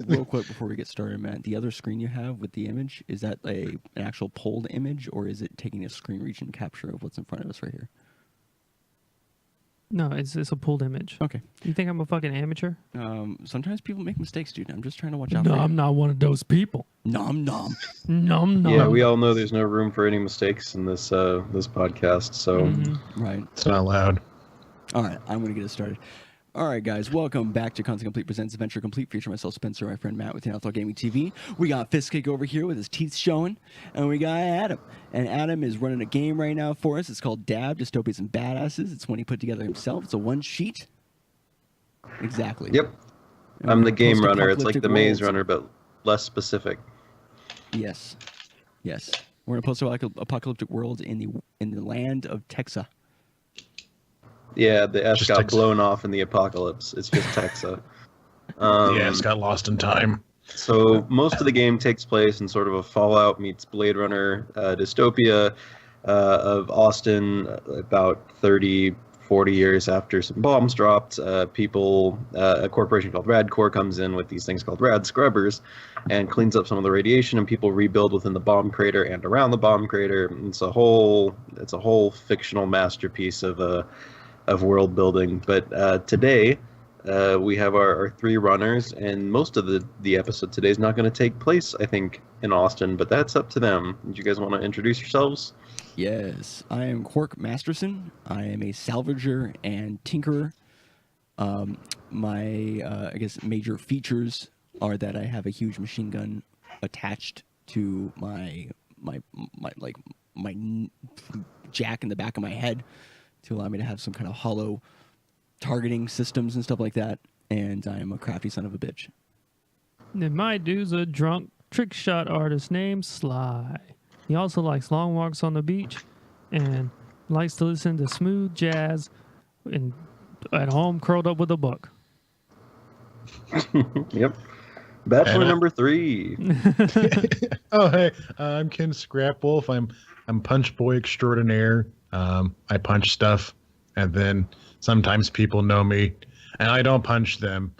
Real quick before we get started, Matt, the other screen you have with the image, is that an actual pulled image, or is it taking a screen region capture of what's in front of us right here? No, it's a pulled image. Okay. You think I'm a fucking amateur? Sometimes people make mistakes, dude. I'm just trying to watch out No, for you. I'm not one of those people. Nom nom. Nom nom. Yeah, we all know there's no room for any mistakes in this this podcast, so Right. It's not allowed. All right, I'm going to get us started. All right, guys, welcome back to Content Complete Presents Adventure Complete. Feature myself, Spencer, my friend Matt with Outlaw Gaming TV. We got Fistkick over here with his teeth showing, and we got Adam. And Adam is running a game right now for us. It's called D.A.B, Dystopias and Badasses. It's one he put together himself. It's a one sheet. Exactly. Yep. And I'm the game runner. It's like post-apocalyptic the maze worlds. runner, but less specific. Yes. Yes. We're in a post-apocalyptic world in the land of Texas. Yeah, the S Just got Texas. blown off in the apocalypse. It's just Texas. Yeah, it's got lost in time. So most of the game takes place in sort of a Fallout meets Blade Runner dystopia of Austin about 30, 40 years after some bombs dropped. A corporation called Radcore comes in with these things called Rad Scrubbers and cleans up some of the radiation, and people rebuild within the bomb crater and around the bomb crater. It's a whole fictional masterpiece of world building. But today we have our three runners, and most of the episode today is not going to take place, I think, in Austin, but that's up to them. Do you guys want to introduce yourselves? Yes, I am Quark Masterson. I am a salvager and tinkerer. My I guess major features are that I have a huge machine gun attached to my jack in the back of my head to allow me to have some kind of hollow targeting systems and stuff like that. And I am a crafty son of a bitch. And my dude's a drunk trick shot artist named Sly. He also likes long walks on the beach and likes to listen to smooth jazz and at home curled up with a book. Yep. Bachelor And, number 3. Oh, hey, I'm Ken Scrapwolf. I'm Punch Boy Extraordinaire. I punch stuff, and then sometimes people know me, and I don't punch them.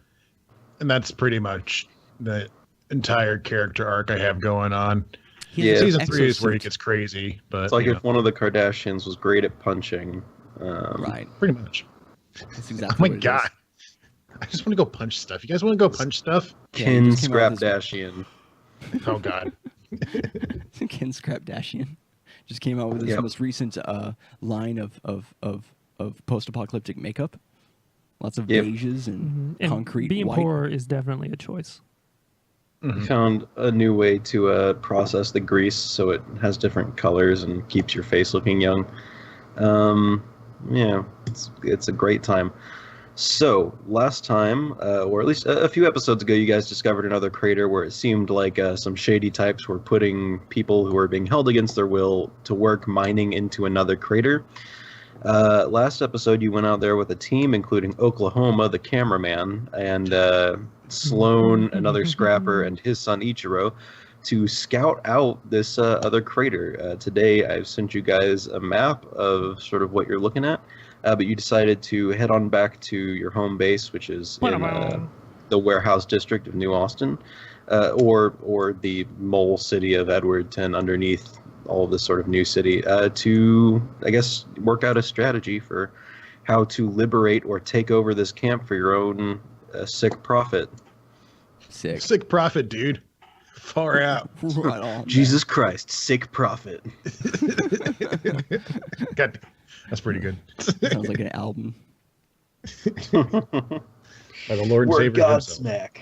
And that's pretty much the entire character arc I have going on. He has Yeah. an Season 3 is where he exosuit. gets crazy, but It's like you if one of the Kardashians was great at punching. Right. pretty much. That's Oh exactly my what it is. god. I just want to go punch stuff. You guys want to go punch stuff? Yeah, Ken he just came out with Scrapdashian. Oh god. Ken Scrapdashian just came out with his Yep. most recent line of post-apocalyptic makeup. Lots of Yep. beiges and And concrete being white. poor is definitely a choice. He found a new way to process the grease so it has different colors and keeps your face looking young. Yeah, it's a great time. So, last time, or at least a few episodes ago, you guys discovered another crater where it seemed like some shady types were putting people who were being held against their will to work mining into another crater. Last episode, you went out there with a team, including Oklahoma, the cameraman, and Sloan, another scrapper, and his son Ichiro, to scout out this other crater. Today, I've sent you guys a map of sort of what you're looking at, but you decided to head on back to your home base, which is in the warehouse district of New Austin, or the mole city of Edwardton underneath all of this sort of new city, to, I guess, work out a strategy for how to liberate or take over this camp for your own sick profit. Sick. Sick profit, dude. Far out. Right on. Jesus Christ, sick profit. God, that's pretty good. Man. Sounds like an album. By the Lord and We're Savior himself. Godsmack.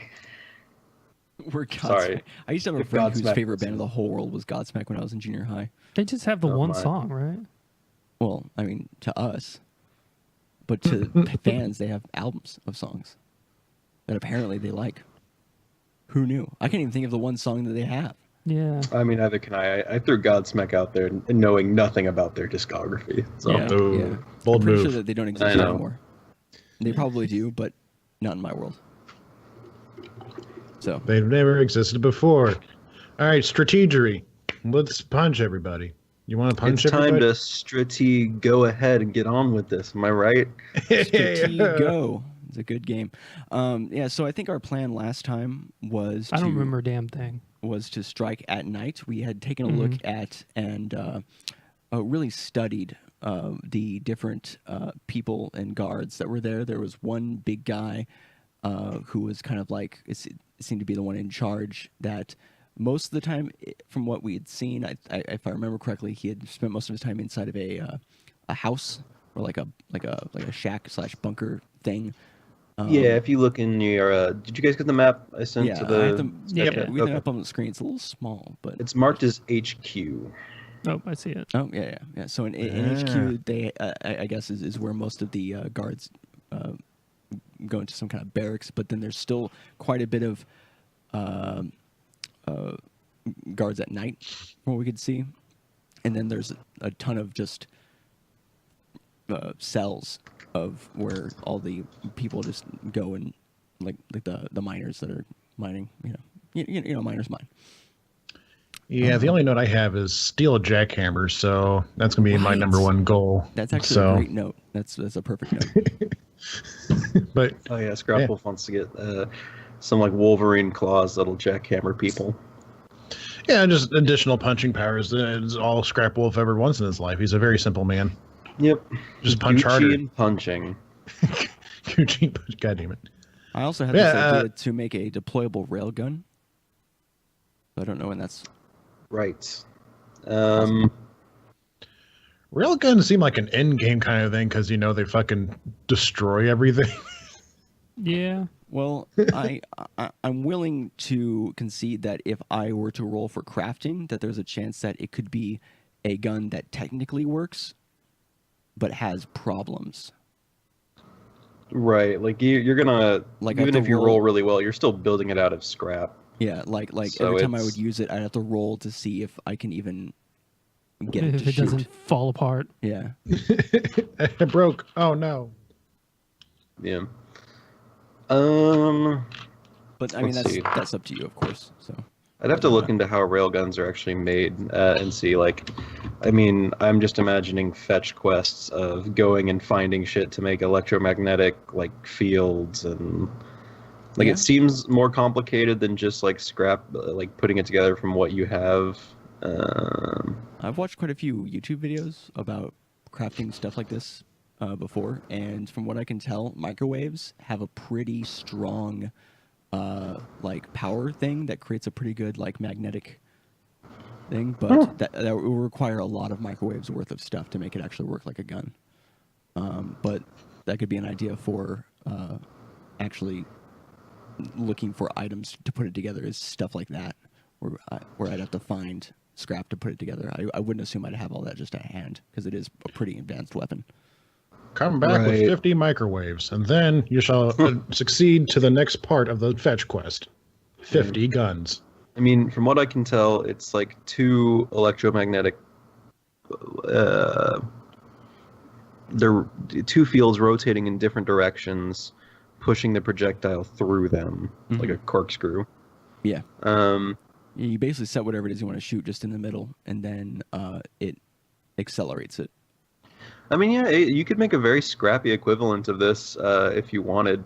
We're Godsmack. Sorry. I used to have a If friend whose Godsmack favorite was band in the whole world was Godsmack when I was in junior high. They just have the Oh one my. song, right? Well, I mean, to us. But to fans, they have albums of songs that apparently they like. Who knew? I can't even think of the one song that they have. Yeah. I mean, neither can I. I threw Godsmack out there knowing nothing about their discography. So. Yeah. Oh, Yeah. bold I'm pretty move. sure that they don't I exist know. anymore. They probably do, but not in my world. So, They've never existed before. All right, strategery. Let's punch everybody. You want to punch It's time everybody? to go ahead and get on with this. Am I right? Stratego. It's a good game. Yeah, so I think our plan last time was I don't to remember a damn thing. was to strike at night. We had taken a look at and really studied the different people and guards that were there. There was one big guy who was kind of like it seemed to be the one in charge. That most of the time, from what we had seen, if I remember correctly, he had spent most of his time inside of a house or like a shack / bunker thing. Yeah, if you look in your, did you guys get the map I sent Yeah, to the? I have them. Yeah. Yeah, we have Okay. it up on the screen. It's a little small, but It's marked as HQ. Oh, I see it. oh yeah. So in HQ, they I guess is where most of the guards go into some kind of barracks. But then there's still quite a bit of guards at night, from what we could see, and then there's a ton of just cells of where all the people just go and like the miners that are mining. You know, miners mine. Yeah, the only note I have is steal a jackhammer, so that's gonna be my Right. number one goal. That's actually so, a great note. That's a perfect note. But Oh yeah, Scrap Wolf wants to get some like Wolverine claws that'll jackhammer people. yeah, just additional punching powers. It's all Scrap Wolf ever wants in his life. He's a very simple man. Yep. Just punch Gucci harder. and punching. Eugene, God damn it. I also had Yeah, this idea to make a deployable railgun. I don't know when that's. Right. Railguns seem like an end game kind of thing because they fucking destroy everything. Yeah. Well, I'm willing to concede that if I were to roll for crafting, that there's a chance that it could be a gun that technically works, but has problems. Right. Like you're gonna Like, I even have if to you roll- roll really well, you're still building it out of scrap. Yeah, like So every time I it's- would use it, I'd have to roll to see if I can even get it If to it shoot. doesn't fall apart. Yeah. It broke. Oh no. Yeah. But I mean, Let's see. that's up to you, of course. So I'd have to look into how railguns are actually made and see, like, I mean, I'm just imagining fetch quests of going and finding shit to make electromagnetic, like, fields and, like, Yeah. it seems more complicated than just, like, scrap, like, putting it together from what you have. I've watched quite a few YouTube videos about crafting stuff like this before, and from what I can tell, microwaves have a pretty strong like power thing that creates a pretty good like magnetic thing, but that will require a lot of microwaves worth of stuff to make it actually work like a gun. But that could be an idea for actually looking for items to put it together, is stuff like that, where I'd have to find scrap to put it together. I wouldn't assume I'd have all that just at hand because it is a pretty advanced weapon. Come back with Right. 50 microwaves, and then you shall succeed to the next part of the fetch quest. 50 guns. I mean, from what I can tell, it's like two electromagnetic. They're two fields rotating in different directions, pushing the projectile through them like a corkscrew. Yeah. Um, You basically set whatever it is you want to shoot just in the middle, and then it accelerates it. I mean, yeah, you could make a very scrappy equivalent of this if you wanted.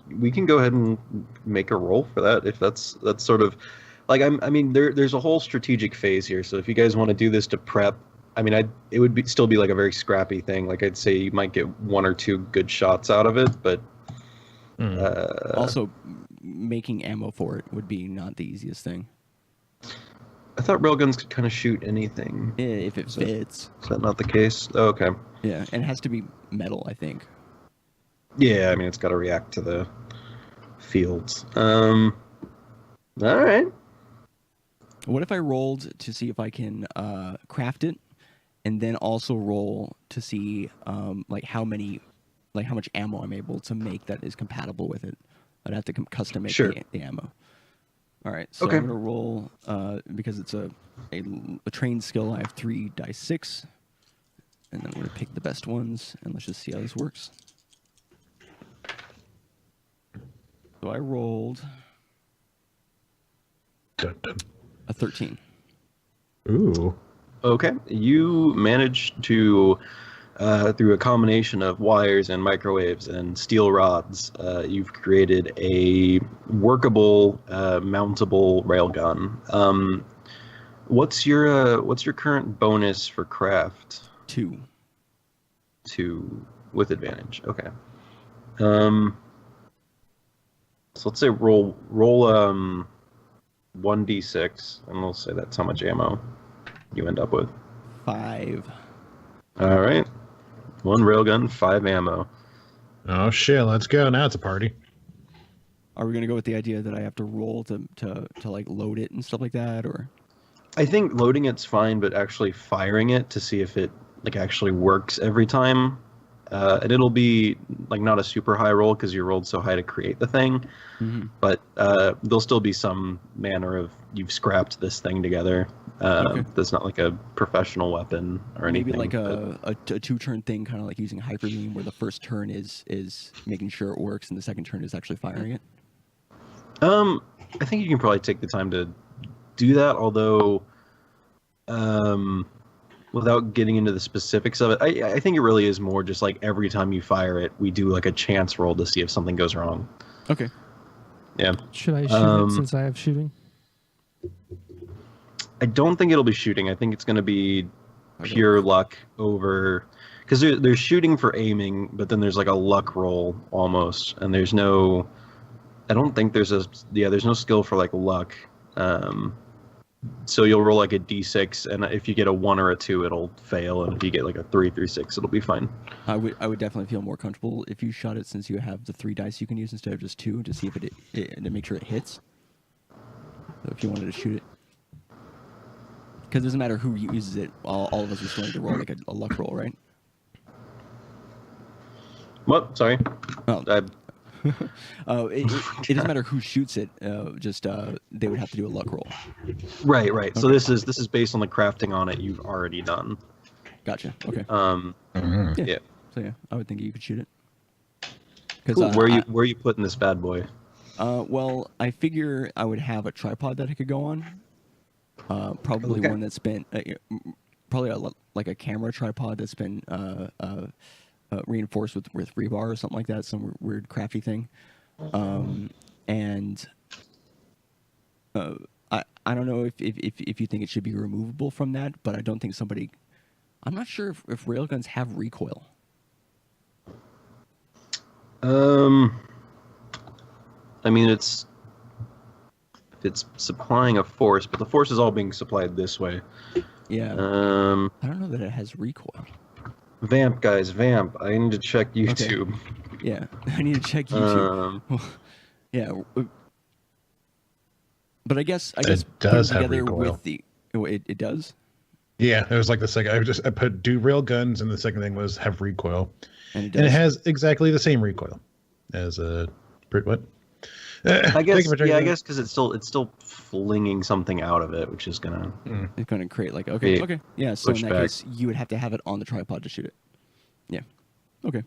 We can go ahead and make a roll for that if that's sort of like I mean, there's a whole strategic phase here. So if you guys want to do this to prep, I mean, it would still be like a very scrappy thing. Like I'd say you might get one or two good shots out of it, but Also, making ammo for it would be not the easiest thing. I thought railguns could kind of shoot anything. If it fits. Is that not the case? Oh, okay. Yeah, and it has to be metal, I think. Yeah, I mean, it's got to react to the fields. All right. What if I rolled to see if I can craft it, and then also roll to see like how much ammo I'm able to make that is compatible with it? I'd have to custom make Sure. the ammo. All right, so Okay. I'm gonna roll because it's a trained skill. I have 3 dice 6, and then I'm gonna pick the best ones, and let's just see how this works. So I rolled Dun, dun. a 13. Ooh. Okay, you managed to through a combination of wires and microwaves and steel rods, you've created a workable, mountable railgun. What's your current bonus for craft? 2. 2 with advantage. Okay. So let's say roll 1d6, and we'll say that's how much ammo you end up with. 5. All right. 1 railgun, 5 ammo. Oh shit! Let's go. Now it's a party. Are we gonna go with the idea that I have to roll to like load it and stuff like that, or? I think loading it's fine, but actually firing it to see if it like actually works every time, and it'll be like not a super high roll because you rolled so high to create the thing, but there'll still be some manner of you've scrapped this thing together. Okay. That's not like a professional weapon or anything. Maybe like a 2-turn thing, kind of like using hyper beam, where the first turn is making sure it works, and the second turn is actually firing it. I think you can probably take the time to do that, although without getting into the specifics of it, I think it really is more just like every time you fire it, we do like a chance roll to see if something goes wrong. Okay. Yeah. Should I shoot it since I have shooting? I don't think it'll be shooting. I think it's going to be pure luck over... Because there's shooting for aiming, but then there's like a luck roll almost, and there's no... I don't think there's there's no skill for like luck. So you'll roll like a d6, and if you get a 1 or a 2, it'll fail, and if you get like a 3 through 6, it'll be fine. I would definitely feel more comfortable if you shot it, since you have the 3 dice you can use instead of just 2 to see if to make sure it hits. So if you wanted to shoot it, because it doesn't matter who uses it, all of us are still going to roll like a luck roll, right? What? Sorry. Oh. It doesn't matter who shoots it. They would have to do a luck roll. Right. Okay. So this is based on the crafting on it you've already done. Gotcha. Okay. Yeah. So yeah, I would think you could shoot it. Cool. Where are you putting this bad boy? Well, I figure I would have a tripod that I could go on. Probably one that's been like a camera tripod that's been reinforced with rebar or something like that, some weird crafty thing. And I don't know if you think it should be removable from that, but I don't think somebody... I'm not sure if railguns have recoil. I mean, it's supplying a force, but the force is all being supplied this way. Yeah. I don't know that it has recoil. Vamp, guys, vamp. I need to check YouTube. Okay. Yeah, I need to check YouTube. Yeah. But I guess it does have together recoil. With the... It does? Yeah, it was like the second. I put do rail guns, and the second thing was have recoil, and it has exactly the same recoil as a what? I guess because it's still flinging something out of it, which is gonna it's gonna create like okay yeah. So in that back. case, you would have to have it on the tripod to shoot it. Yeah. Okay.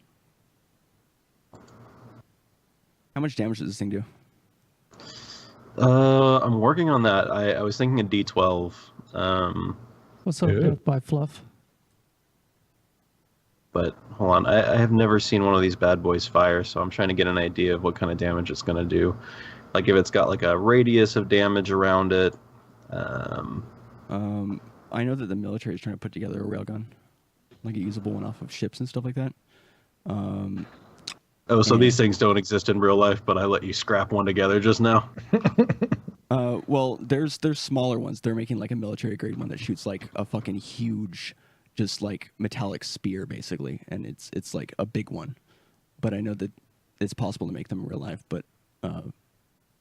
How much damage does this thing do? I'm working on that. I was thinking a D12. What's up, Death by Fluff? But hold on, I have never seen one of these bad boys fire, so I'm trying to get an idea of what kind of damage it's going to do. Like if it's got like a radius of damage around it. I know that the military is trying to put together a railgun, like a usable one off of ships and stuff like that. So these things don't exist in real life, but I let you scrap one together just now. Well, there's smaller ones. They're making like a military grade one that shoots like a fucking huge, just like metallic spear basically, and it's like a big one. But I know that it's possible to make them in real life, but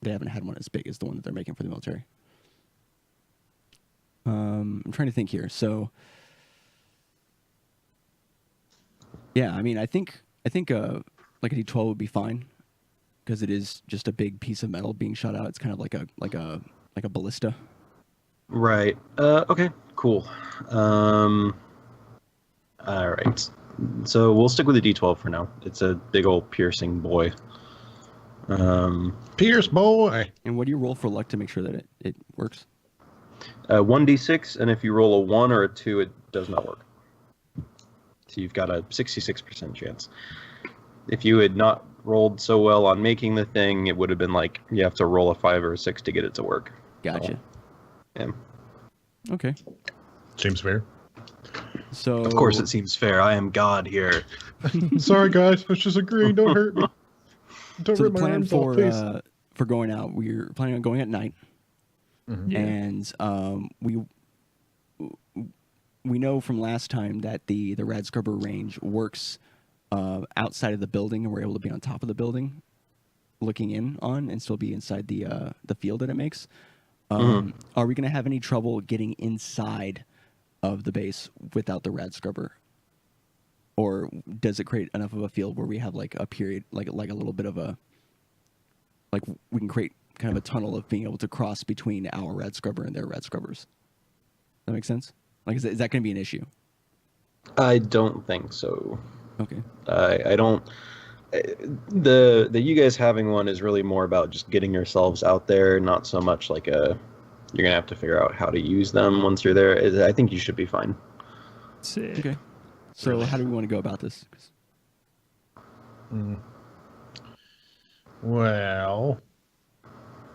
they haven't had one as big as the one that they're making for the military. I'm trying to think here. So yeah, I mean, I think like a D12 would be fine, because it is just a big piece of metal being shot out. It's kind of like a ballista. Right. Okay. Cool. All right. So we'll stick with the D12 for now. It's a big old piercing boy. Pierce boy. And what do you roll for luck to make sure that it works? 1d6, and if you roll a 1 or a 2, it does not work. So you've got a 66% chance. If you had not rolled so well on making the thing, it would have been like you have to roll a 5 or a 6 to get it to work. Gotcha. So, yeah. Okay. Seems fair. So Of course, it seems fair. I am God here. Sorry, guys. I was just agreeing. Don't hurt me. Don't so rip the my plan arms off, please. for going out, we're planning on going at night, Yeah. and we know from last time that the rad scrubber range works outside of the building, and we're able to be on top of the building, looking in on, and still be inside the field that it makes. Are we going to have any trouble getting inside of the base without the rad scrubber, or does it create enough of a field where we have like a period, like a little bit of a, like we can create kind of a tunnel of being able to cross between our rad scrubber and their rad scrubbers? That makes sense. Like, is that going to be an issue? I don't think so. Okay. I don't. The you guys having one is really more about just getting yourselves out there, not so much like you're gonna have to figure out how to use them once you're there. I think you should be fine. Sick. Okay. So how do we want to go about this? Well,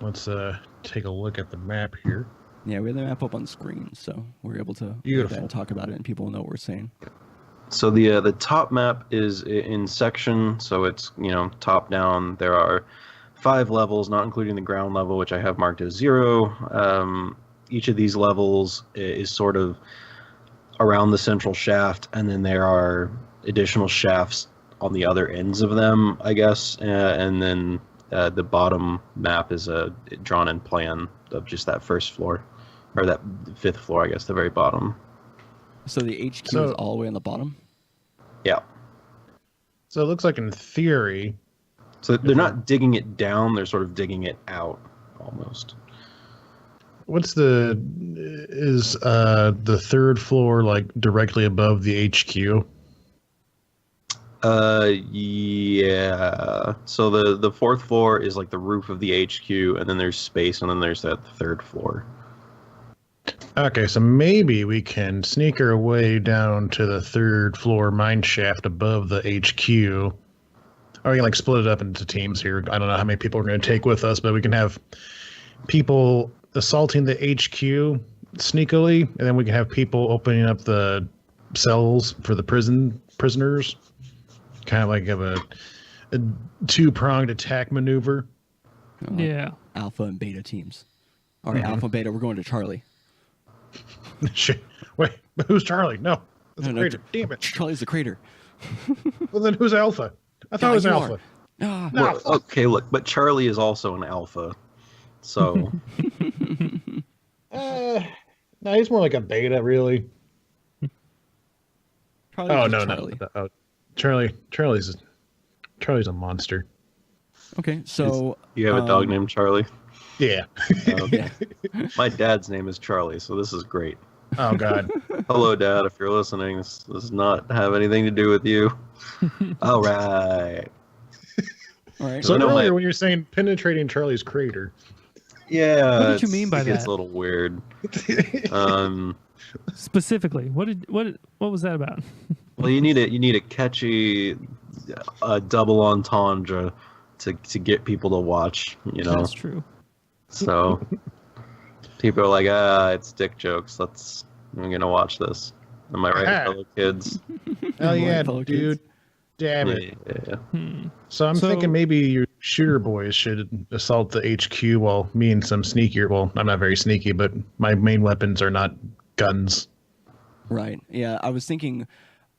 let's take a look at the map here. Yeah, we have the map up on the screen, so we're able to look at Beautiful. that and talk about it, and people will know what we're saying. So the top map is in section, so it's top down. There are 5 levels, not including the ground level, which I have marked as 0. Each of these levels is sort of around the central shaft, and then there are additional shafts on the other ends of them, I guess. And then the bottom map is a drawn-in plan of just that first floor, or that 5th floor, I guess, the very bottom. So the HQ So- is all the way on the bottom? Yeah. So it looks like in theory, So they're not digging it down; they're sort of digging it out, almost. what's the 3rd floor like directly above the HQ? Yeah. So the 4th floor is like the roof of the HQ, and then there's space, and then there's that 3rd floor. Okay, so maybe we can sneak our way down to the 3rd floor mine shaft above the HQ. Or we can like split it up into teams here. I don't know how many people we're going to take with us, but we can have people assaulting the HQ sneakily, and then we can have people opening up the cells for the prisoners. Kind of like have a 2-pronged attack maneuver. Yeah. Alpha and beta teams. All right, Alpha and beta, we're going to Charlie. Shit. Wait, but who's Charlie? No, that's a crater. Damn it. Charlie's the crater. Well, then who's Alpha? I thought it was you Alpha. are. Ah, No. Well, okay, look, but Charlie is also an alpha, so No, he's more like a beta, really. Charlie's Oh just no, Charlie. no. Oh, Charlie's a monster. Okay, so you have a dog named Charlie. Yeah. Okay. My dad's name is Charlie, so this is great. Oh God. Hello, Dad. If you're listening, this does not have anything to do with you. All right. all right. So I know earlier my- when you're saying penetrating Charlie's crater, Yeah. What did you mean by it gets that? a little weird. Specifically, what was that about? Well, you need a catchy, double entendre to get people to watch. That's true. So people are like, it's dick jokes. I'm gonna watch this. Am I right, fellow kids? hell yeah, fellow dude. kids. Damn Yeah, it. yeah. So I'm thinking maybe your shooter boys should assault the HQ while me and some sneakier. Well, I'm not very sneaky, but my main weapons are not guns. Right. Yeah, I was thinking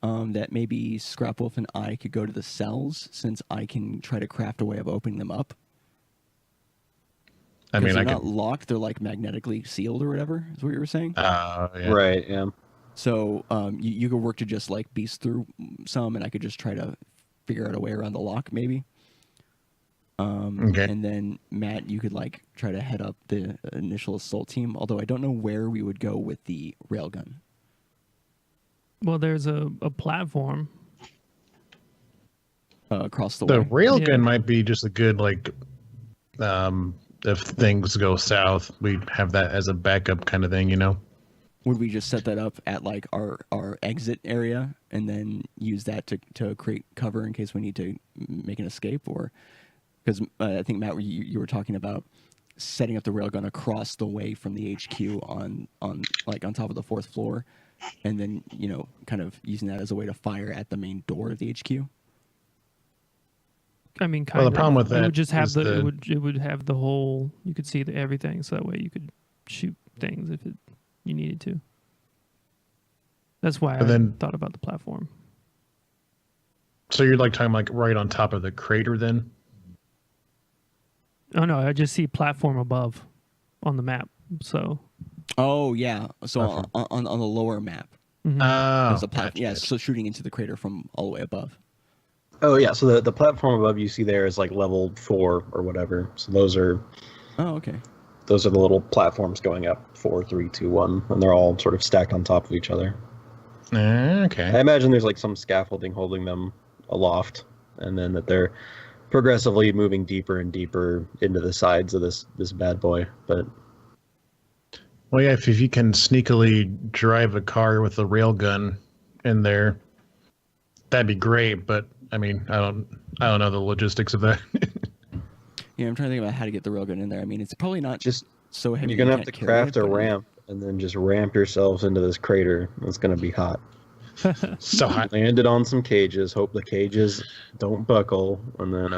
that maybe Scrapwolf and I could go to the cells, since I can try to craft a way of opening them up. I mean, they're I not can. locked; they're like magnetically sealed or whatever. Is what you were saying. Yeah. Right. Yeah. So you could work to just like beast through some, and I could just try to figure out a way around the lock, maybe. Okay. And then Matt, you could like try to head up the initial assault team. Although I don't know where we would go with the railgun. Well, there's a platform. Across the The way. railgun Yeah. might be just a good if things go south, we have that as a backup kind of thing, you know. would we just set that up at like our exit area and then use that to create cover in case we need to make an escape? Or because I think Matt, you were talking about setting up the railgun across the way from the HQ on top of the 4th floor, and then kind of using that as a way to fire at the main door of the HQ. I mean, kind Well, of. the problem with that it would just have is it would have the whole. You could see everything, so that way you could shoot things if you needed to. That's why I thought about the platform. So you're like talking like right on top of the crater then? Oh no, I just see platform above on the map. So. Oh yeah, so on the lower map. Mm-hmm. There's a gotcha, yeah, gotcha. so shooting into the crater from all the way above. Oh yeah, so the platform above you see there is like level 4 or whatever. So those are Okay. the little platforms going up 4, 3, 2, 1, and they're all sort of stacked on top of each other. I Okay. imagine there's like some scaffolding holding them aloft, and then that they're progressively moving deeper and deeper into the sides of this bad boy. But Well, yeah, if you can sneakily drive a car with a railgun in there, that'd be great. But I mean, I don't know the logistics of that. Yeah, I'm trying to think about how to get the railgun in there. I mean, it's probably not just so heavy. you're gonna you have to can't carry craft it, a but ramp and then just ramp yourselves into this crater. It's gonna be hot. So hot. Land it on some cages. Hope the cages don't buckle, and then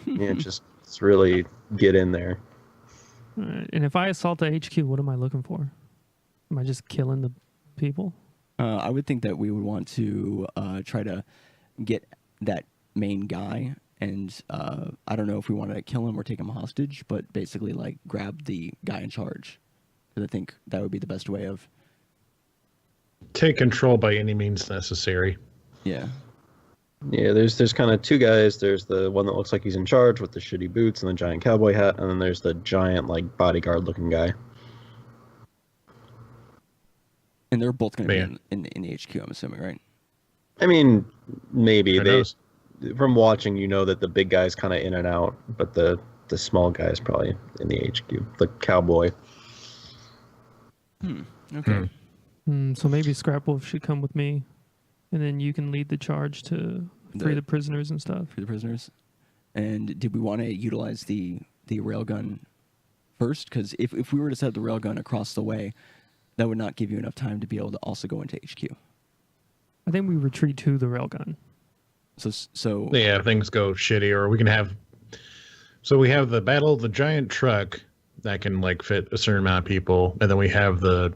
yeah, just really get in there. All right. And if I assault the HQ, what am I looking for? Am I just killing the people? I would think that we would want to try to get that main guy, and I don't know if we want to kill him or take him hostage, but basically like grab the guy in charge. Because I think that would be the best way of. Take control by any means necessary. Yeah. Yeah, there's kind of two guys. There's the one that looks like he's in charge with the shitty boots and the giant cowboy hat, and then there's the giant like bodyguard looking guy. And they're both going to Man. be in the HQ, I'm assuming, right? I mean, maybe Who knows? from watching, you know that the big guy's kind of in and out, but the small guy is probably in the HQ. The cowboy. Okay. So maybe Scrap Wolf should come with me, and then you can lead the charge to free the prisoners and stuff. For the prisoners. And did we want to utilize the railgun first? Because if we were to set the railgun across the way, that would not give you enough time to be able to also go into HQ. I think we retreat to the railgun. So Yeah, if things go shitty, or we can have. So we have the Battle of the Giant Truck that can like fit a certain amount of people, and then we have the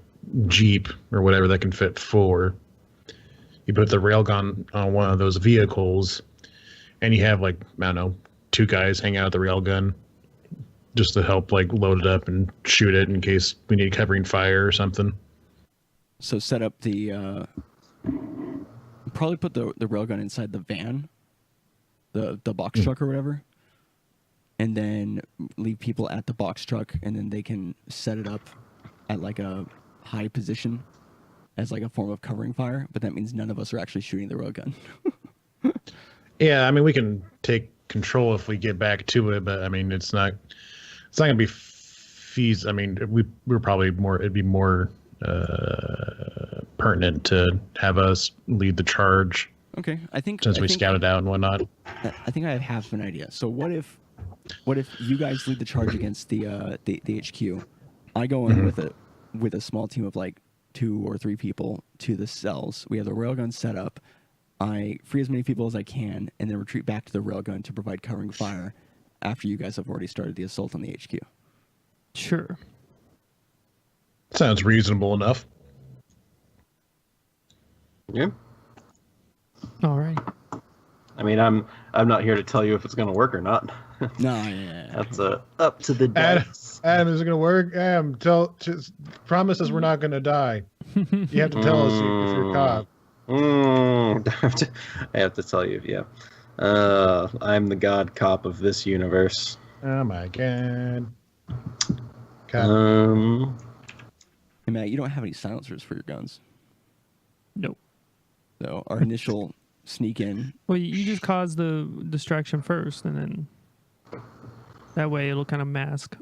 Jeep or whatever that can fit 4. You put the railgun on one of those vehicles, and you have like, I don't know, 2 guys hang out at the railgun just to help like load it up and shoot it in case we need covering fire or something. So set up the probably put the railgun inside the van, the box truck or whatever, and then leave people at the box truck, and then they can set it up at like a high position as like a form of covering fire. But that means none of us are actually shooting the railgun. Yeah, I mean we can take control if we get back to it, but I mean it's not gonna be fees. I mean we're probably more. It'd be more pertinent to have us lead the charge Okay, I think since we scouted out and whatnot. I think I have half an idea. So what if you guys lead the charge against the HQ? I go in with a small team of like 2 or 3 people to the cells. We have the railgun set up. I free as many people as I can, and then retreat back to the railgun to provide covering fire after you guys have already started the assault on the HQ. Sure. Sounds reasonable enough. Yeah. All right. I mean, I'm not here to tell you if it's gonna work or not. No, yeah. That's up to the Adam, dice. Adam, is it gonna work? Adam, just promise us we're not gonna die. You have to tell us if you're caught. I have to tell you, yeah. I'm the god cop of this universe. Oh my god. God. Hey, Matt, you don't have any silencers for your guns. Nope. So our initial sneak in. Well, you just cause the distraction first, and then that way it'll kind of mask.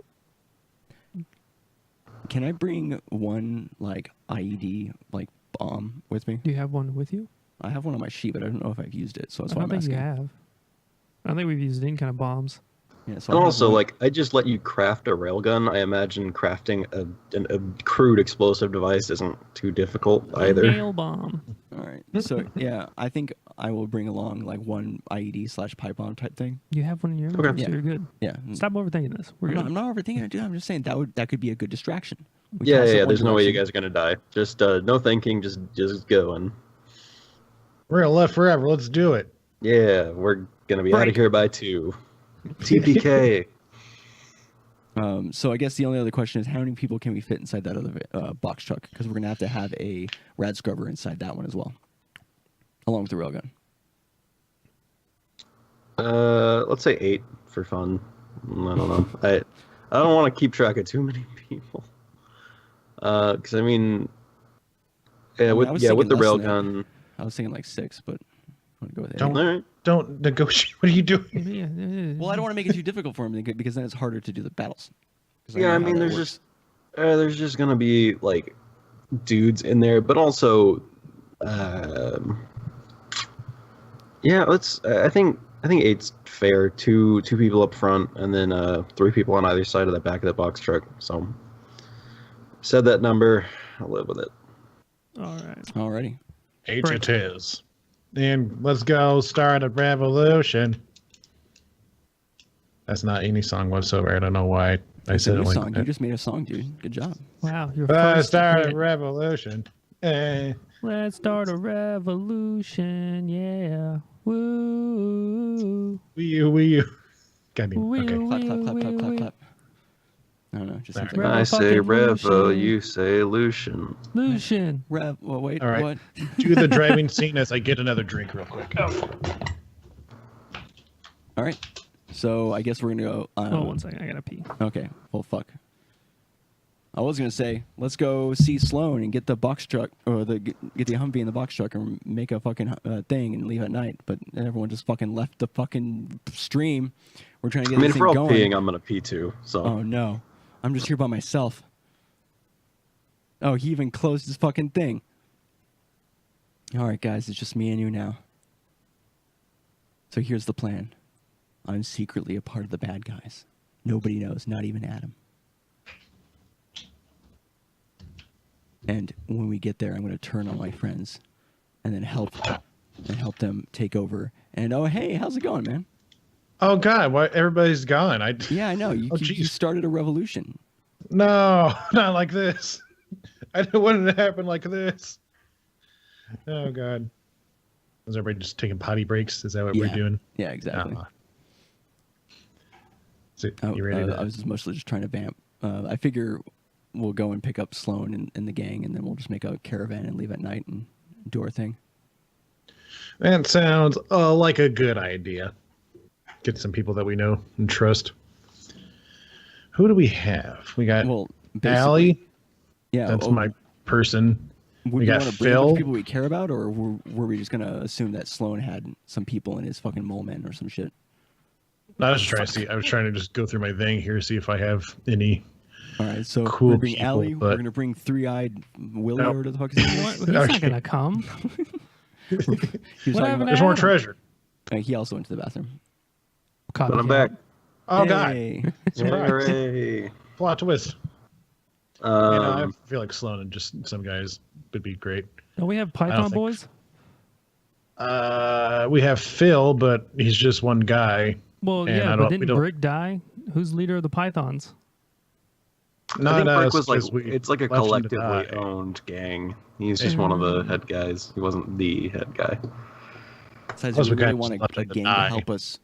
Can I bring one like IED like bomb with me? Do you have one with you? I have one on my sheet, but I don't know if I've used it, so that's I why don't I'm think asking. you have. I don't think we've used any kind of bombs. Yeah, so And I have also, one- like, I just let you craft a railgun. I imagine crafting a crude explosive device isn't too difficult either. Nail bomb. All right. So yeah, I think I will bring along like one IED / pipe bomb type thing. You have one in your inventory, Yeah. so you're good. Yeah. Stop overthinking this. We're I'm good. not overthinking it, dude. I'm just saying that could be a good distraction. We Yeah, toss it yeah. one There's no way you direction. guys are gonna die. Just no thinking. Just going. We're gonna live forever. Let's do it. Yeah, we're gonna be out Break. of here by 2. TPK. So I guess the only other question is how many people can we fit inside that other box truck? Because we're gonna have to have a rad scrubber inside that one as well, along with the railgun. Let's say 8 for fun. I don't know. I don't want to keep track of too many people. Because I mean, I with was the thinking less than railgun. I was thinking like 6, but I'm gonna go with 8. Don't- Alright. Don't negotiate. What are you doing? Yeah. Well, I don't want to make it too difficult for him because then it's harder to do the battles. 'Cause Yeah, know I how mean, that there's works. just gonna be like dudes in there, but also, yeah. I think 8's fair. Two people up front, and then 3 people on either side of the back of the box truck. So, said that number. I'll live with it. All right. Alrighty. H it is. And let's go start a revolution. That's not any song whatsoever. I don't know why I It's a said it new like song. You that. just made a song, dude. Good job. Wow. Your Let's first start a hit. revolution. Let's start a revolution. Yeah. Woo. Wee you. God damn. Wee, Okay. wee. Clap, clap, clap, clap, clap, clap. I don't know. It just seems Alright. like I say Revolution. revo, you say Lucian. Lucian. Rev. Well, wait. All right. What? Do the driving scene as I get another drink real quick. All right. So I guess we're gonna go. Oh, 1 second. I gotta pee. Okay. Well, fuck. I was gonna say let's go see Sloan and get the box truck or get the Humvee in the box truck and make a fucking thing and leave at night. But everyone just fucking left the fucking stream. We're trying to get I mean, this if we're thing all going. peeing, I'm gonna pee too. So. Oh no, I'm just here by myself. Oh, he even closed his fucking thing. All right, guys, it's just me and you now. So here's the plan. I'm secretly a part of the bad guys. Nobody knows, not even Adam. And when we get there, I'm going to turn on my friends and then help them take over. And oh, hey, how's it going, man? Oh God, why everybody's gone? Yeah, I know. You Oh, you jeez. started a revolution. No, not like this. I didn't want it to happen like this. Oh God. Is everybody just taking potty breaks? Is that what we're Yeah. doing? Yeah, exactly. So, you ready to... I was mostly just trying to vamp. I figure we'll go and pick up Sloan and the gang, and then we'll just make a caravan and leave at night and do our thing. That sounds like a good idea. Get some people that we know and trust. Who do we have? We got Well, basically, Allie. yeah, That's my person. Would we we got want to bring a bunch Phil. of people we care about, or were we just gonna assume that Sloan had some people in his fucking mole men or some shit? I was trying to see. I was trying to just go through my thing here, see if I have any. All right, so Cool we're gonna bring people, Allie. but- We're gonna bring Three-Eyed Willie, Nope. or what the fuck is his What? name? He's not gonna come. He was What talking happened about- There's more Adam. treasure. he also went to the bathroom. But I'm Copycat. back. Oh God! Hey. Surprise! Hooray. Plot twist. I Um, feel like Sloan and just some guys would be great. Don't we have don't Python think- boys? We have Phil, but he's just one guy. Well, And yeah, I but don't- we didn't don't- Brick die? Who's leader of the Pythons? I Not think Brick us, was like 'cause we it's like a left him to collectively die. owned gang. He's just one of the head guys. He wasn't the head guy. Besides, Plus we we really got want left a him to gang to die. help us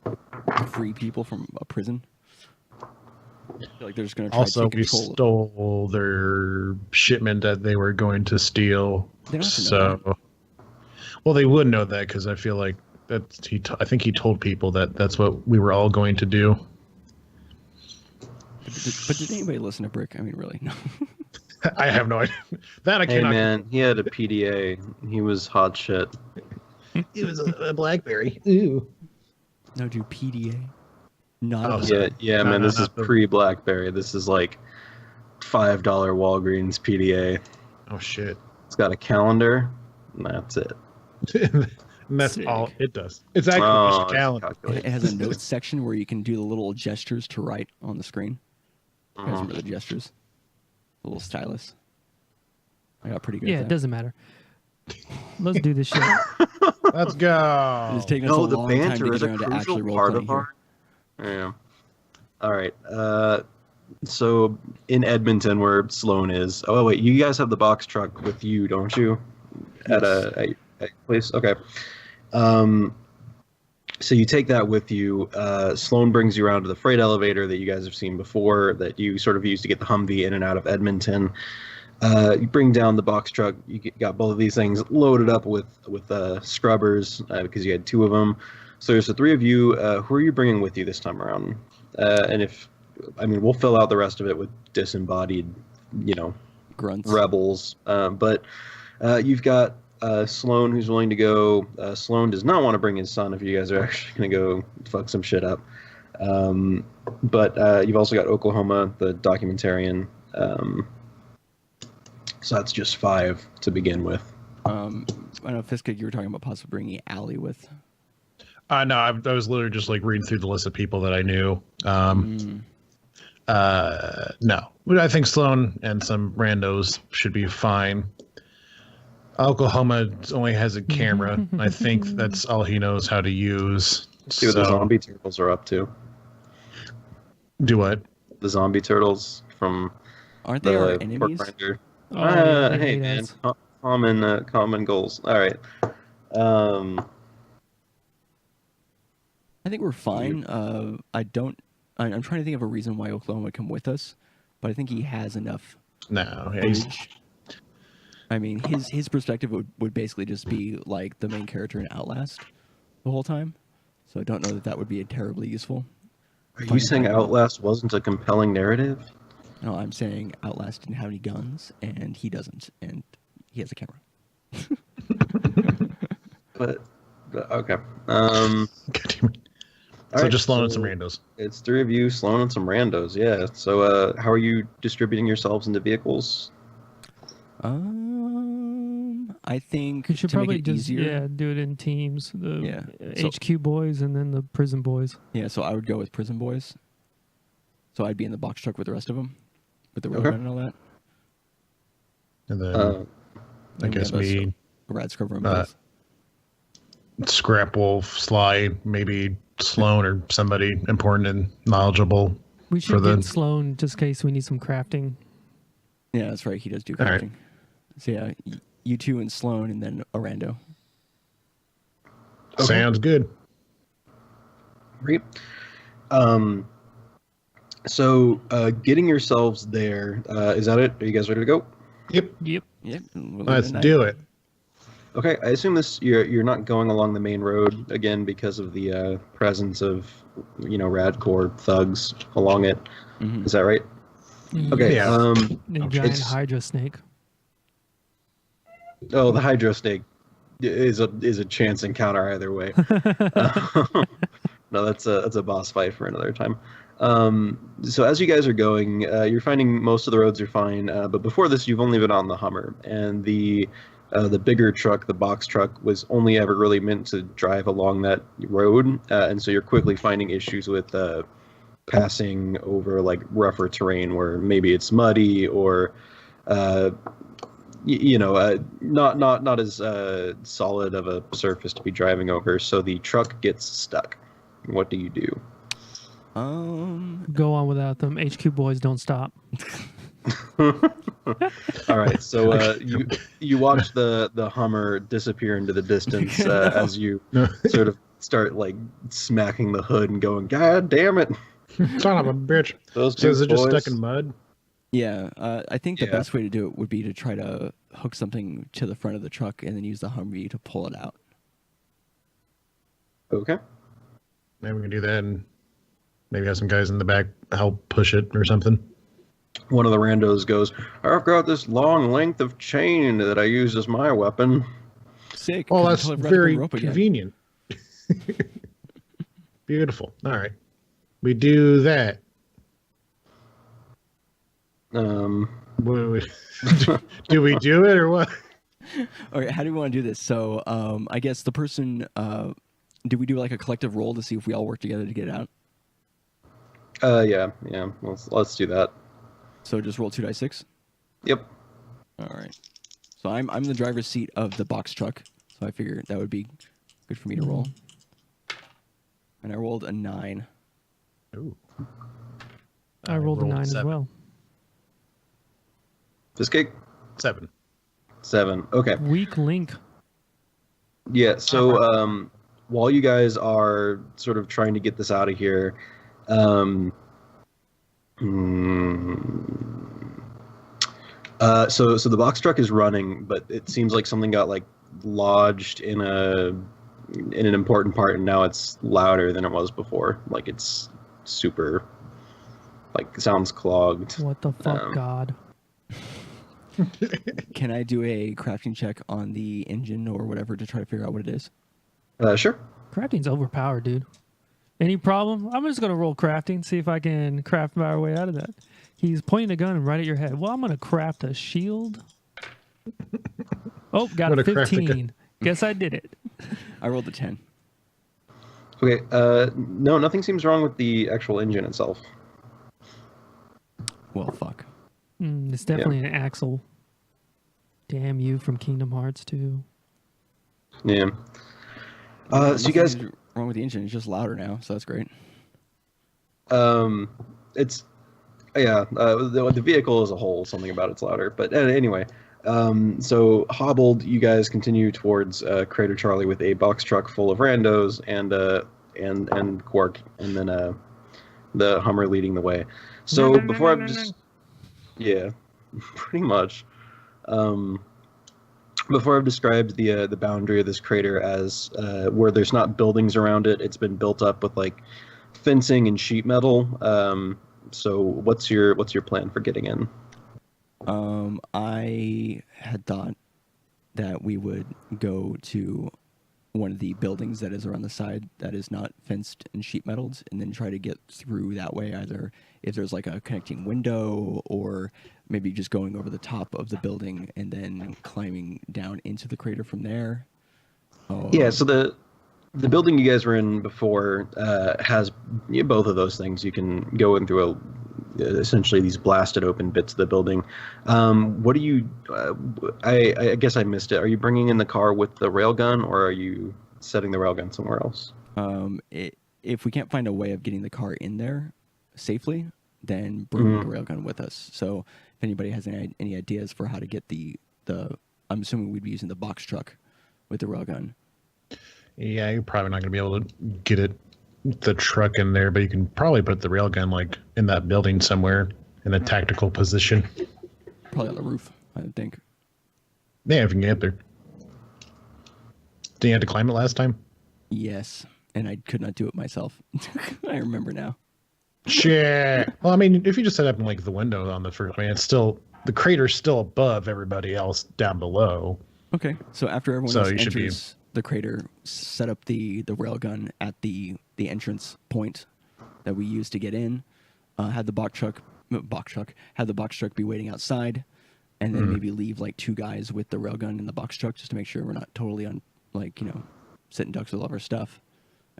free people from a prison. I feel like they're just gonna try Also, to take we control. stole their shipment that they were going to steal. They don't have to know So, well, they would know that because I feel like that I think he told people that that's what we were all going to do. But did anybody listen to Brick? I mean, really? No. I have no idea. That I Hey cannot. man, he had a PDA. He was hot shit. It was a BlackBerry. Ooh. No, dude, PDA. Not Oh, a- sorry. Yeah, No, man. no, This is not the- pre-BlackBerry. This is like $5 Walgreens PDA. Oh shit. It's got a calendar, and that's it. And that's Sick. all it does. It's actually Oh, just a it's calendar. calculated. It has a notes section where you can do the little gestures to write on the screen. You guys remember the gestures? The little stylus. I got pretty good Yeah, at it that. doesn't matter. Let's do this shit. Let's go. It's taking us No, a the long time banter to is get a around to crucial actually role part playing of here. our. Yeah. All right. So in Edmonton, where Sloan is. Oh wait, you guys have the box truck with you, don't you? At a place. Okay. So you take that with you. Sloan brings you around to the freight elevator that you guys have seen before, that you sort of use to get the Humvee in and out of Edmonton. You bring down the box truck. Got both of these things loaded up with scrubbers because you had two of them. So there's the three of you. Who are you bringing with you this time around? We'll fill out the rest of it with disembodied, Grunts. rebels. But you've got Sloan, who's willing to go. Sloan does not want to bring his son if you guys are actually going to go fuck some shit up. But you've also got Oklahoma, the documentarian. So that's just 5 to begin with. I know, Fiskig, you were talking about possibly bringing Allie with. No, I was literally just like reading through the list of people that I knew. No, I think Sloan and some randos should be fine. Oklahoma only has a camera. I think that's all he knows how to use. See what the zombie turtles are up to. Do what? The zombie turtles from Aren't they our the enemies? Pork Rinder. Oh, yeah, they Hey hate man, us. common goals. All right. I think we're fine. I'm trying to think of a reason why Oklahoma would come with us, but I think he has enough. No, yeah, he's, footage. I mean, his perspective would basically just be like the main character in Outlast the whole time. So I don't know that would be terribly useful. Are you saying Outlast wasn't a compelling narrative? No, I'm saying Outlast didn't have any guns, and he doesn't, and he has a camera. But okay. God damn it. So just Sloan and some randos. It's 3 of you, Sloan and some randos. Yeah. So how are you distributing yourselves into vehicles? I think We should to make probably it just easier. do it in teams. The Yeah. So- HQ boys and then the prison boys. Yeah, so I would go with Prison Boys. So I'd be in the box truck with the rest of them, with the Okay. railgun and all that. And then Uh, I guess me, A rad scrubber and Uh, boys. Scrap Wolf, Sly, maybe Sloan or somebody important and knowledgeable. We for should the- get Sloan just in case we need some crafting. Yeah, that's right. He does do All right. crafting. So yeah, you two and Sloan, and then Orlando. Okay. Sounds good. Great. So getting yourselves there, is that it? Are you guys ready to go? Yep. Yep. Yep. Let's do it. Okay, I assume you're not going along the main road again because of the presence of radcore thugs along it. Mhm. Is that right? Okay. Yeah. The giant It's- Hydra snake. Oh, the Hydro Snake is a chance encounter either way. No, that's a boss fight for another time. So as you guys are going, you're finding most of the roads are fine. But before this, you've only been on the Hummer, and the bigger truck, the box truck, was only ever really meant to drive along that road, and so you're quickly finding issues with passing over like rougher terrain where maybe it's muddy or not as solid of a surface to be driving over. So the truck gets stuck. What do you do? Go on without them. HQ boys don't stop. All right, so you watch the Hummer disappear into the distance as you sort of start like smacking the hood and going, "God damn it!" Son of a bitch. Those So two is it just boys. stuck in mud? Yeah, I think the Yeah. best way to do it would be to try to hook something to the front of the truck and then use the Humvee to pull it out. Okay. Maybe we can do that and maybe have some guys in the back help push it or something. One of the randos goes, "I've got this long length of chain that I use as my weapon." Sick. Oh, 'cause that's until I've wrapped the very rope again. convenient. Beautiful. All right. We do that. Wait. Do we do it or what? All right, how do we want to do this? So, I guess the person, do we do like a collective roll to see if we all work together to get it out? Yeah. Let's do that. So just roll 2d6. Yep. All right. So I'm the driver's seat of the box truck, so I figured that would be good for me to roll. And I rolled a 9. Ooh. I rolled a 9 as 7. well. This cake. 7. 7. Okay. Weak link. Yeah. So while you guys are sort of trying to get this out of here, so the box truck is running, but it seems like something got like lodged in an important part, and now it's louder than it was before. Like it's super, like sounds clogged. What the fuck, God? Can I do a crafting check on the engine or whatever to try to figure out what it is? Sure. Crafting's overpowered, dude. Any problem? I'm just gonna roll crafting, see if I can craft my way out of that. He's pointing a gun right at your head. Well, I'm gonna craft a shield. Oh, got a 15. Guess I did it. I rolled a 10. Okay. No, nothing seems wrong with the actual engine itself. Well, fuck. It's definitely an axle. Damn you from Kingdom Hearts 2. Yeah. So you guys. Nothing's wrong with the engine. It's just louder now, so that's great. It's the vehicle as a whole, something about it's louder. But anyway, so hobbled, you guys continue towards Crater Charlie with a box truck full of randos and Quark, and then the Hummer leading the way. So before I'm just pretty much. Before I've described the boundary of this crater as where there's not buildings around it, it's been built up with like fencing and sheet metal. So what's your plan for getting in? I had thought that we would go to one of the buildings that is around the side that is not fenced and sheet metaled, and then try to get through that way, either if there's like a connecting window or maybe just going over the top of the building and then climbing down into the crater from there. Yeah, so the building you guys were in before has both of those things. You can go in through essentially these blasted open bits of the building. What do you? I guess I missed it. Are you bringing in the car with the railgun, or are you setting the railgun somewhere else? If we can't find a way of getting the car in there safely, then bring the railgun with us. So if anybody has any ideas for how to get the I'm assuming we'd be using the box truck with the railgun. Yeah, you're probably not going to be able to get the truck in there, but you can probably put the railgun like in that building somewhere in a tactical position. Probably on the roof, I would think. Yeah, if you can get there. Did you have to climb it last time? Yes, and I could not do it myself. I remember now. Shit. Well, I mean, if you just set up in like the window on the first, I mean, it's still the crater's still above everybody else down below. Okay, so after everyone So else you should enters the crater, set up the railgun at the entrance point that we used to get in. Had the box truck be waiting outside, and then maybe leave like 2 guys with the railgun in the box truck just to make sure we're not totally on sitting ducks with all of our stuff.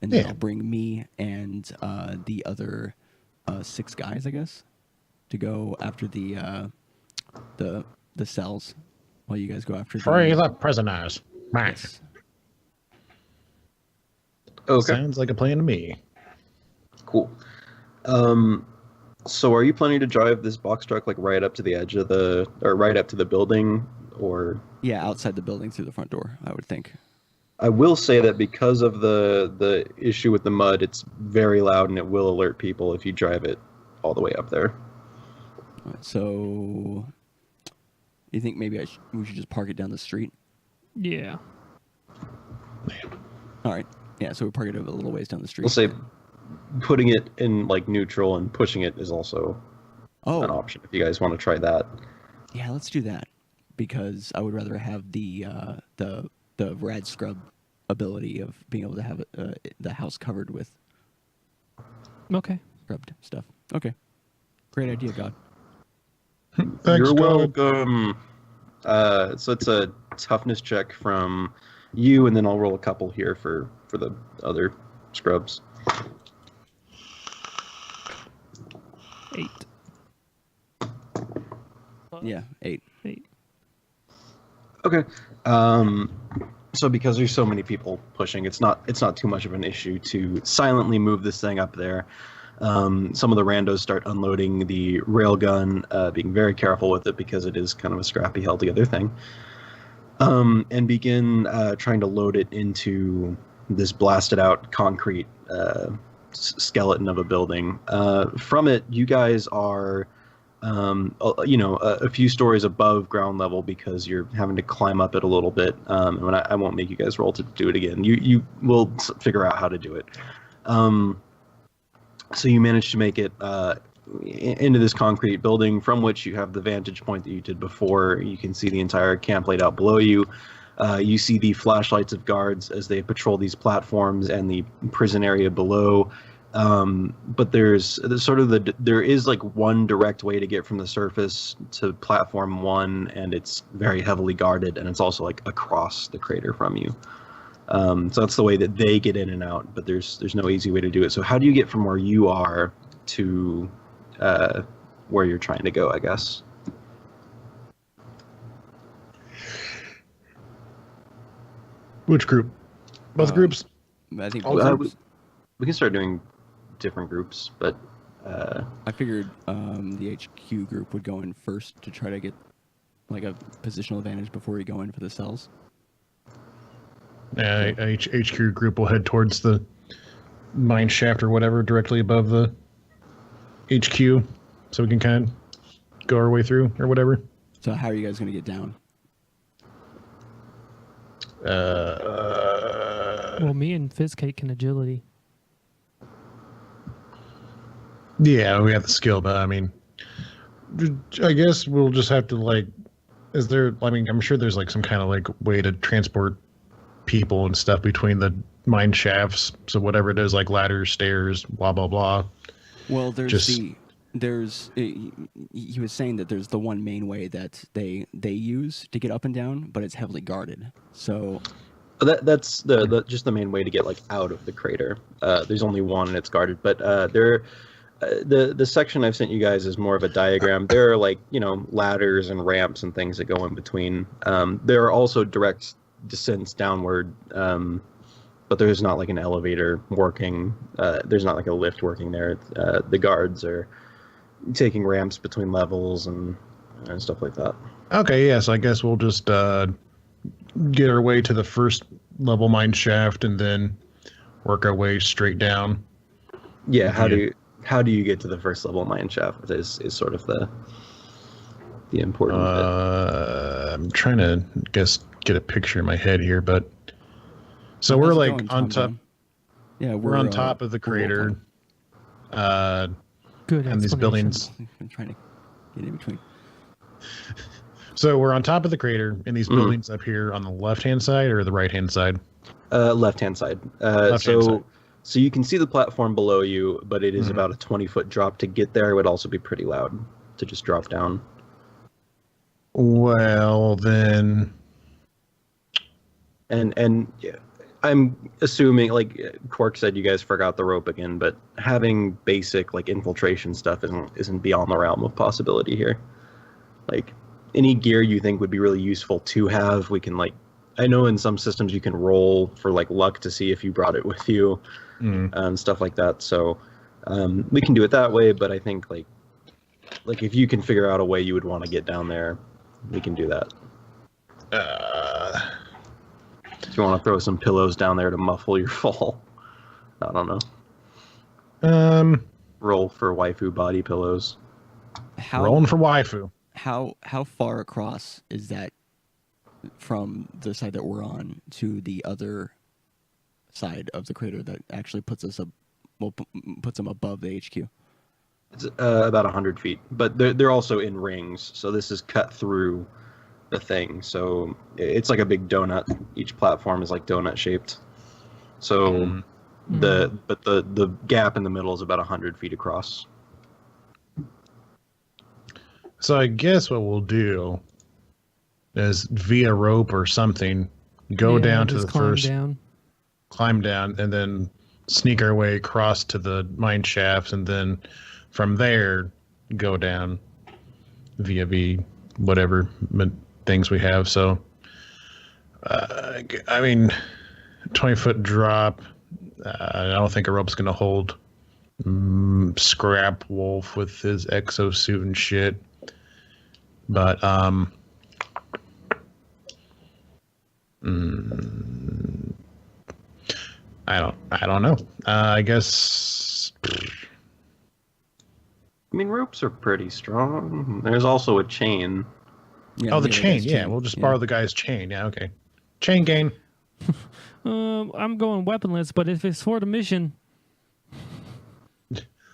And then I'll bring me and the other 6 guys, I guess, to go after the cells while you guys go after Free the prisoners. Yes. Okay. Sounds like a plan to me. Cool. So are you planning to drive this box truck like right up to the edge of right up to the building, or? Yeah, outside the building through the front door, I would think. I will say that because of the issue with the mud, it's very loud and it will alert people if you drive it all the way up there. So, you think maybe we should just park it down the street? Yeah. All right. Yeah, so we park it a little ways down the street. We'll say putting it in like neutral and pushing it is also an option if you guys want to try that. Yeah, let's do that, because I would rather have the rad scrub ability of being able to have the house covered with Okay. scrubbed stuff. Okay. Great idea, God. Thanks, You're God. welcome. So it's a toughness check from you, and then I'll roll a couple here for the other scrubs. 8. Yeah, 8. 8. Okay. So because there's so many people pushing, it's not too much of an issue to silently move this thing up there. Some of the randos start unloading the railgun, being very careful with it because it is kind of a scrappy, held together thing, and begin trying to load it into this blasted out concrete skeleton of a building. From it, you guys are a few stories above ground level because you're having to climb up it a little bit. And I won't make you guys roll to do it again. You will figure out how to do it. So you manage to make it into this concrete building from which you have the vantage point that you did before. You can see the entire camp laid out below you. You see the flashlights of guards as they patrol these platforms and the prison area below. But there is like one direct way to get from the surface to platform 1, and it's very heavily guarded, and it's also like across the crater from you. So that's the way that they get in and out, but there's no easy way to do it. So how do you get from where you are to where you're trying to go, I guess? Which group? Both groups? I think we can start doing different groups, but I figured the HQ group would go in first to try to get like a positional advantage before we go in for the cells. Yeah, HQ group will head towards the mine shaft or whatever directly above the HQ, so we can kind of go our way through or whatever. So how are you guys going to get down? Well, me and Fizzcake can agility. Yeah, we have the skill, but I mean, I guess we'll just have to like. Is there? I mean, I'm sure there's like some kind of like way to transport people and stuff between the mine shafts. So whatever it is, like ladders, stairs, blah blah blah. Well, he was saying that there's the one main way that they use to get up and down, but it's heavily guarded. So that's just the main way to get like out of the crater. There's only one, and it's guarded. But the section I've sent you guys is more of a diagram. There are like ladders and ramps and things that go in between. There are also direct descents downward, but there's not like an elevator working. There's not like a lift working there. The guards are taking ramps between levels and stuff like that. Okay, yeah, so I guess we'll just get our way to the first level mine shaft and then work our way straight down. Yeah, how do you get to the first level mine shaft is sort of the important bit. I'm trying to get a picture in my head here, but so we're like on top. Yeah, we're on top of the crater. Good. And these buildings. I'm trying to get in between. So we're on top of the crater, and these buildings up here on the left-hand side or the right-hand side? Left-hand side. Left-hand side. So you can see the platform below you, but it is about a 20-foot drop to get there. It would also be pretty loud to just drop down. Well, then... And yeah, I'm assuming, like Quark said, you guys forgot the rope again, but having basic like infiltration stuff isn't beyond the realm of possibility here. Like any gear you think would be really useful to have, we can like. I know in some systems you can roll for like luck to see if you brought it with you, and stuff like that. So we can do it that way. But I think like if you can figure out a way you would want to get down there, we can do that. If you want to throw some pillows down there to muffle your fall, I don't know. Roll for waifu body pillows. Rolling for waifu. How far across is that from the side that we're on to the other side of the crater that actually puts us puts them above the HQ? It's about 100 feet, but they're also in rings, so this is cut through the thing. So it's like a big donut. Each platform is like donut shaped. So the gap in the middle is about 100 feet across. So I guess what we'll do is via rope or something, go Yeah, down to just the climb first, down. climb down, and then sneak our way across to the mine shafts, and then from there go down via the whatever things we have. So, I mean, 20-foot drop. I don't think a rope's going to hold Scrap Wolf with his exosuit and shit. But I don't know. I guess. I mean, ropes are pretty strong. There's also a chain. Yeah, Oh, the other chain. guy's Yeah, we'll just borrow the guy's chain. Yeah, okay. Chain gain. I'm going weaponless, but if it's for the mission,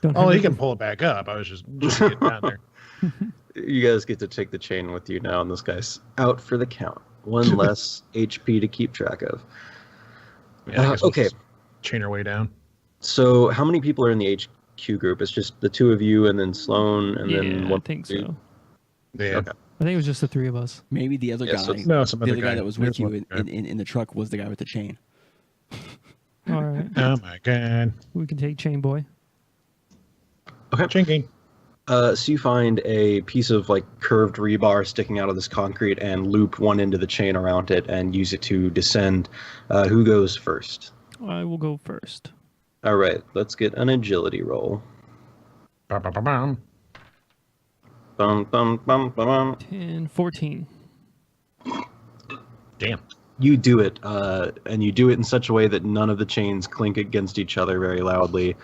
don't Oh, have he it- can pull it back up. I was just getting down there. You guys get to take the chain with you now, and this guy's out for the count. One less HP to keep track of. Yeah, I guess we'll okay. just chain our way down. So, how many people are in the HQ group? It's just the two of you, and then Sloan, and then Yeah, one. I think so. Yeah. Okay. I think it was just the three of us. Maybe the other Yeah, guy, so No, some the other other guy guy that was There's with you one guy. in the truck was the guy with the chain. All right, Oh my god. we can take Chain Boy. Chain gain. So you find a piece of like curved rebar sticking out of this concrete, and loop one end of the chain around it, and use it to descend. Who goes first? I will go first. All right, let's get an agility roll. Ba-ba-ba-bam. Bum, bum, bum, bum, bum. 10, 14. Damn. You do it, and you do it in such a way that none of the chains clink against each other very loudly.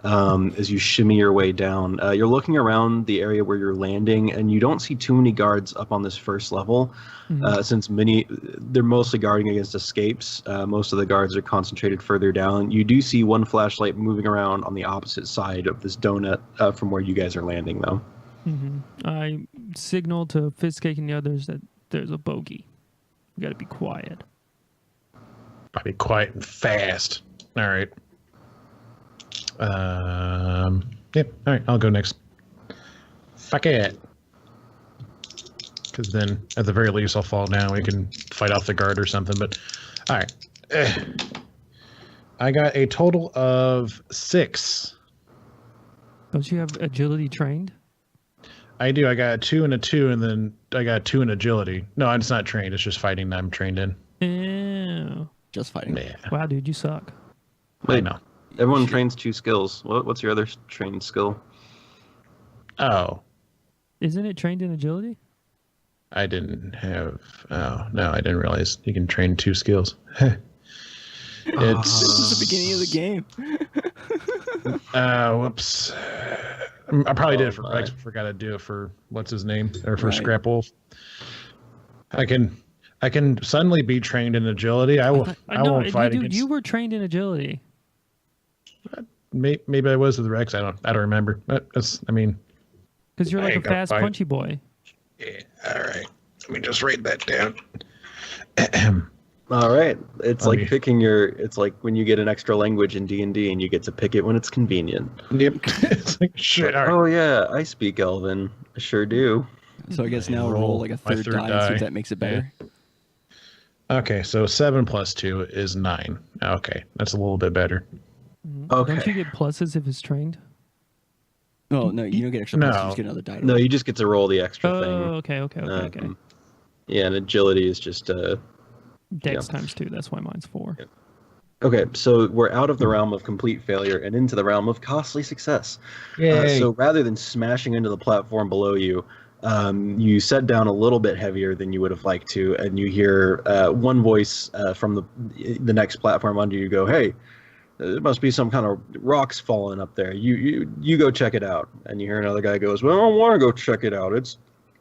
As you shimmy your way down, you're looking around the area where you're landing, and you don't see too many guards up on this first level, since they're mostly guarding against escapes. Most of the guards are concentrated further down. You do see one flashlight moving around on the opposite side of this donut from where you guys are landing, though. I signal to Fistcake and the others that there's a bogey. We gotta be quiet. Gotta be quiet and fast. All right. Yep. All right. I'll go next. Fuck it. Because then, at the very least, I'll fall down. We can fight off the guard or something. But all right. I got a total of 6. Don't you have agility trained? I do. I got a 2 and a 2, and then I got 2 in agility. No, it's not trained. It's just fighting that I'm trained in. Ew. Just fighting. Yeah. Wow, dude, you suck. I know. Everyone trains 2 skills. What's your other trained skill? Oh, Isn't it trained in agility? I didn't have. Oh no, I didn't realize you can train 2 skills. This It's is the beginning of the game. whoops. I probably did it for my. Rex. Forgot to do it for what's his name or for Right. Scrap Wolf. I can suddenly be trained in agility. I will. I know, won't fight dude, against. you were trained in agility. Maybe I was with Rex. I don't remember. But that's. I mean. Because you're I like a ain't gonna fast, fight. punchy boy. Yeah. All right. Let me just write that down. All right, it's like Okay. picking your. It's like when you get an extra language in D&D, and you get to pick it when it's convenient. Yep. It's like shit. All right. Oh yeah, I speak Elven. I sure do. So I guess now roll like a my third third die, and see die. if that makes it better. Okay, so 7 plus 2 is 9. Okay, that's a little bit better. Okay. Don't you get pluses if it's trained? Oh no, you don't get extra No. points. You just get another die. to No, roll. you just get to roll the extra Oh, thing. okay. Yeah, and agility is just Dex yeah. times 2. That's why mine's 4. Okay, so we're out of the realm of complete failure and into the realm of costly success. Yay. So rather than smashing into the platform below you, you set down a little bit heavier than you would have liked to, and you hear one voice from the next platform under you go, "Hey, there must be some kind of rocks falling up there. You go check it out." And you hear another guy goes, "Well, I don't want to go check it out. It's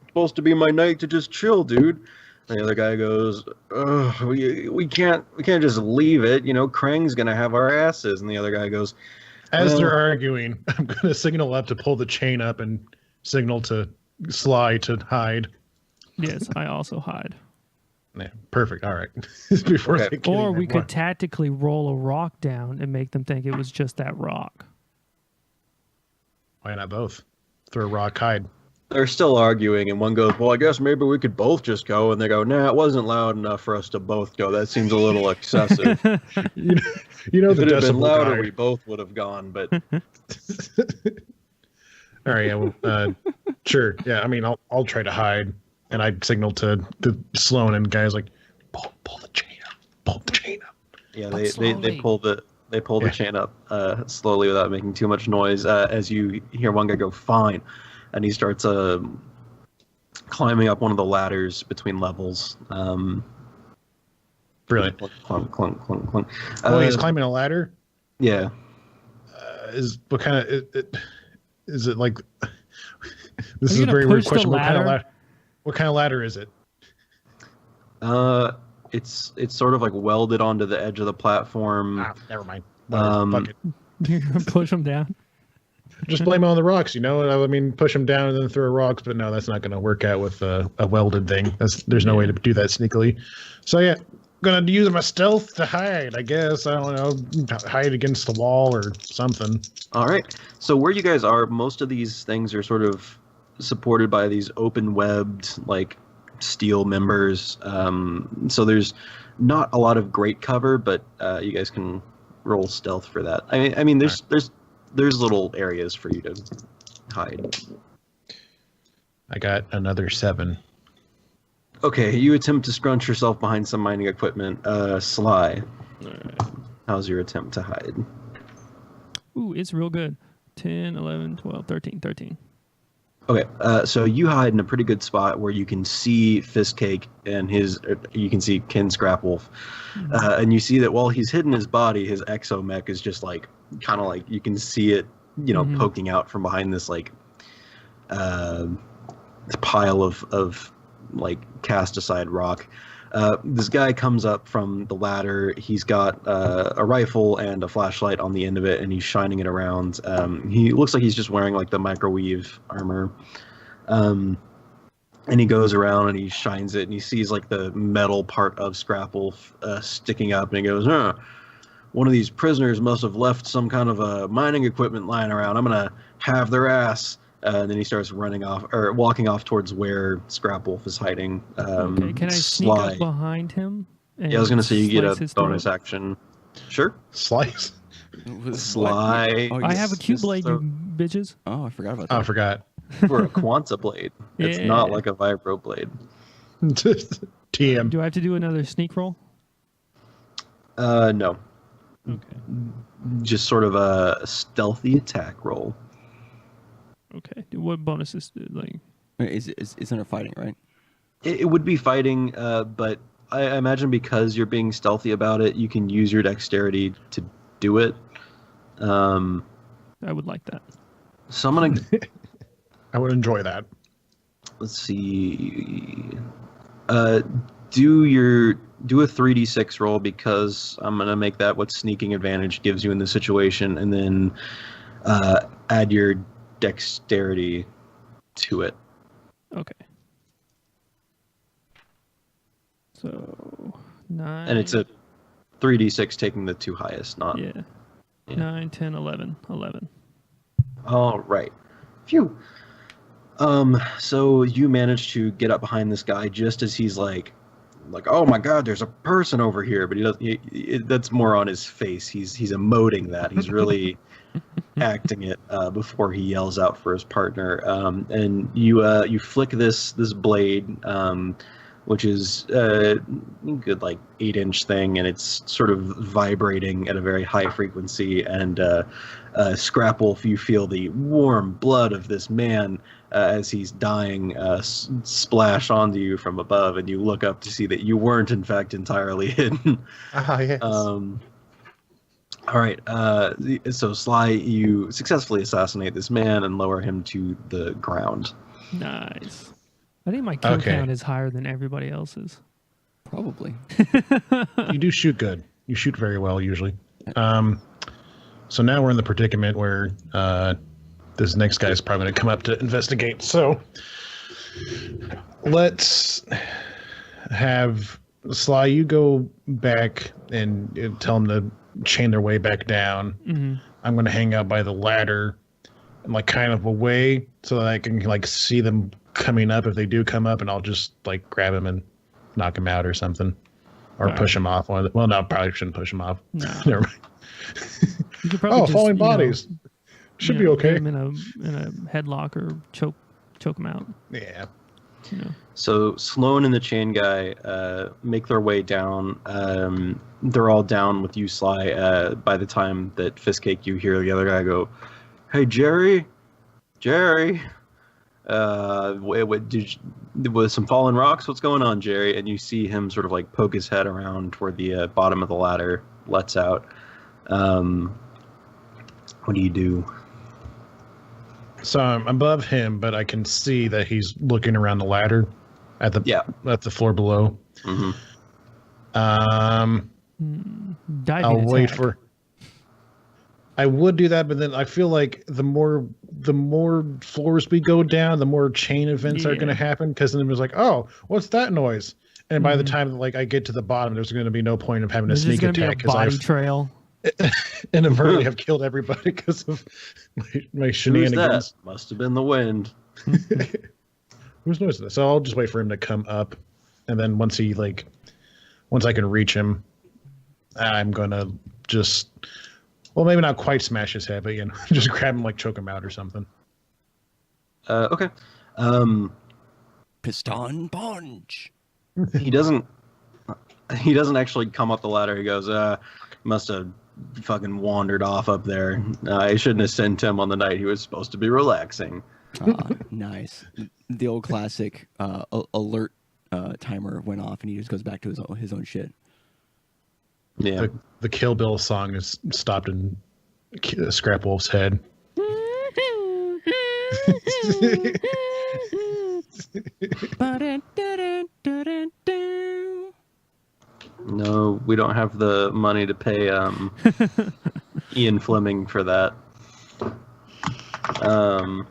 supposed to be my night to just chill, dude." And the other guy goes, "Ugh, we can't just leave it. You know, Krang's gonna have our asses." And the other guy goes, As well- they're arguing, I'm going to signal up to pull the chain up and signal to Sly to hide. Yes, I also hide. Yeah, perfect. All right. Before Okay. they get Or even we more. could tactically roll a rock down and make them think it was just that rock. Why not both? Throw a rock, hide. they're still arguing, and one goes, "Well, I guess maybe we could both just go," and they go, "Nah, it wasn't loud enough for us to both go. That seems a little excessive. You know, you know If the it had been decibel louder, guy. we both would have gone." But All right, yeah, well, sure. Yeah, I mean, I'll try to hide, and I signal to Sloan, and guys like, pull the chain up, pull the chain up. yeah, But they slowly. pull the Yeah. chain up slowly without making too much noise. As you hear one guy go, "Fine," and he starts climbing up one of the ladders between levels. Brilliant. Clunk, clunk, clunk, clunk. Oh, he's climbing a ladder. Yeah. Is what kind of is it like? This Are is you a gonna very weird push the question. ladder? What kind of ladder is it? It's sort of like welded onto the edge of the platform. Never mind. Whatever, fuck it. You're gonna push him down. Just blame it on the rocks, you know. I mean, push them down and then throw rocks, but no, that's not going to work out with a welded thing. There's no way to do that sneakily. So yeah, gonna use my stealth to hide. I guess I don't know, hide against the wall or something. All right. So where you guys are, most of these things are sort of supported by these open webbed like steel members. So there's not a lot of great cover, but you guys can roll stealth for that. I mean, there's little areas for you to hide. I got another 7. Okay, you attempt to scrunch yourself behind some mining equipment. Sly, how's your attempt to hide? Ooh, it's real good. 10, 11, 12, 13, 13. Okay, so you hide in a pretty good spot where you can see Fistcake and you can see Ken Scrapwolf, and you see that while he's hidden his body, his exomech is just like kind of like you can see it, poking out from behind this like pile of like cast aside rock. This guy comes up from the ladder. He's got a rifle and a flashlight on the end of it, and he's shining it around. He looks like he's just wearing like the microwave armor. And he goes around and he shines it, and he sees like the metal part of Scrapple sticking up, and he goes, "One of these prisoners must have left some kind of mining equipment lying around. I'm gonna have their ass." And then he starts walking off towards where Scrapwolf is hiding. Okay, can I sneak up behind him? Yeah, I was gonna say you get slice a his bonus throat? action. Sure. Slice. Sly. Oh, I have a cube blade, you bitches. Oh, I forgot about Oh, that. I forgot. For a Quanta blade. It's Yeah. not like a vibro blade. TM. Do I have to do another sneak roll? No. Okay. Just sort of a stealthy attack roll. Okay. What bonuses? Like, It's under fighting, right? It would be fighting, but I imagine because you're being stealthy about it, you can use your dexterity to do it. I would like that. So I'm gonna I would enjoy that. let's see. Do a 3d6 roll, because I'm gonna make that what sneaking advantage gives you in this situation, and then add your dexterity to it. Okay. So 9. And it's a 3d6 taking the two highest, not. Yeah. 9, 10, 11. 11. All right. Phew. So you manage to get up behind this guy just as he's like, oh my God, there's a person over here. But that's more on his face. He's emoting that. He's really acting it before he yells out for his partner. And you flick this blade, which is a good like 8-inch thing, and it's sort of vibrating at a very high frequency. And Scrapwolf, you feel the warm blood of this man as he's dying splash onto you from above, and you look up to see that you weren't in fact entirely hidden. Yes. All right, so Sly, you successfully assassinate this man and lower him to the ground. Nice. I think my kill Okay. count is higher than everybody else's. Probably. You do shoot good. You shoot very well usually. So now we're in the predicament where this next guy is probably going to come up to investigate. So let's have Sly, you go back and tell them to chain their way back down. Mm-hmm. I'm going to hang out by the ladder, like kind of away so that I can like see them coming up if they do come up, and I'll just like grab him and knock him out or something, or All push right. him off. Well, no, probably shouldn't push him off. No. Never mind. You could probably Oh, just, falling bodies. Should be get okay. him in a headlock or choke him out. Yeah. You know. So Sloan and the chain guy make their way down. They're all down with you, Sly. By the time that Fistcake, you hear the other guy go, "Hey, Jerry, Jerry, with some fallen rocks, what's going on, Jerry?" And you see him sort of like poke his head around toward the bottom of the ladder, lets out. What do you do? So I'm above him, but I can see that he's looking around the ladder at the floor below. Mm-hmm. Diving I'll wait attack. for. I would do that, but then I feel like the more floors we go down, the more chain events are going to happen. Because then it was like, oh, what's that noise? And by the time like I get to the bottom, there's going to be no point of having There's a sneak just gonna attack be a body trail. inadvertently have killed everybody because of my Who's shenanigans. that? Must have been the wind. Whose noise is this? So I'll just wait for him to come up, and then once I can reach him, I'm gonna just, well, maybe not quite smash his head, but just grab him, like choke him out or something. Okay. Piston punch. He doesn't actually come up the ladder. He goes, must have fucking wandered off up there. I shouldn't have sent him on the night he was supposed to be relaxing. Nice. The old classic alert timer went off, and he just goes back to his own shit. Yeah. The Kill Bill song is stopped in Scrap Wolf's head. No, we don't have the money to pay Ian Fleming for that. All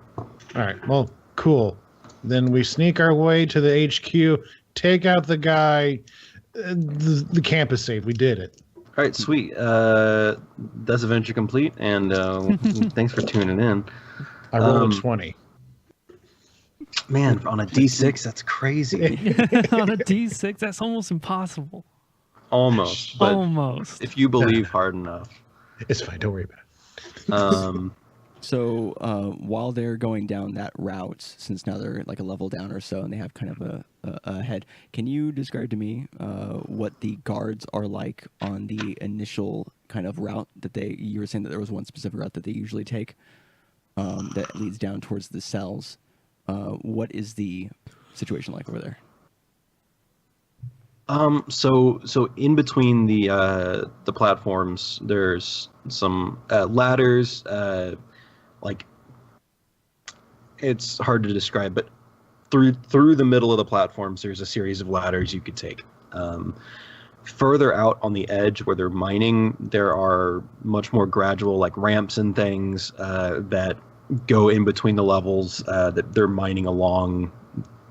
right, well, cool. Then we sneak our way to the HQ, take out the guy. The camp is safe. We did it. All right, sweet. That's adventure complete, and thanks for tuning in. I rolled a 20. Man, on a D6, that's crazy. On a D6, that's almost impossible. Almost, but Almost. if you believe hard enough. It's fine. Don't worry about it. So while they're going down that route, since now they're like a level down or so, and they have kind of a head, can you describe to me what the guards are like on the initial kind of route that you were saying that there was one specific route that they usually take that leads down towards the cells. What is the situation like over there? So in between the platforms, there's some ladders. Like, it's hard to describe, but through the middle of the platforms, there's a series of ladders you could take. Further out on the edge where they're mining, there are much more gradual like ramps and things that go in between the levels that they're mining along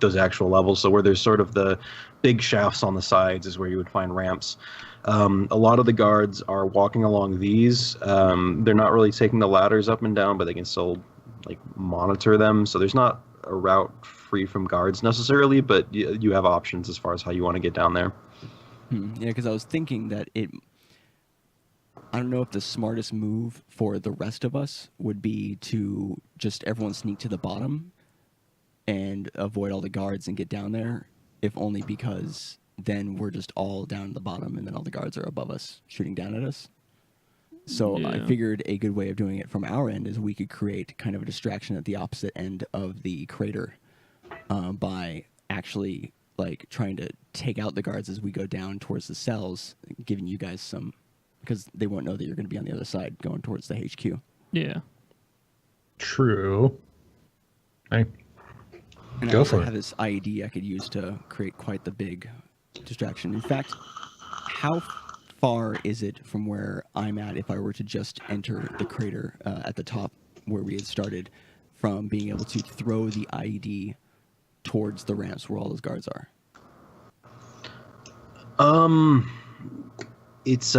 those actual levels. So where there's sort of the big shafts on the sides is where you would find ramps. A lot of the guards are walking along these. They're not really taking the ladders up and down, but they can still like monitor them. So there's not a route free from guards necessarily, but you have options as far as how you want to get down there. Yeah, because I was thinking that I don't know if the smartest move for the rest of us would be to just everyone sneak to the bottom and avoid all the guards and get down there, if only because then we're just all down at the bottom and then all the guards are above us shooting down at us. So I figured a good way of doing it from our end is we could create kind of a distraction at the opposite end of the crater by actually like trying to take out the guards as we go down towards the cells, giving you guys some, because they won't know that you're going to be on the other side going towards the HQ. Yeah. True. Hey. And Go I also for it. have this IED I could use to create quite the big distraction. In fact, how far is it from where I'm at if I were to just enter the crater at the top where we had started from being able to throw the IED towards the ramps where all those guards are? It's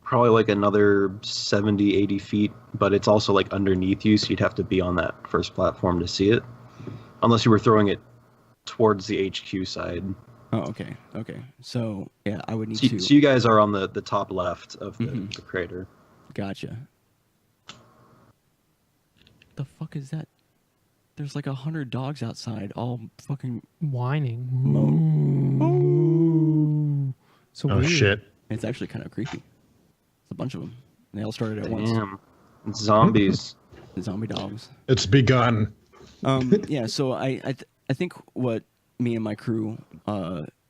probably like another 70, 80 feet, but it's also like underneath you, so you'd have to be on that first platform to see it. Unless you were throwing it towards the HQ side. Oh, okay. Okay. So, yeah, I would need So, to... so you guys are on the top left of the crater. Gotcha. The fuck is that? There's like 100 dogs outside, all fucking... Whining. Moan. So Oh weird. shit! It's actually kind of creepy. It's a bunch of them. And they all started at once. Damn. It's zombies. The zombie dogs. It's begun. Yeah, so I think what me and my crew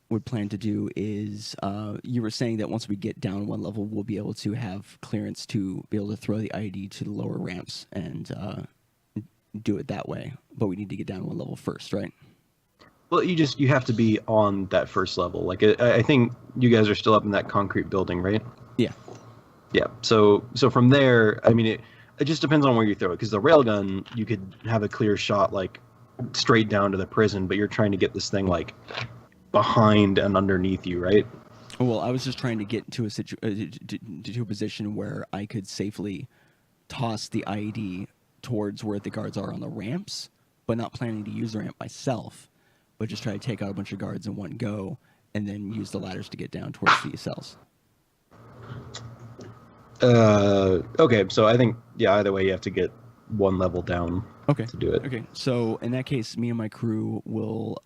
would plan to do is you were saying that once we get down one level, we'll be able to have clearance to be able to throw the IED to the lower ramps and do it that way. But we need to get down one level first, right? Well, you have to be on that first level. Like I think you guys are still up in that concrete building, right? Yeah. Yeah. So from there, I mean, it just depends on where you throw it. Because the railgun, you could have a clear shot like straight down to the prison, but you're trying to get this thing like behind and underneath you, right? Well, I was just trying to get to a position where I could safely toss the IED towards where the guards are on the ramps, but not planning to use the ramp myself, but just try to take out a bunch of guards in one go and then use the ladders to get down towards the cells. Okay, so I think, yeah, either way you have to get one level down to do it. Okay, so in that case, me and my crew will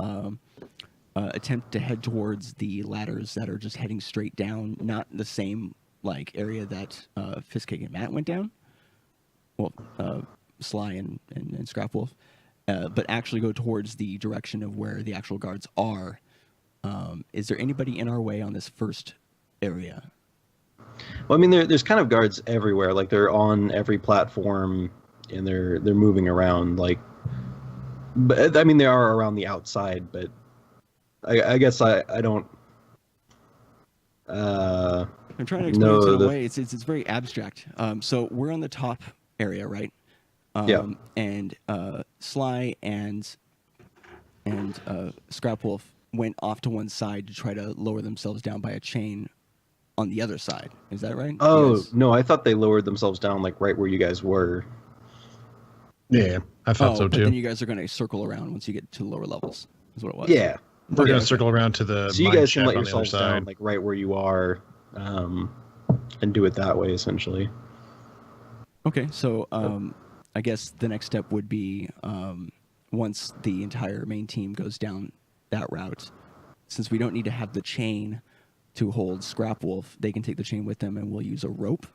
attempt to head towards the ladders that are just heading straight down, not the same like area that Fistcake and Matt went down. Well, Sly and Scrap Wolf, but actually go towards the direction of where the actual guards are. Is there anybody in our way on this first area? Well, I mean, there's kind of guards everywhere. Like they're on every platform, and they're moving around. Like, but I mean, they are around the outside. But I guess I don't. I'm trying to explain it in a way. It's very abstract. So we're on the top area, right? Yeah. And Sly and Scrap Wolf went off to one side to try to lower themselves down by a chain on the other side. Is that right? Oh, yes. no, I thought they lowered themselves down like right where you guys were. Yeah, I thought so But too. then you guys are going to circle around once you get to the lower levels. Is what it was. Yeah. We're gonna circle around to the So you mine guys can shaft let on the other yourselves down side. like right where you are, and do it that way essentially. Okay, so I guess the next step would be once the entire main team goes down that route, since we don't need to have the chain to hold Scrap Wolf, they can take the chain with them and we'll use a rope.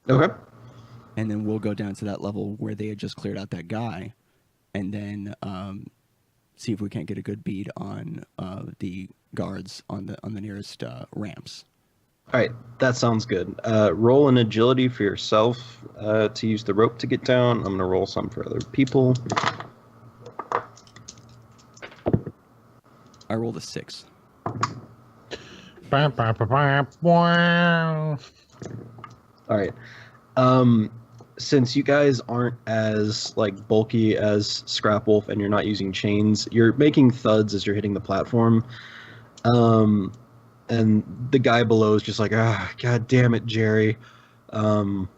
Okay. And then we'll go down to that level where they had just cleared out that guy and then see if we can't get a good bead on the guards on the nearest ramps. All right, that sounds good. Roll an agility for yourself to use the rope to get down. I'm gonna roll some for other people. I rolled a 6. Wow. All right. Since you guys aren't as like bulky as Scrap Wolf and you're not using chains, you're making thuds as you're hitting the platform. And the guy below is just like, God damn it, Jerry. And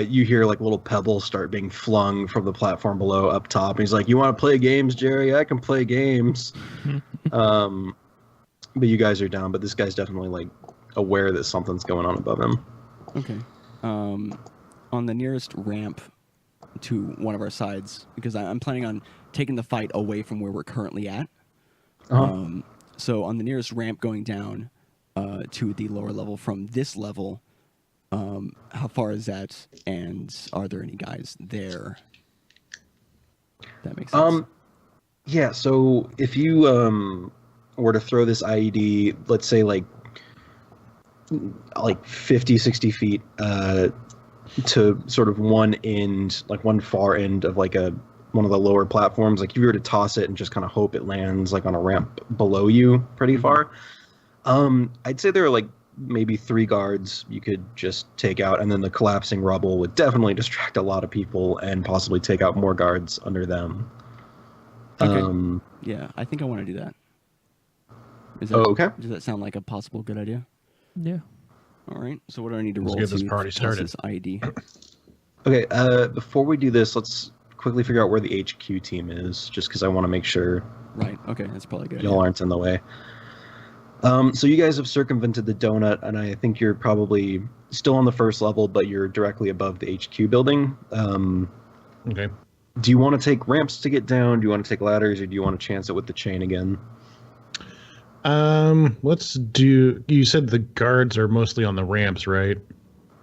you hear like little pebbles start being flung from the platform below up top. And he's like, you want to play games, Jerry? I can play games. But you guys are down, but this guy's definitely like aware that something's going on above him. Okay. On the nearest ramp to one of our sides, because I'm planning on taking the fight away from where we're currently at. So on the nearest ramp going down to the lower level from this level, how far is that? And are there any guys there? That makes sense. Yeah, so if you were to throw this IED, let's say like 50, 60 feet to sort of one end, like one far end of like one of the lower platforms, like if you were to toss it and just kind of hope it lands like on a ramp below you pretty far, I'd say there are like maybe 3 guards you could just take out, and then the collapsing rubble would definitely distract a lot of people and possibly take out more guards under them. Okay. Yeah, I think I want to do that. Okay. Does that sound like a possible good idea? Yeah. All right. So what do I need to Let's roll get this to party test started. this ID? Okay, before we do this, let's quickly figure out where the HQ team is, just because I want to make sure Right. Okay. That's probably good. y'all aren't in the way. So you guys have circumvented the donut, and I think you're probably still on the first level, but you're directly above the HQ building. Okay. Do you want to take ramps to get down? Do you want to take ladders, or do you want to chance it with the chain again? Let's do. You said the guards are mostly on the ramps, right?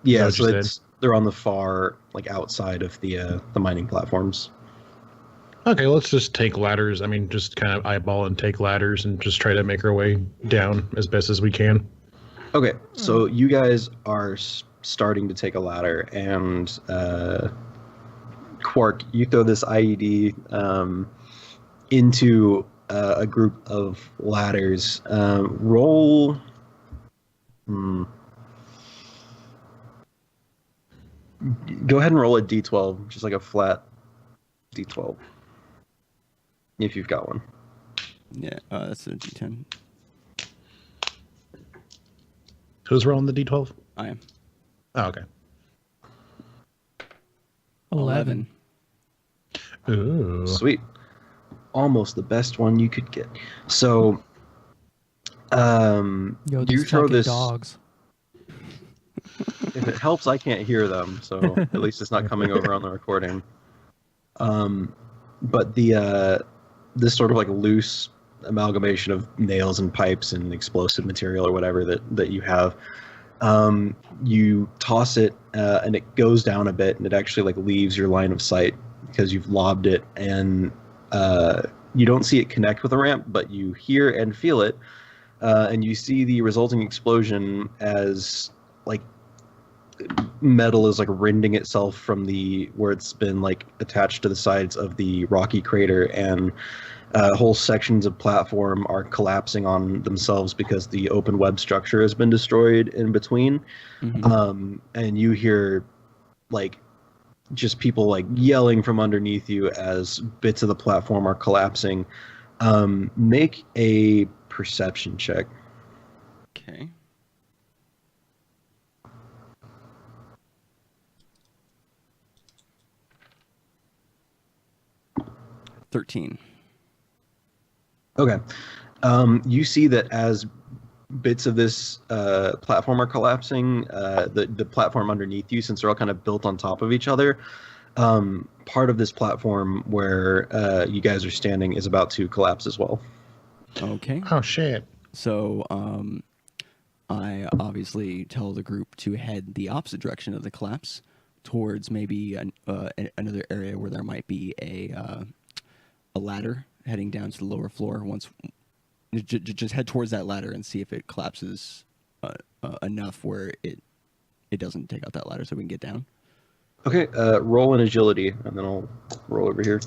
Yeah, what so you said? they're on the far, like outside of the mining platforms. Okay, let's just take ladders. I mean, just kind of eyeball and take ladders and just try to make our way down as best as we can. Okay, so you guys are starting to take a ladder, and Quark, you throw this IED into a group of ladders. Roll. Go ahead and roll a d12, just like a flat d12, if you've got one. Yeah. That's a D10. Who's rolling the d12? I am. Oh, okay. 11. Ooh. Sweet. Almost the best one you could get. So, Yo, you these throw fucking this. dogs. If it helps, I can't hear them, so at least it's not coming over on the recording. But the this sort of like loose amalgamation of nails and pipes and explosive material or whatever that you have, you toss it and it goes down a bit, and it actually like leaves your line of sight because you've lobbed it, and you don't see it connect with a ramp, but you hear and feel it, and you see the resulting explosion as like metal is like rending itself from the where it's been like attached to the sides of the rocky crater, and whole sections of platform are collapsing on themselves because the open web structure has been destroyed in between. And you hear like just people like yelling from underneath you as bits of the platform are collapsing. Make a perception check. Okay. $13. Okay. You see that as bits of this platform are collapsing, the platform underneath you, since they're all kind of built on top of each other, part of this platform where you guys are standing is about to collapse as well. Okay. Oh, shit. So I obviously tell the group to head the opposite direction of the collapse towards maybe another area where there might be a ladder heading down to the lower floor. Once, just head towards that ladder and see if it collapses enough where it doesn't take out that ladder, so we can get down. Okay, roll an agility, and then I'll roll over here.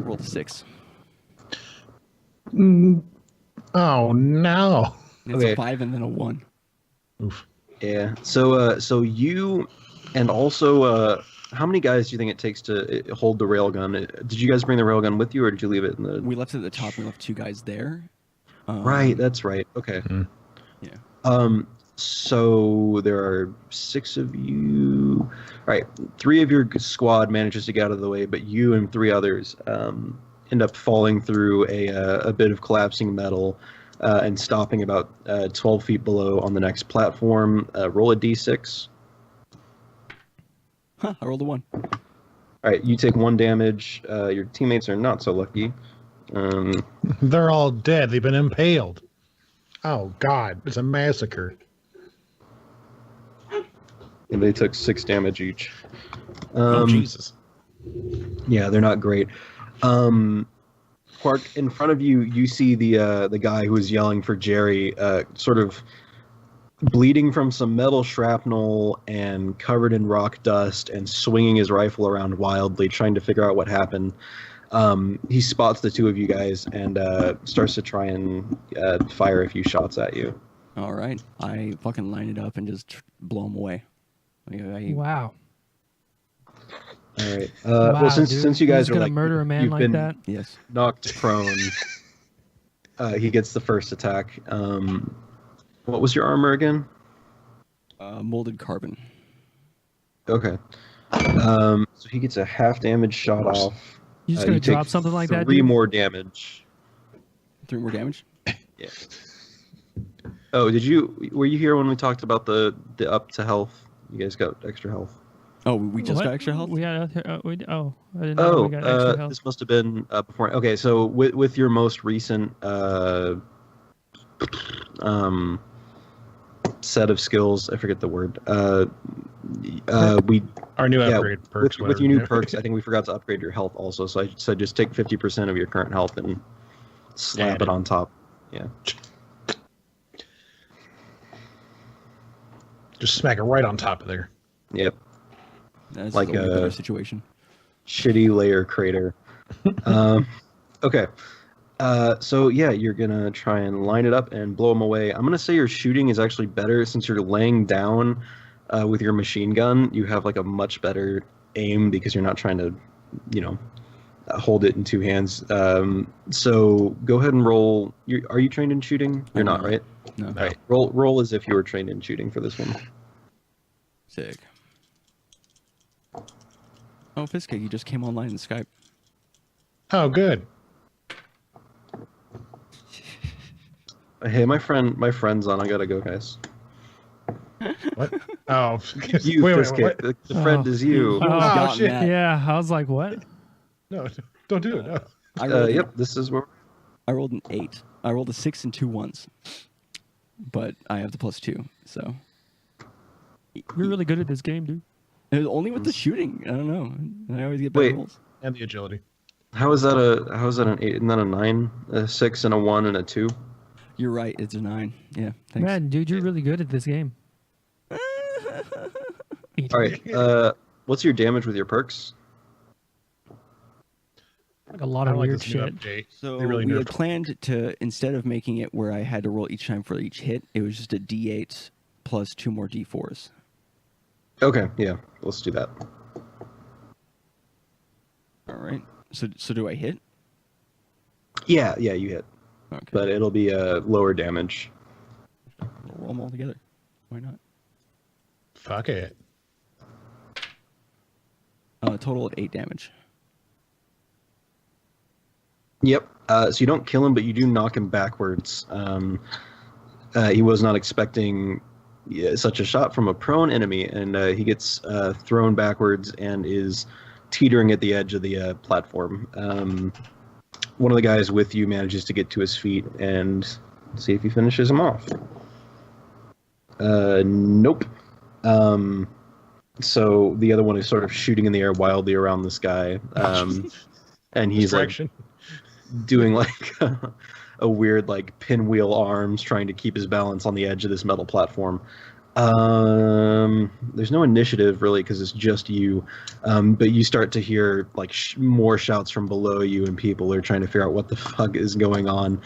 Roll the 6. Oh, no. It's Okay. a 5 and then a 1. Oof. Yeah. So you, and also, how many guys do you think it takes to hold the railgun? Did you guys bring the railgun with you, or did you leave it in the? We left it at the top. We left 2 guys there. Right. That's right. Okay. Yeah. So there are 6 of you. All right. 3 of your squad manages to get out of the way, but you and 3 others end up falling through a bit of collapsing metal and stopping about 12 feet below on the next platform. Roll a d6. Huh, I rolled a 1. All right. You take 1 damage. Your teammates are not so lucky. They're all dead. They've been impaled. Oh, God. It's a massacre. And they took 6 damage each. Oh, Jesus. Yeah, they're not great. Quark, in front of you, you see the guy who was yelling for Jerry, sort of bleeding from some metal shrapnel and covered in rock dust and swinging his rifle around wildly, trying to figure out what happened. He spots the 2 of you guys and starts to try and fire a few shots at you. All right. I fucking line it up and just blow him away. Wow. All right. Wow, Well, dude. since you You're guys just are gonna like murder a man you've like been that? Yes. knocked prone. He gets the first attack. What was your armor again? Molded carbon. Okay. So he gets a half damage shot off. You just You gonna take drop something like that, Three dude? more damage. 3 more damage. Yeah. Oh, were you here when we talked about the up to health? You guys got extra health. Oh, we just What? got extra health? We got I didn't know we got extra health. This must have been before. Okay, so with your most recent set of skills, I forget the word. We Our new upgrade perks. with your new perks, I think we forgot to upgrade your health also. So I said just take 50% of your current health and slap it on top. Yeah. Just smack it right on top of there. Yep. That's Like a way a- better situation. Shitty layer crater. Okay. So yeah, you're gonna try and line it up and blow them away. I'm gonna say your shooting is actually better since you're laying down with your machine gun. You have like a much better aim because you're not trying to, hold it in two hands. So go ahead and roll. Are you trained in shooting? You're not, right? No. All right. Roll as if you were trained in shooting for this one. Sick. Oh, Fiskcake, you just came online in Skype. Oh, good. Hey, my friend's on. I gotta go, guys. What? Oh, You, wait, Fiskcake. what? The friend is you. Oh, Got shit. Matt. Yeah, I was like, what? No, don't do it. No. I rolled Yep. This is where. I rolled an 8. I rolled a 6 and 2 ones. But I have the +2, so. You're really good at this game, dude. It was only with the shooting. I don't know. I always get better Wait. rolls. And the agility. How is that an 8 and then a 9, a 6 and a 1 and a 2? You're right. It's a 9. Yeah. Thanks. Man, dude, you're really good at this game. All right. What's your damage with your perks? Like a lot I of don't like weird this new shit. update. So They really we had nerfed- planned to, instead of making it where I had to roll each time for each hit, it was just a D8 plus 2 more D4s. Okay. Yeah. Let's do that. All right. So do I hit? Yeah. Yeah. You hit, Okay. but it'll be lower damage. We'll roll them all together. Why not? Fuck it. Total of 8 damage. Yep. So you don't kill him, but you do knock him backwards. He was not expecting such a shot from a prone enemy, and he gets thrown backwards and is teetering at the edge of the platform. One of the guys with you manages to get to his feet and see if he finishes him off. Nope. So the other one is sort of shooting in the air wildly around this guy, and he's like Distraction. doing like a weird like pinwheel arms trying to keep his balance on the edge of this metal platform. There's no initiative really because it's just you, but you start to hear like more shouts from below you, and people are trying to figure out what the fuck is going on.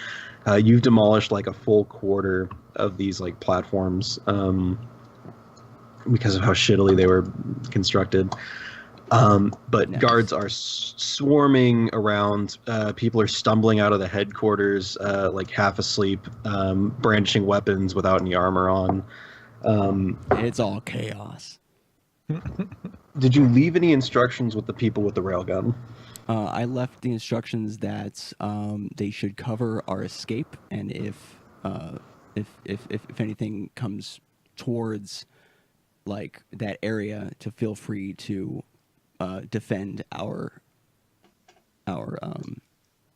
You've demolished like a full quarter of these like platforms because of how shittily they were constructed. But Nice. guards are swarming around. People are stumbling out of the headquarters, like half asleep, brandishing weapons without any armor on. It's all chaos. Did you leave any instructions with the people with the railgun? I left the instructions that they should cover our escape, and if anything comes towards like that area, to feel free to defend our home.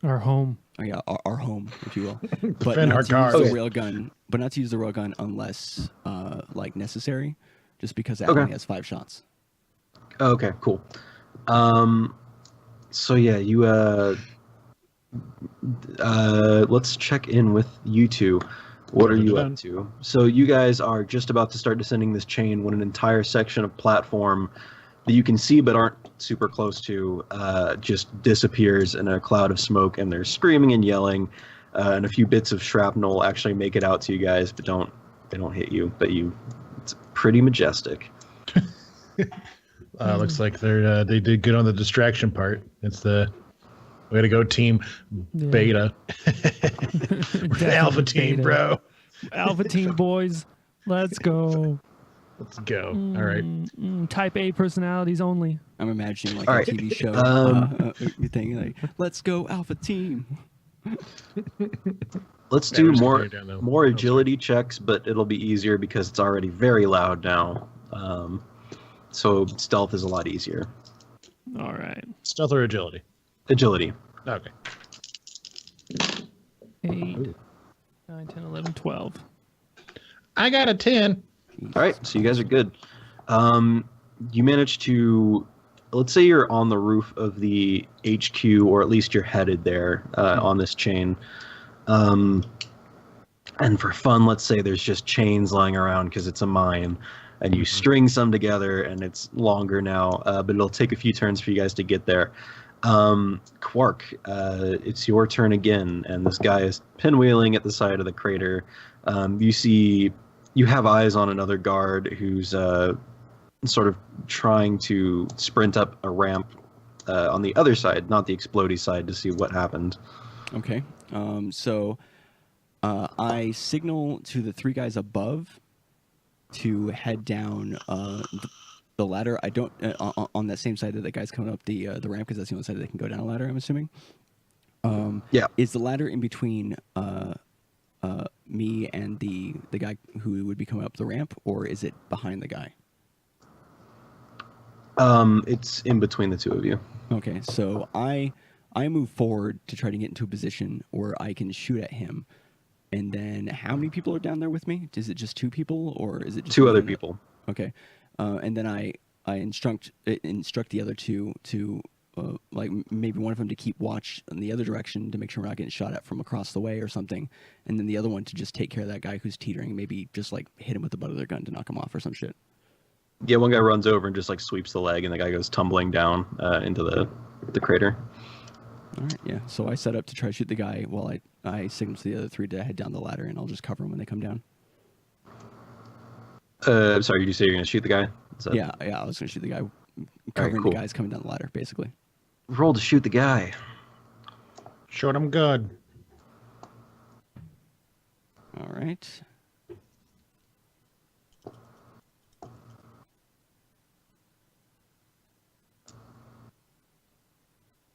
our home, if you will. But Defend not our to guards. use the railgun. But not to use the railgun unless like necessary, just because that Okay. only has 5 shots. Okay, cool. So yeah, you let's check in with you two. What are you up to? So you guys are just about to start descending this chain when an entire section of platform that you can see but aren't super close to just disappears in a cloud of smoke, and they're screaming and yelling, and a few bits of shrapnel actually make it out to you guys, but they don't hit you. But it's pretty majestic. Looks like they did good on the distraction part. It's the way to go, team Yeah. Beta. Definitely Alpha team, beta. bro. Alpha team boys, let's go. Let's go. All right. Type A personalities only. I'm imagining like All a right. TV show thing like, let's go Alpha Team. Let's Yeah, do we're just more going down the- more oh, agility checks, but it'll be easier because it's already very loud now. So stealth is a lot easier. All right. Stealth or agility? Agility. Okay. 8, 9, 10, 11, 12. I got a 10. All right, so you guys are good. You managed to, let's say you're on the roof of the HQ, or at least you're headed there on this chain. And for fun, let's say there's just chains lying around because it's a mine, and you string some together, and it's longer now, but it'll take a few turns for you guys to get there. Quark, it's your turn again, and this guy is pinwheeling at the side of the crater. You have eyes on another guard who's sort of trying to sprint up a ramp on the other side, not the explodey side, to see what happened. Okay. So I signal to the 3 guys above to head down the ladder. I don't on that same side that the guy's coming up the ramp, because that's the only side they can go down a ladder, I'm assuming. Yeah. Is the ladder in between me and the guy who would be coming up the ramp, or is it behind the guy? It's in between the two of you. Okay, so I move forward to try to get into a position where I can shoot at him. And then how many people are down there with me? Is it just 2 people, or is it just 2 me other and the- people. Okay, and then I instruct the other 2 to like maybe one of them to keep watch in the other direction to make sure we're not getting shot at from across the way or something, and then the other one to just take care of that guy who's teetering, maybe just like hit him with the butt of their gun to knock him off or some shit. Yeah, one guy runs over and just like sweeps the leg, and the guy goes tumbling down into the crater. All right, yeah. So I set up to try to shoot the guy while I signal to the other 3 to head down the ladder, and I'll just cover them when they come down. Sorry, did you say you're gonna shoot the guy? Is that- Yeah, I was gonna shoot the guy, covering cool. the guys coming down the ladder, basically. Roll to shoot the guy. Short him good. All right.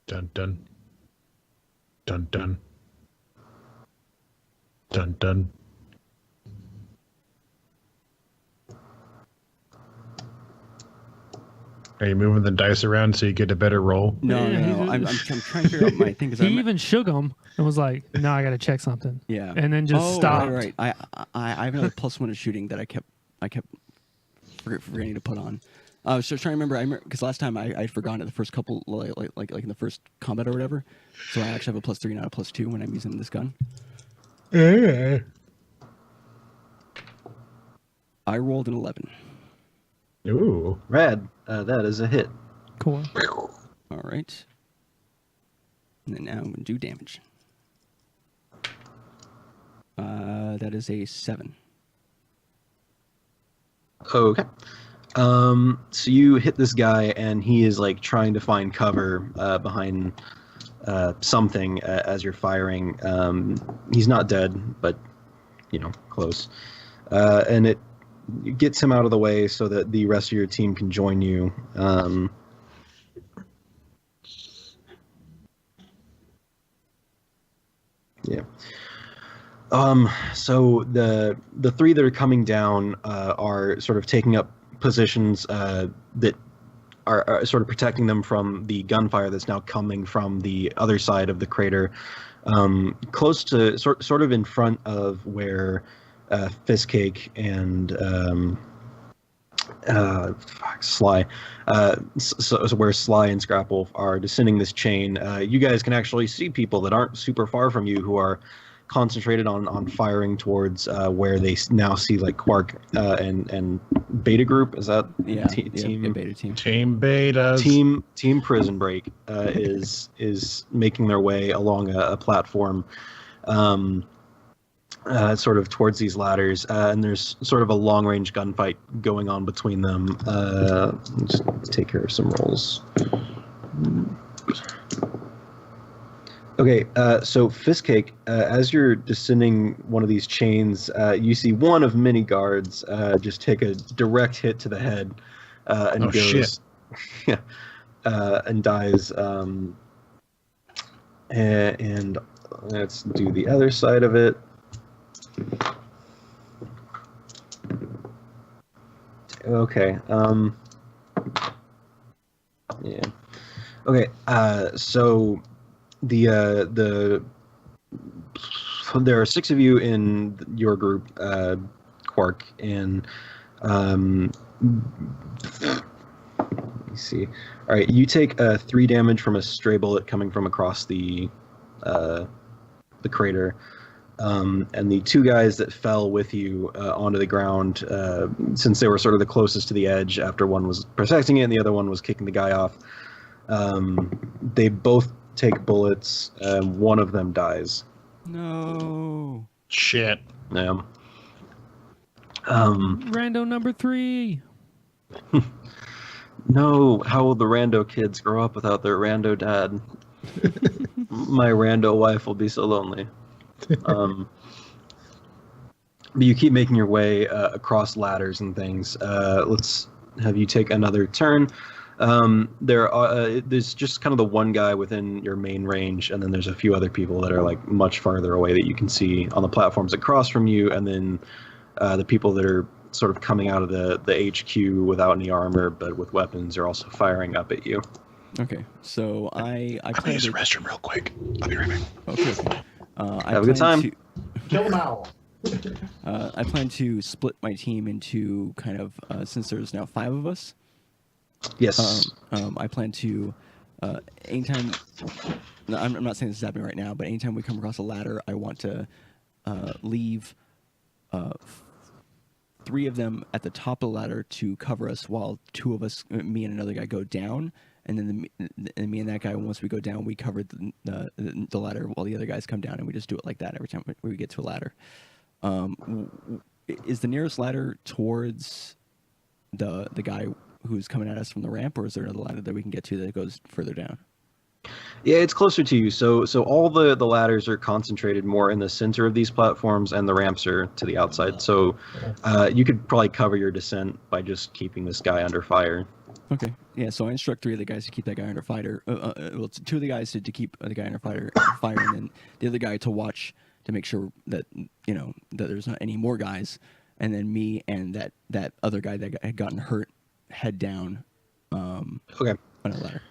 Dun dun. Dun dun. Dun dun. Are you moving the dice around so you get a better roll? No, Yeah, no, he's- I'm trying to figure out my thing. 'Cause He I'm- even shook him and was like, "No, I got to check something." yeah, And then just oh, stopped. Right. I have another +1 to shooting that I kept forgetting to put on. I was just trying to remember. Because last time I'd forgotten it the first couple, like in the first combat or whatever. So I actually have a +3, not a +2 when I'm using this gun. Yeah. I rolled an 11. Ooh. Rad. That is a hit. Cool. All right. And then now I'm gonna do damage. That is a 7. Okay. So you hit this guy, and he is like trying to find cover behind something as you're firing. He's not dead, but close. And it gets him out of the way so that the rest of your team can join you. Yeah. So the 3 that are coming down are sort of taking up positions that are sort of protecting them from the gunfire that's now coming from the other side of the crater, close to sort of in front of where Fistcake and Sly, so where Sly and Scrapple are descending this chain. You guys can actually see people that aren't super far from you who are concentrated on firing towards where they now see like Quark and Beta Group. Is that Yeah, team? yeah, beta team. Team Betas. Team Prison Break is making their way along a platform, sort of towards these ladders, and there's sort of a long range gunfight going on between them. Let's take care of some rolls. Okay, so Fistcake, as you're descending one of these chains, you see one of many guards just take a direct hit to the head and Oh, goes, shit. yeah, and dies. And let's do the other side of it. Okay. Yeah. Okay. So the there are 6 of you in your group, Quark, and let me see. All right, you take 3 damage from a stray bullet coming from across the crater. And the 2 guys that fell with you onto the ground, since they were sort of the closest to the edge after one was protecting it and the other one was kicking the guy off, they both take bullets. One of them dies. No. Shit. Yeah. Rando number 3. No, how will the rando kids grow up without their rando dad? My rando wife will be so lonely. But you keep making your way across ladders and things. Let's have you take another turn. There's just kind of the one guy within your main range, and then there's a few other people that are like much farther away that you can see on the platforms across from you, and then the people that are sort of coming out of the HQ without any armor but with weapons are also firing up at you. Okay, so I I'm gonna plan use the to. restroom real quick. I'll be right back. Okay. Okay. I Have a good plan time. Kill them all. I plan to split my team into kind of since there's now 5 of us. Yes. I plan to anytime. No, I'm not saying this is happening right now, but anytime we come across a ladder, I want to leave 3 of them at the top of the ladder to cover us, while 2 of us, me and another guy, go down. And then me and that guy, once we go down, we cover the ladder while the other guys come down, and we just do it like that every time we get to a ladder. Is the nearest ladder towards the guy who's coming at us from the ramp, or is there another ladder that we can get to that goes further down? Yeah, it's closer to you. So all the ladders are concentrated more in the center of these platforms, and the ramps are to the outside. So you could probably cover your descent by just keeping this guy under fire. Okay. Yeah. So I instruct 3 of the guys to keep that guy under fire. Well, 2 of the guys to keep the guy under fire, and then the other guy to watch to make sure that that there's not any more guys, and then me and that other guy that had gotten hurt head down. Okay. On a ladder.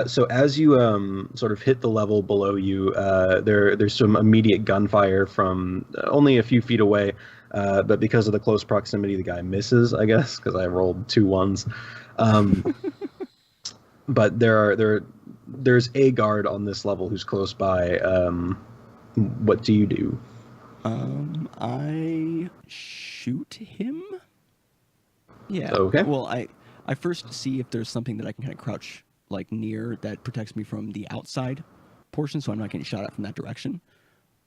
So as you sort of hit the level below you, there's some immediate gunfire from only a few feet away, but because of the close proximity, the guy misses, I guess, because I rolled 2 ones. But there's a guard on this level who's close by. What do you do? I shoot him. Yeah. Okay. Well, I first see if there's something that I can kind of crouch like near that protects me from the outside portion, so I'm not getting shot at from that direction.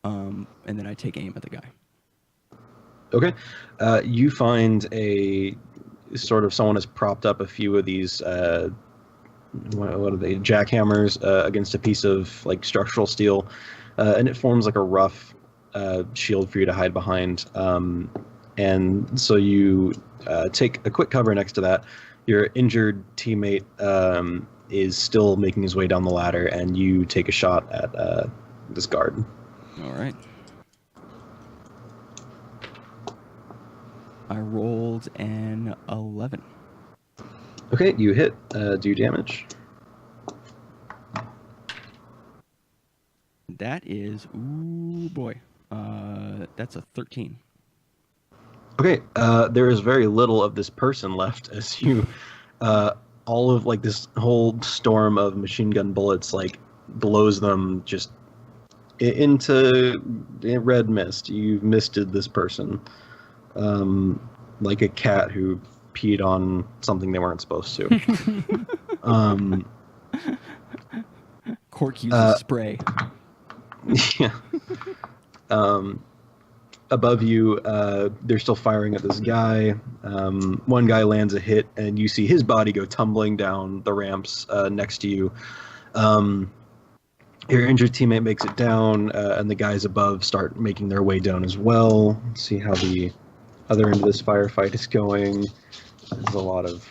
And then I take aim at the guy. Okay. You find a sort of someone has propped up a few of these what are they, jackhammers against a piece of like structural steel, and it forms like a rough shield for you to hide behind. And so you take a quick cover next to that. Your injured teammate is still making his way down the ladder, and you take a shot at this guard. All right. I rolled an 11. Okay, you hit. Do damage. That is, ooh boy, that's a 13. Okay, there is very little of this person left as you, all of like this whole storm of machine gun bullets like blows them just into red mist. You've misted this person, like a cat who peed on something they weren't supposed to. Cork uses spray. Yeah. above you, they're still firing at this guy. One guy lands a hit, and you see his body go tumbling down the ramps next to you. Your injured teammate makes it down, and the guys above start making their way down as well. Let's see how the other end of this firefight is going. There's a lot of...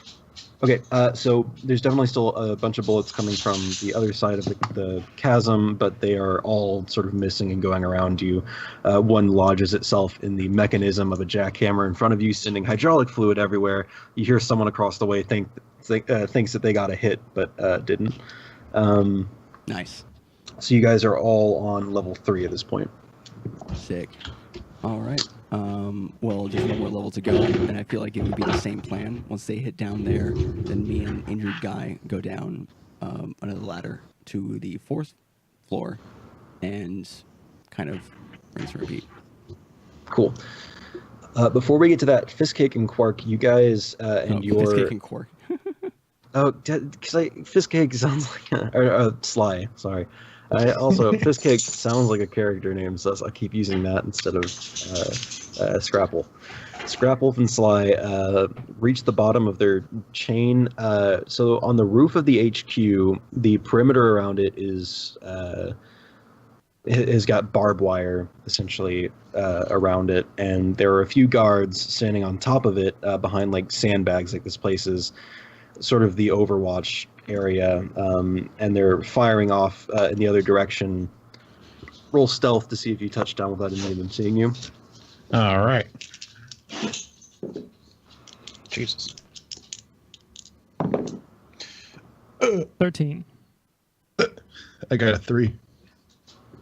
Okay, so there's definitely still a bunch of bullets coming from the other side of the chasm, but they are all sort of missing and going around you. One lodges itself in the mechanism of a jackhammer in front of you, sending hydraulic fluid everywhere. You hear someone across the way thinks that they got a hit, but didn't. Nice. So you guys are all on level 3 at this point. Sick. All right. Well, just one more level to go, and I feel like it would be the same plan. Once they hit down there, then me and injured guy go down another ladder to the 4th floor, and kind of rinse and repeat. Cool. Before we get to that, Fistcake and Quark, you guys and your... Fistcake and Quark. Oh, because Fistcake sounds like... or Sly, sorry. Fistcake sounds like a character name, so I keep using that instead of Scrapple. Scrapwolf and Sly reach the bottom of their chain. So on the roof of the HQ, the perimeter around it has got barbed wire, essentially, around it, and there are a few guards standing on top of it behind like sandbags. Like this place is sort of the Overwatch area, and they're firing off in the other direction. Roll stealth to see if you touch down without any of them seeing you. All right. Jesus. 13. I got a 3.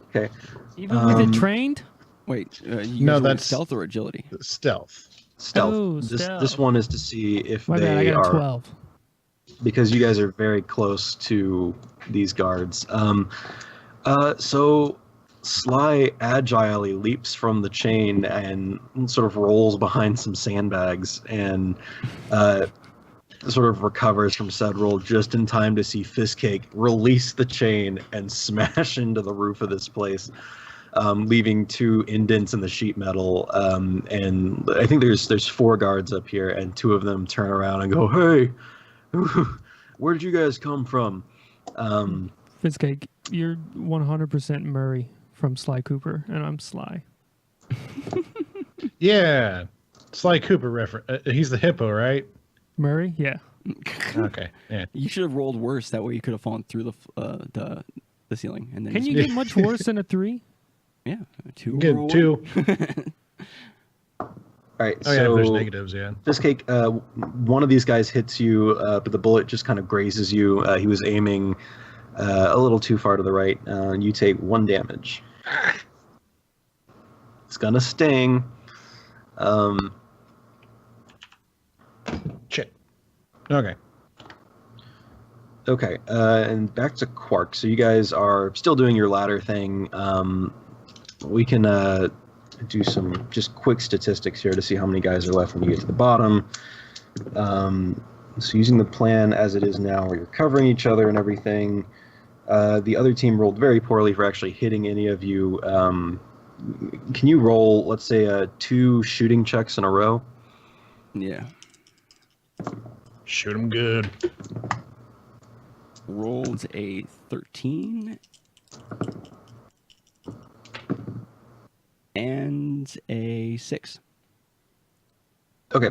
Okay. Even with it trained? Wait, you No, guys roll that's- stealth or agility? Stealth. Stealth. Oh, This stealth. one is to see if My bad, I they got a are 12. because you guys are very close to these guards. So Sly agilely leaps from the chain and sort of rolls behind some sandbags and sort of recovers from said roll just in time to see Fistcake release the chain and smash into the roof of this place, leaving 2 indents in the sheet metal. And I think there's 4 guards up here, and 2 of them turn around and go, "Hey, where did you guys come from?" Fizzcake, you're 100% Murray from Sly Cooper, and I'm Sly. Yeah. Sly Cooper reference. He's the hippo, right? Murray? Yeah. Okay. Yeah. You should have rolled worse. That way you could have fallen through the ceiling. And then Can just- you get much worse than a 3? Yeah, 2. Get or 2. All right, Oh, yeah, so there's negatives, yeah. Fistcake, one of these guys hits you, but the bullet just kind of grazes you. He was aiming a little too far to the right. You take 1 damage. It's gonna sting. Shit. Okay. Okay, and back to Quark. So you guys are still doing your ladder thing. We can do some just quick statistics here to see how many guys are left when you get to the bottom. So using the plan as it is now, where you're covering each other and everything, the other team rolled very poorly for actually hitting any of you. Can you roll, let's say, 2 shooting checks in a row? Yeah. Shoot him good. Rolled a 13 and a 6. Okay,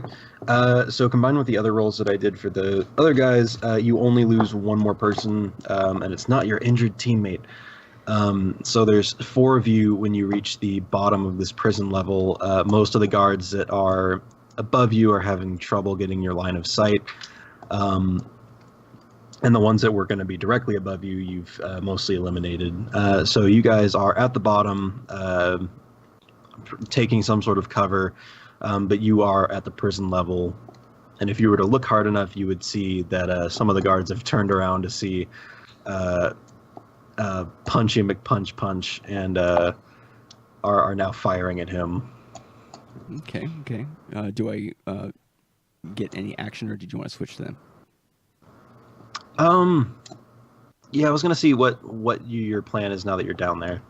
so combined with the other rolls that I did for the other guys, you only lose 1 more person, and it's not your injured teammate. So there's 4 of you when you reach the bottom of this prison level. Most of the guards that are above you are having trouble getting your line of sight. And the ones that were going to be directly above you, you've mostly eliminated. So you guys are at the bottom, taking some sort of cover, but you are at the prison level. And if you were to look hard enough, you would see that some of the guards have turned around to see Punchy McPunch Punch and are now firing at him. Okay. Do I get any action, or did you want to switch to them? Yeah, I was gonna see what your plan is now that you're down there.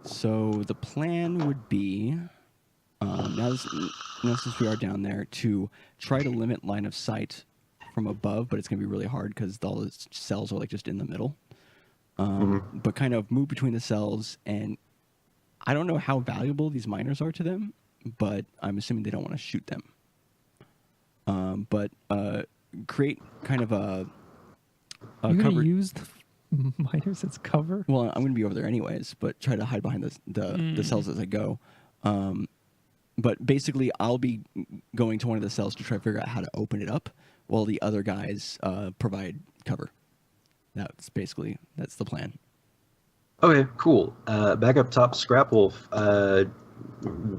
So the plan would be, Now since we are down there, to try to limit line of sight from above, but it's going to be really hard because all the cells are like just in the middle. But kind of move between the cells, and I don't know how valuable these miners are to them, but I'm assuming they don't want to shoot them. But create kind of a You're cover. gonna use the miners as cover? Well, I'm going to be over there anyways, but try to hide behind the cells as I go. But basically, I'll be going to one of the cells to try to figure out how to open it up, while the other guys provide cover. That's the plan. Okay, cool. Back up top, Scrap Wolf.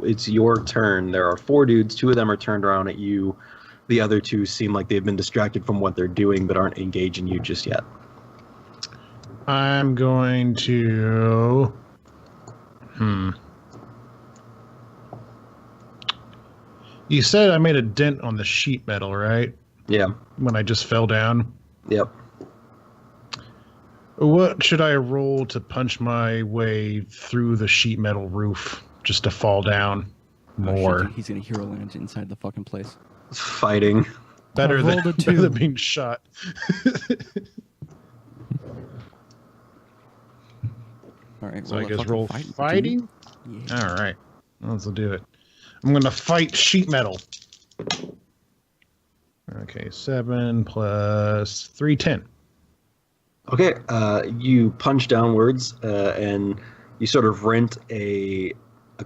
It's your turn. There are 4 dudes. 2 of them are turned around at you. The other 2 seem like they've been distracted from what they're doing, but aren't engaging you just yet. I'm going to. You said I made a dent on the sheet metal, right? Yeah. When I just fell down. Yep. What should I roll to punch my way through the sheet metal roof just to fall down more? Shit, he's going to hero land inside the fucking place. Fighting. Better rolled a 2. than being shot. All right. So I a guess fucking roll fight, fighting? dude. Yeah. All right. Let's do it. I'm going to fight sheet metal. Okay, 7 plus 3, 10. Okay, you punch downwards, and you sort of rent a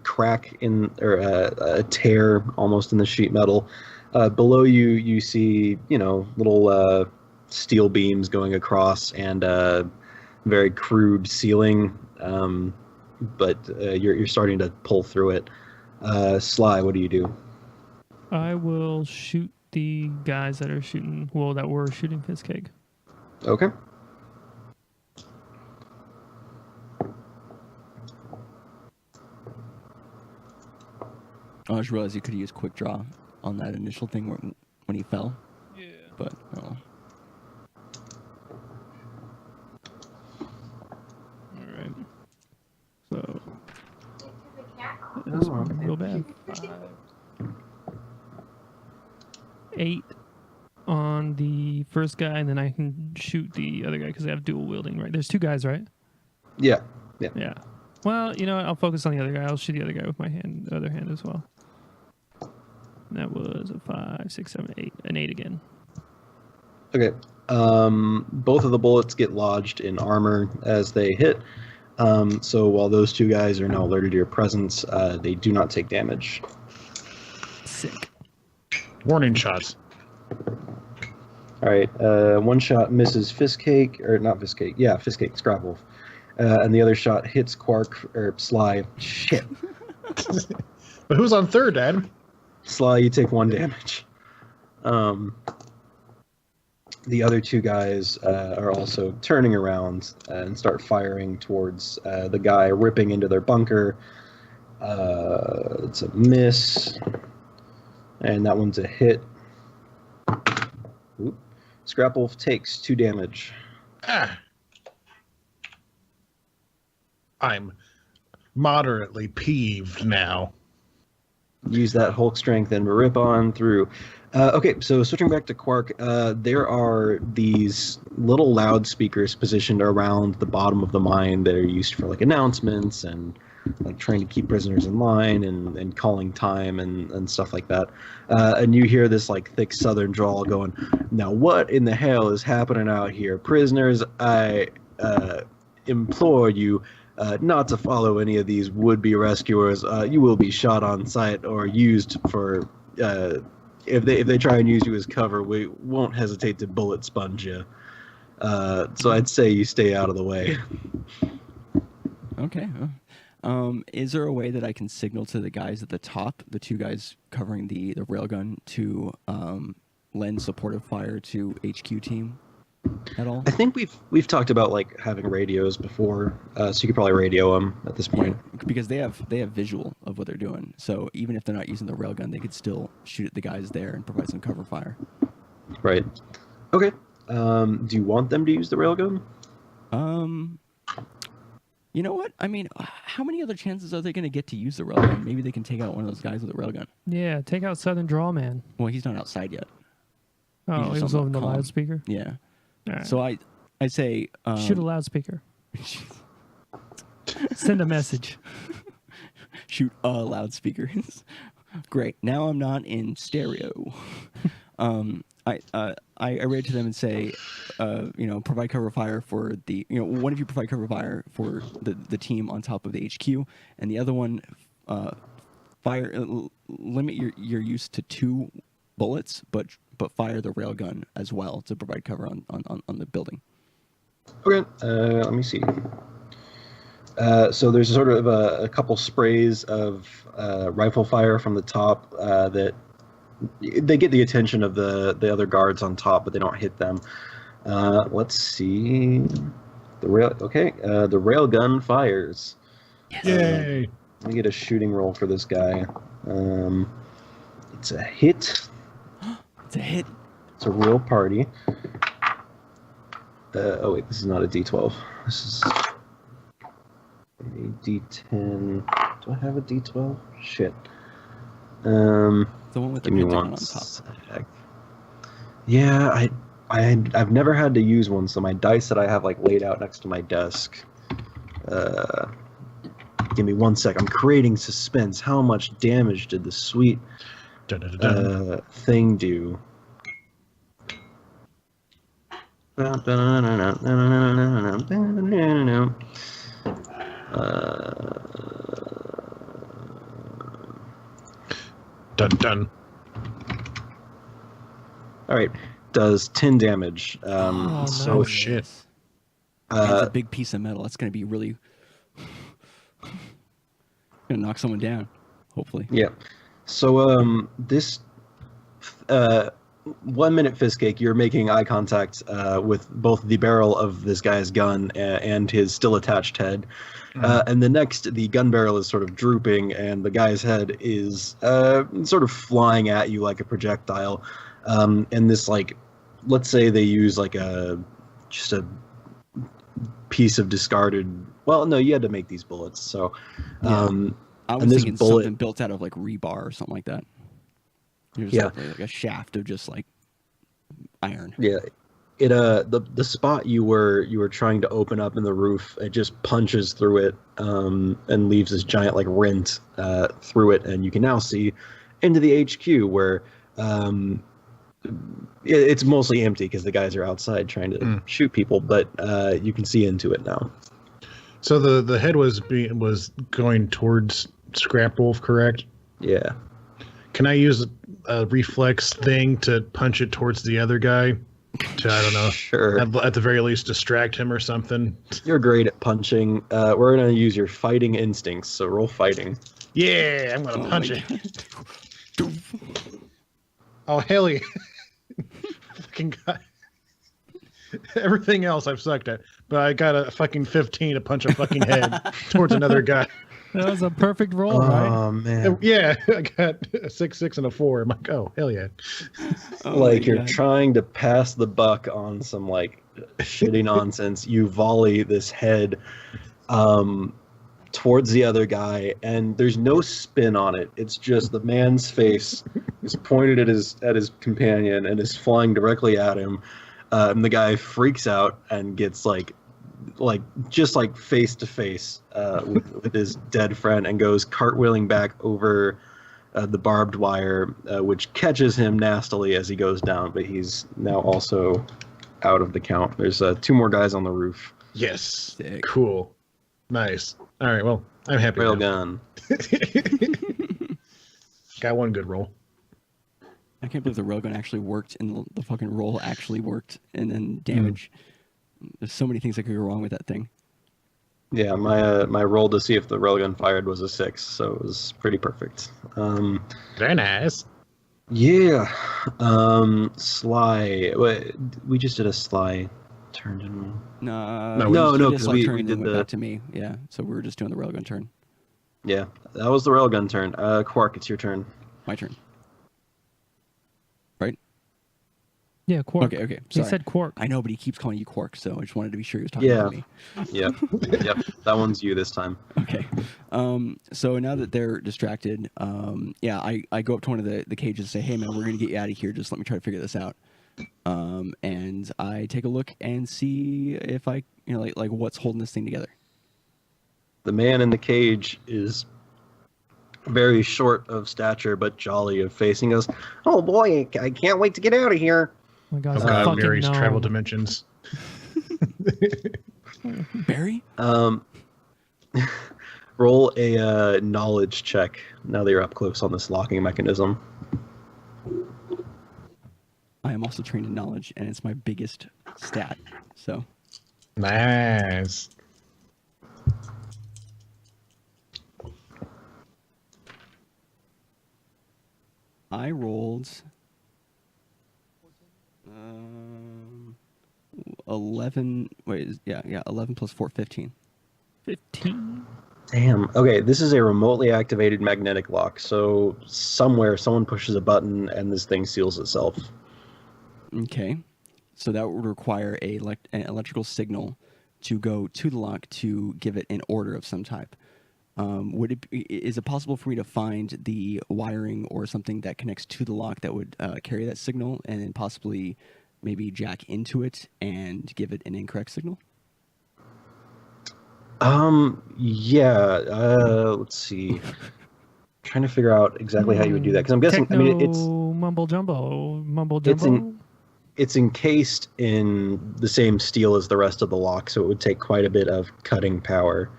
crack in, or a tear almost in the sheet metal. Below you, you see, little steel beams going across and very crude ceiling, but you're starting to pull through it. Sly, what do you do? I will shoot the guys that were shooting Fizzcake. Okay. I just realized you could use quick draw on that initial thing when he fell. Yeah. But oh. All right. So this one real bad. 8 on the first guy, and then I can shoot the other guy because they have dual wielding, right? There's 2 guys, right? Yeah. Yeah. Well, you know what? I'll focus on the other guy. I'll shoot the other guy with my other hand as well. And that was a 5, 6, 7, 8. An 8 again. Okay. Both of the bullets get lodged in armor as they hit. So while those 2 guys are now alerted to your presence, they do not take damage. Sick. Warning shots. All right. One shot misses Fizzcake, or not Fizzcake. Yeah, Fizzcake, Scrap Wolf. And the other shot hits Quark, or Sly. Shit. But who's on third, Dad? Sly, you take 1 damage. The other 2 guys are also turning around and start firing towards the guy ripping into their bunker. It's a miss. And that one's a hit. Oop. Scrap Wolf takes 2 damage. I'm moderately peeved now. Use that Hulk strength and rip on through. Okay, so switching back to Quark, there are these little loudspeakers positioned around the bottom of the mine that are used for like announcements and like trying to keep prisoners in line and calling time and stuff like that. And you hear this like thick southern drawl going, "Now what in the hell is happening out here? Prisoners, I implore you not to follow any of these would-be rescuers. You will be shot on sight or used for... if they try and use you as cover, we won't hesitate to bullet sponge you. So I'd say you stay out of the way." Okay. Is there a way that I can signal to the guys at the top, the 2 guys covering the railgun, to lend supportive fire to HQ team at all? I think we've talked about like having radios before, so you could probably radio them at this point. Yeah, because they have visual of what they're doing. So even if they're not using the railgun, they could still shoot at the guys there and provide some cover fire. Right. Okay. Do you want them to use the railgun? You know what? I mean, how many other chances are they going to get to use the railgun? Maybe they can take out one of those guys with a railgun. Yeah, take out Southern Draw Man. Well, he's not outside yet. Oh, just he was on over the the comm. loudspeaker. Yeah. All right. So I say shoot a loudspeaker. Send a message. shoot a loudspeaker. Great. Now I'm not in stereo. I read to them and say, provide cover fire for the, one of you provide cover fire for the team on top of the HQ, and the other one, limit your use to 2 bullets, but fire the railgun as well to provide cover on the building. Okay, let me see. So there's sort of a couple sprays of rifle fire from the top that they get the attention of the other guards on top, but they don't hit them. Let's see. The railgun fires. Yes. Yay! Let me get a shooting roll for this guy. It's a hit. It's a hit. It's a real party. Oh wait, this is not a D12. This is a D10. Do I have a D12? Shit. The one with the Give me pentagon one on top. sec. Yeah, I've never had to use one, so my dice that I have like laid out next to my desk. Give me one sec. I'm creating suspense. How much damage did the sweet thing do? Dun dun. All right, does 10 damage. Oh, So nice. shit. It's a big piece of metal. That's going to be really gonna knock someone down. Hopefully. yeah. So this 1 minute Fistcake, you're making eye contact with both the barrel of this guy's gun and his still attached head. And the next, the gun barrel is sort of drooping, and the guy's head is sort of flying at you like a projectile. And this, like, let's say they use like just a piece of discarded. Well, no, you had to make these bullets, so. I was and this thinking bullet- something built out of like rebar or something like that. You're just like a shaft of just like iron. Yeah, it the spot you were trying to open up in the roof, it just punches through it and leaves this giant like rent through it, and you can now see into the HQ where it's mostly empty because the guys are outside trying to shoot people, but you can see into it now. So the head was going towards Scrap Wolf, correct? Yeah. Can I use a reflex thing to punch it towards the other guy? To, I don't know. Sure. At the very least, distract him or something. You're great at punching. We're gonna use your fighting instincts, so roll fighting. Yeah, I'm gonna punch my it. Oh hell yeah! Fucking god. Everything else I've sucked at, but I got a fucking 15 to punch a fucking head towards another guy. That was a perfect roll, right? Oh man. Yeah, I got a 6, and a 4. I'm like, oh hell yeah! Oh Like my you're God. trying to pass the buck on some like shitty nonsense. You volley this head towards the other guy, and there's no spin on it. It's just the man's face is pointed at his companion and is flying directly at him. And the guy freaks out and gets like just like face to face with his dead friend, and goes cartwheeling back over the barbed wire, which catches him nastily as he goes down. But he's now also out of the count. There's 2 more guys on the roof. Yes, Sick. cool, nice. All right, well, I'm happy. now. Railgun. Got one good roll. I can't believe the railgun actually worked and the fucking roll actually worked, and then damage. There's so many things that could go wrong with that thing. Yeah, my roll to see if the railgun fired was a 6, so it was pretty perfect. Very nice. Yeah. Sly. Wait, we just did a Sly turn, didn't we? No, No, we no, just no, did 'cause Sly we turn and then did went the- back to me. Yeah, so we were just doing the railgun turn. Yeah, that was the railgun turn. Quark, it's your turn. My turn. Right? Yeah, Quark. Okay. He Sorry. said Quark. I know, but he keeps calling you Quark, so I just wanted to be sure he was talking Yeah. about me. Yep. Yep. That one's you this time. Okay. So now that they're distracted, I go up to one of the cages and say, "Hey, man, we're gonna get you out of here. Just let me try to figure this out." And I take a look and see if I, like what's holding this thing together. The man in the cage is very short of stature, but jolly of face. He goes, "Oh boy, I can't wait to get out of here." Oh my God, Oh it's a God, fucking Mary's travel gnome. dimensions. Barry? Roll a knowledge check now that you're up close on this locking mechanism. I am also trained in knowledge, and it's my biggest stat. So Nice. I rolled 11. 11 plus 4, 15. 15. Damn. Okay, this is a remotely activated magnetic lock. So somewhere someone pushes a button and this thing seals itself. Okay, so that would require an electrical signal to go to the lock to give it an order of some type. Is it possible for me to find the wiring or something that connects to the lock that would carry that signal, and then possibly maybe jack into it and give it an incorrect signal? Let's see. Trying to figure out exactly how you would do that, because I'm guessing. Techno I mean, it's mumble jumbo. it's encased in the same steel as the rest of the lock, so it would take quite a bit of cutting power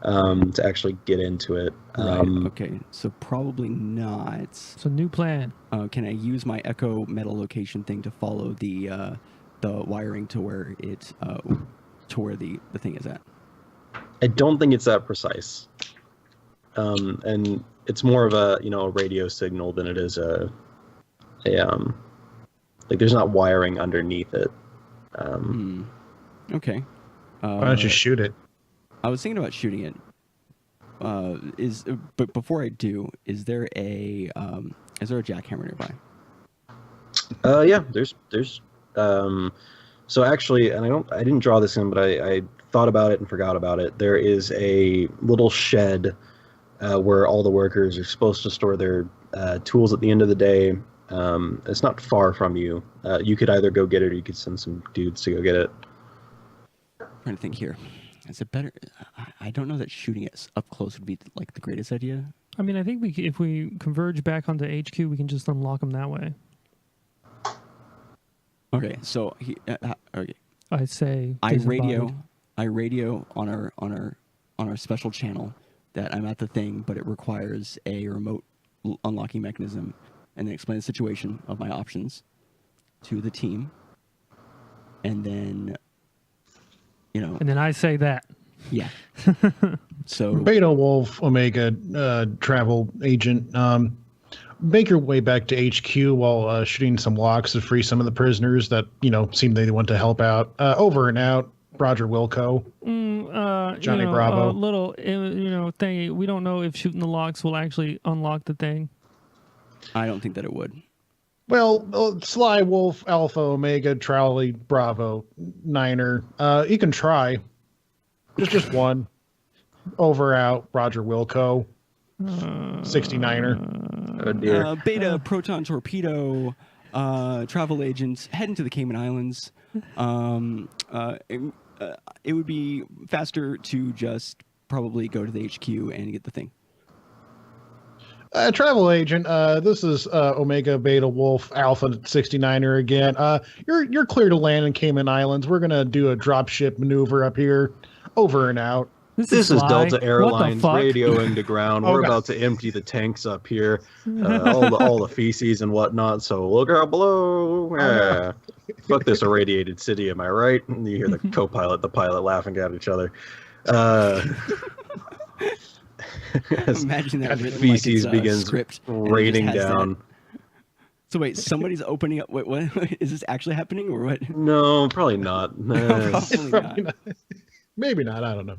to actually get into it. Right. Okay. So probably not. It's a new plan. Can I use my echo metal location thing to follow the wiring to where it to where the thing is at? I don't think it's that precise, and it's more of a a radio signal than it is a like there's not wiring underneath it. Okay. Why don't you shoot it? I was thinking about shooting it. But before I do, is there a jackhammer nearby? Yeah, there's so actually, and I didn't draw this in, but I thought about it and forgot about it. There is a little shed where all the workers are supposed to store their tools at the end of the day. It's not far from you. You could either go get it, or you could send some dudes to go get it. I'm trying to think here. Is it better? I don't know that shooting it up close would be like the greatest idea. I mean, I think if we converge back onto HQ, we can just unlock them that way. Okay, so okay. I say I radio on our special channel that I'm at the thing, but it requires a remote unlocking mechanism, and then explain the situation of my options to the team, and then And then I say that. yeah. So Beta Wolf Omega travel agent. Make your way back to HQ while shooting some locks to free some of the prisoners that seem they want to help out. Over and out. Roger Wilco. Johnny Bravo. A little thing. We don't know if shooting the locks will actually unlock the thing. I don't think that it would. Well, Sly Wolf Alpha Omega Charlie Bravo Niner. You can try. Just one. Over out. Roger Wilco. 69er. Oh dear. Beta Proton Torpedo, travel agents heading to the Cayman Islands. It would be faster to just probably go to the HQ and get the thing. Travel agent, this is Omega Beta Wolf Alpha 69er again. You're clear to land in Cayman Islands. We're gonna do a dropship maneuver up here. Over and out. This is Sly. Delta Airlines radioing to ground. We're about to empty the tanks up here, all the feces and whatnot. So look out below. Yeah. Fuck this irradiated city, am I right? And you hear the co-pilot, the pilot laughing at each other. Imagine that as written feces like it's, begins script, and it raining just has down. that. So wait, somebody's opening up. Wait, what? Is this actually happening or what? No, probably not. No, probably not. Maybe not. I don't know.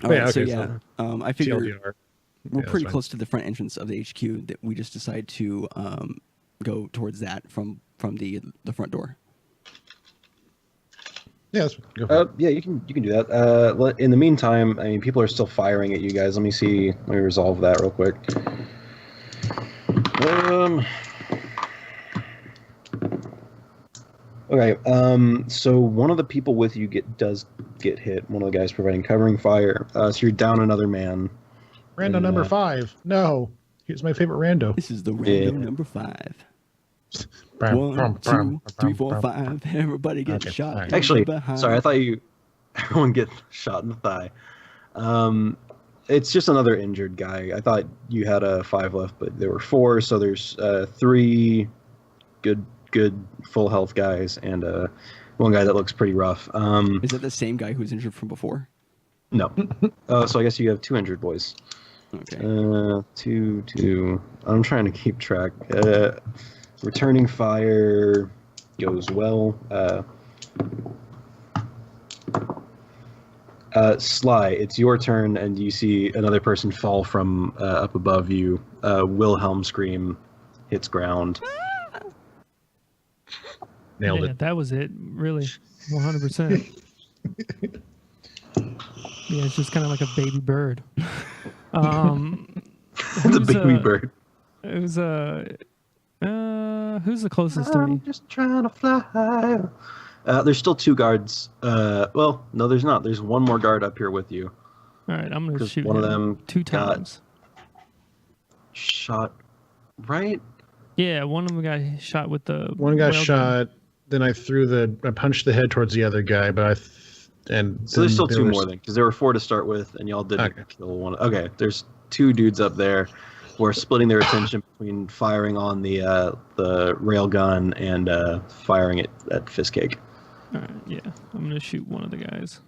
All right, okay, so I figure TLDR. we're Yeah, pretty that's close to the front entrance of the HQ that we just decide to go towards that from from the front door. Yeah, let's go for it. Yeah, you can do that. In the meantime, I mean, people are still firing at you guys. Let me resolve that real quick. Okay. So one of the people with you does get hit. One of the guys providing covering fire. So you're down another man. Rando And, number 5. No, here's my favorite rando. This is the random number 5. 1, 2, 3, 4, 5. Everybody gets Okay, shot. alright. in the Actually, behind. sorry, I thought everyone get shot in the thigh. It's just another injured guy. I thought you had a 5 left, but there were 4, so there's 3 good full health guys and one guy that looks pretty rough. Is that the same guy who's injured from before? No. So I guess you have 2 injured boys. Okay. 2. I'm trying to keep track. Returning fire goes well. Sly, it's your turn, and you see another person fall from up above you. Wilhelm scream hits ground. Nailed Yeah, it. that was it. Really, 100%. Yeah, it's just kind of like a baby bird. The baby bird. It was who's the closest to me? I'm just trying to fly. There's still 2 guards. Well, no, there's not. There's one more guard up here with you. All right, I'm gonna 'Cause shoot one of him them 2 got- times. Shot right. Yeah, one of them got shot with the One got railgun. shot. Then I punched the head towards the other guy, but So there's still 2 more then, because there were 4 to start with, and y'all didn't Okay. kill one. Okay, there's 2 dudes up there who are splitting their attention between firing on the railgun and firing it at Fistcake. All right, yeah, I'm gonna shoot one of the guys.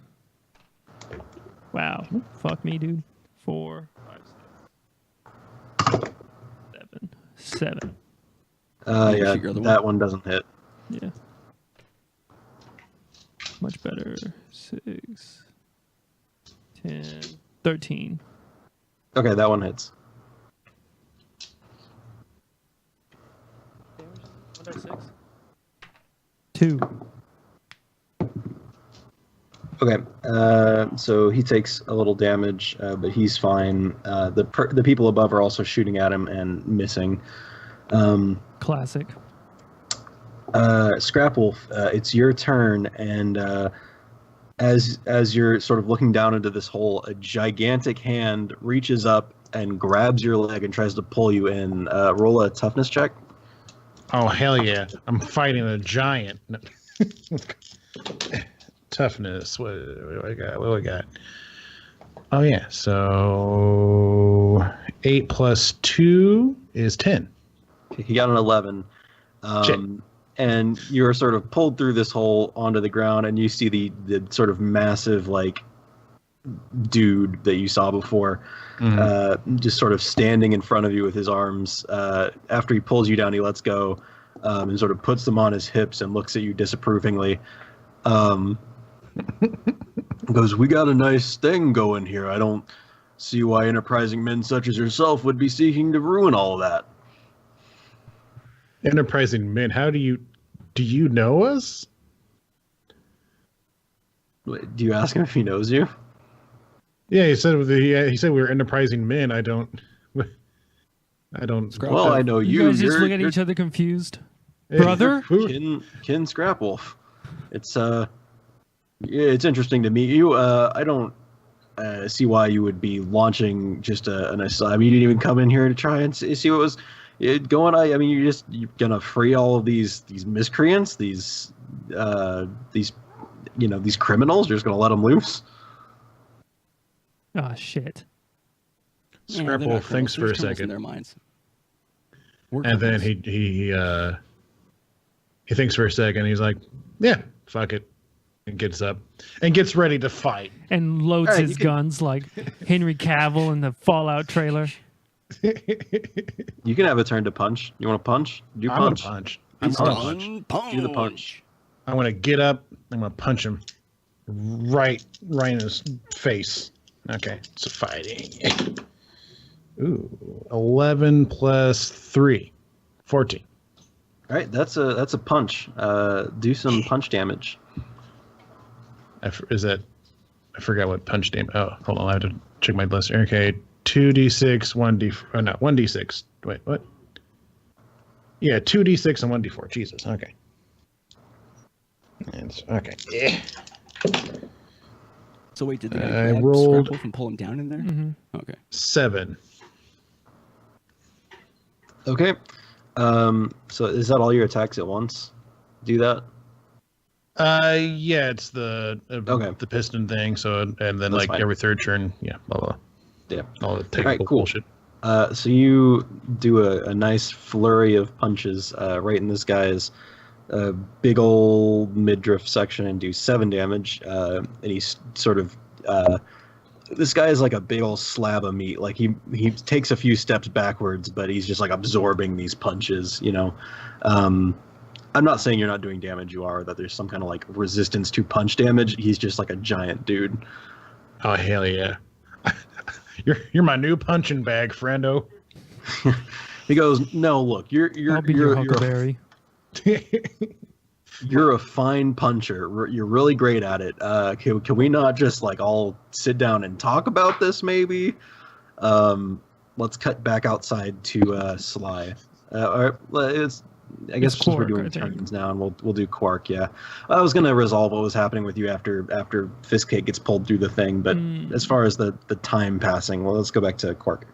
Wow, fuck me, dude. 4, 5, 6, 7. Yeah, shoot your other that one doesn't hit. Yeah. Much better. 6, 10, 13. Okay, that one hits. 2. Okay, so he takes a little damage, but he's fine. The people above are also shooting at him and missing. Classic. Scrapwolf, it's your turn, and as you're sort of looking down into this hole, a gigantic hand reaches up and grabs your leg and tries to pull you in. Roll a toughness check. Oh, hell yeah. I'm fighting a giant. No. Toughness. What do I got? What do I got? Oh, yeah. So 8 plus 2 is 10. He got an 11. Shit. And you're sort of pulled through this hole onto the ground, and you see the sort of massive, like, dude that you saw before, just sort of standing in front of you with his arms. After he pulls you down, he lets go and sort of puts them on his hips and looks at you disapprovingly. Goes, "We got a nice thing going here. I don't see why enterprising men such as yourself would be seeking to ruin all of that." Enterprising men, do you know us? Wait, do you ask him if he knows you? Yeah, he said we were enterprising men. I don't. Well, I know You you. guys just You're, look at you're each other confused. Hey, Brother? who- Kin Scrapwolf. It's it's interesting to meet you. I don't see why you would be launching just an assault. I mean, you didn't even come in here to try and see what was going on. I mean, you're gonna free all of these miscreants, these these criminals. You're just gonna let them loose. Ah, shit. Scrapple thinks for a in second, their minds. and then he thinks for a second. He's like, "Yeah, fuck it," and gets up and gets ready to fight. And loads All right, his you can- guns like Henry Cavill in the Fallout trailer. You can have a turn to punch. You want to punch? Do I'm gonna punch. punch. Do I'm gonna punch. Punch. Do the punch. I'm gonna get up. I'm gonna punch him right in his face. Okay, so fighting. Ooh, 11 plus 3, 14. All right, that's a punch. Do some punch damage. Is that? I forgot what punch damage. Oh, hold on. I have to check my list. Okay, 2d6, 1d. Oh no, 1d6. Wait, what? Yeah, 2d6 and 1d4. Jesus. Okay. Okay. Yeah. So wait, did the guy I grab rolled- Scrapwolf and pull him down in there? Mm-hmm. Okay. 7. Okay. So is that all your attacks at once? Do that? Yeah, it's the Okay. the piston thing. So and then That's like fine. every third turn, yeah, blah blah. Yeah. All the technical cool. bullshit. So you do a nice flurry of punches right in this guy's big old midriff section and do 7 damage. And he's sort of this guy is like a big old slab of meat. Like he takes a few steps backwards, but he's just like absorbing these punches. You know, I'm not saying you're not doing damage. You are. That there's some kind of like resistance to punch damage. He's just like a giant dude. Oh hell yeah! you're my new punching bag, friendo. He goes, "No, look, you're I'll be your you're Huckleberry. you're a fine puncher. You're really great at it. Can we not just like all sit down and talk about this maybe? Let's cut back outside to Sly. I guess since we're Quark, doing I think. turns now, and we'll do Quark. Yeah, I was gonna resolve what was happening with you after Fistcake gets pulled through the thing, but as far as the time passing, well, let's go back to Quark.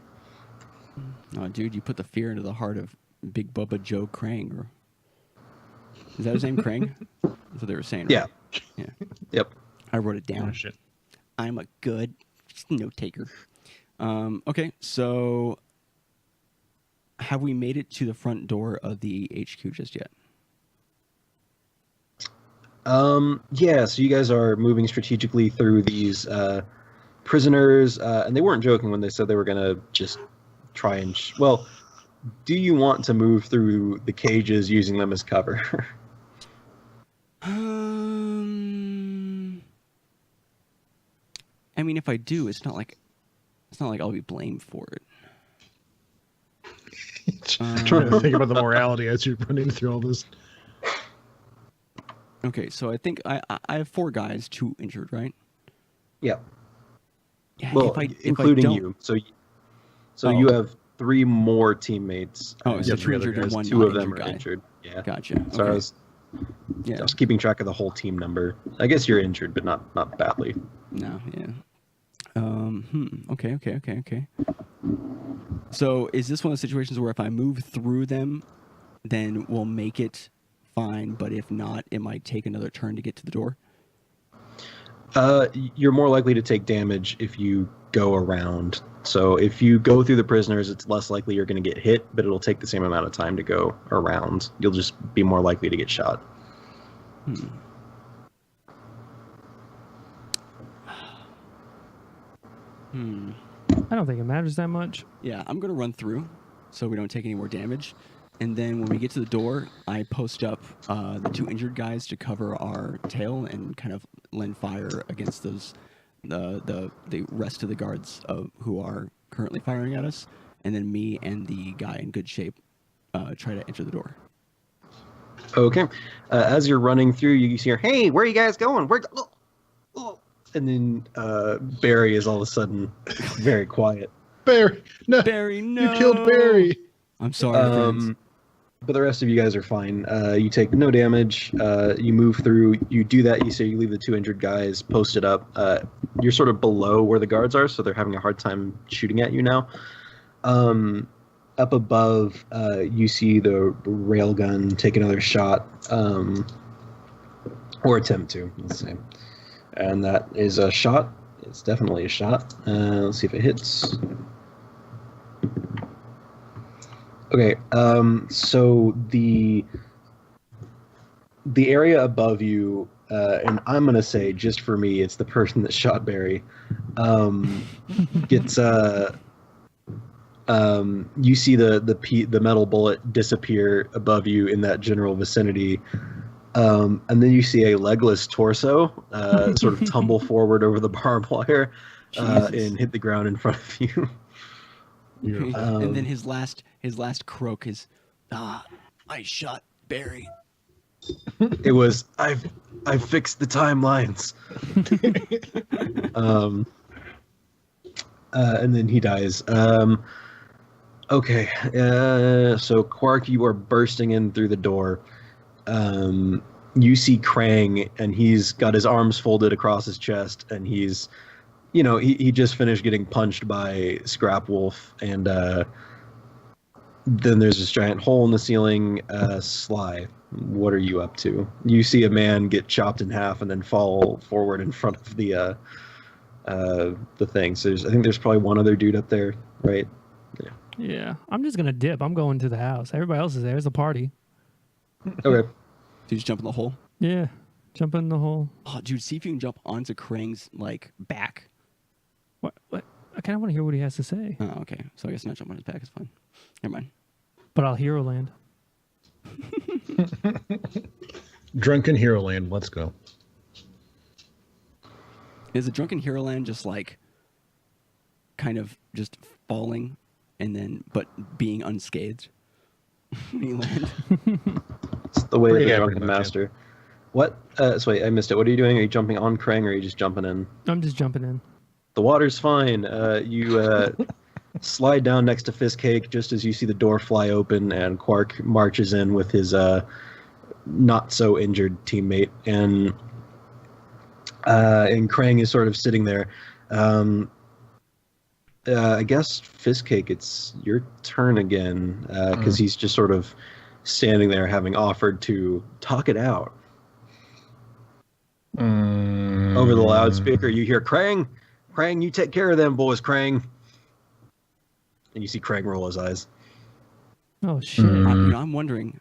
Oh, dude, you put the fear into the heart of Big Bubba Joe Krang. Or... Is that his name, Krang? That's what they were saying, right? Yeah. Yeah. Yep. I wrote it Oh down. shit! I'm a good note taker. Okay, so have we made it to the front door of the HQ just yet? Yeah, so you guys are moving strategically through these prisoners, and they weren't joking when they said they were gonna just try and well, do you want to move through the cages using them as cover? I mean, if I do, it's not like I'll be blamed for it. Trying to think about the morality as you're running through all this. Okay, so I think I have 4 guys, 2 injured, right? Yeah. Yeah. Well, if I including don't, you. So Oh, you okay. have 3 more teammates. Oh, and so Yeah, 2 three other injured and guys. 1 two not of them injured are guy. injured. Yeah. Gotcha. So Okay. I Yeah. was keeping track of the whole team number. I guess you're injured, but not badly. No. Yeah. Okay. So is this one of the situations where if I move through them, then we'll make it fine, but if not, it might take another turn to get to the door? You're more likely to take damage if you go around. So if you go through the prisoners, it's less likely you're going to get hit, but it'll take the same amount of time to go around. You'll just be more likely to get shot. I don't think it matters that much. Yeah, I'm going to run through so we don't take any more damage. And then when we get to the door, I post up the 2 injured guys to cover our tail and kind of lend fire against those the rest of the guards who are currently firing at us. And then me and the guy in good shape try to enter the door. Okay. As you're running through, you hear, "Hey, where are you guys going? And then Barry is all of a sudden very quiet. Barry, no, Barry, no! you killed Barry. I'm sorry, friends. But the rest of you guys are fine. You take no damage. You move through. You do that. You say you leave the 2 injured guys posted up. You're sort of below where the guards are, so they're having a hard time shooting at you now. Up above, you see the railgun take another shot, or attempt to, let's say. And that is a shot. It's definitely a shot. Let's see if it hits. Okay, so the area above you, and I'm gonna say just for me, it's the person that shot Barry, gets you see the metal bullet disappear above you in that general vicinity, and then you see a legless torso sort of tumble forward over the barbed wire and hit the ground in front of you. And then his last croak is, I shot Barry. It was I've fixed the timelines. And then he dies. Okay. So Quark, you are bursting in through the door. You see Krang, and he's got his arms folded across his chest, and he's, he just finished getting punched by Scrap Wolf, and then there's this giant hole in the ceiling. Sly, what are you up to? You see a man get chopped in half and then fall forward in front of the thing. So I think there's probably one other dude up there, right? Yeah, I'm just gonna dip. I'm going to the house. Everybody else is there. It's a party. Okay. Did you jump in the hole? Yeah, jump in the hole. Oh, dude, see if you can jump onto Krang's back. What? I kind of want to hear what he has to say. Oh, okay. So I guess not jump on his back is fine. Never mind. But I'll hero land. Drunken Hero Land. Let's go. Is a drunken hero land just kind of just falling and then but being unscathed when you land? It's the way of the Yeah, drunken pretty much, master. What? So wait, I missed it. What are you doing? Are you jumping on Krang, or are you just jumping in? I'm just jumping in. The water's fine. You slide down next to Fistcake just as you see the door fly open, and Quark marches in with his not so injured teammate, and Krang is sort of sitting there. I guess Fistcake, it's your turn again, because he's just sort of standing there, having offered to talk it out. Over the loudspeaker, you hear Krang, you take care of them boys, Krang. And you see Krang roll his eyes. Oh shit! I'm wondering,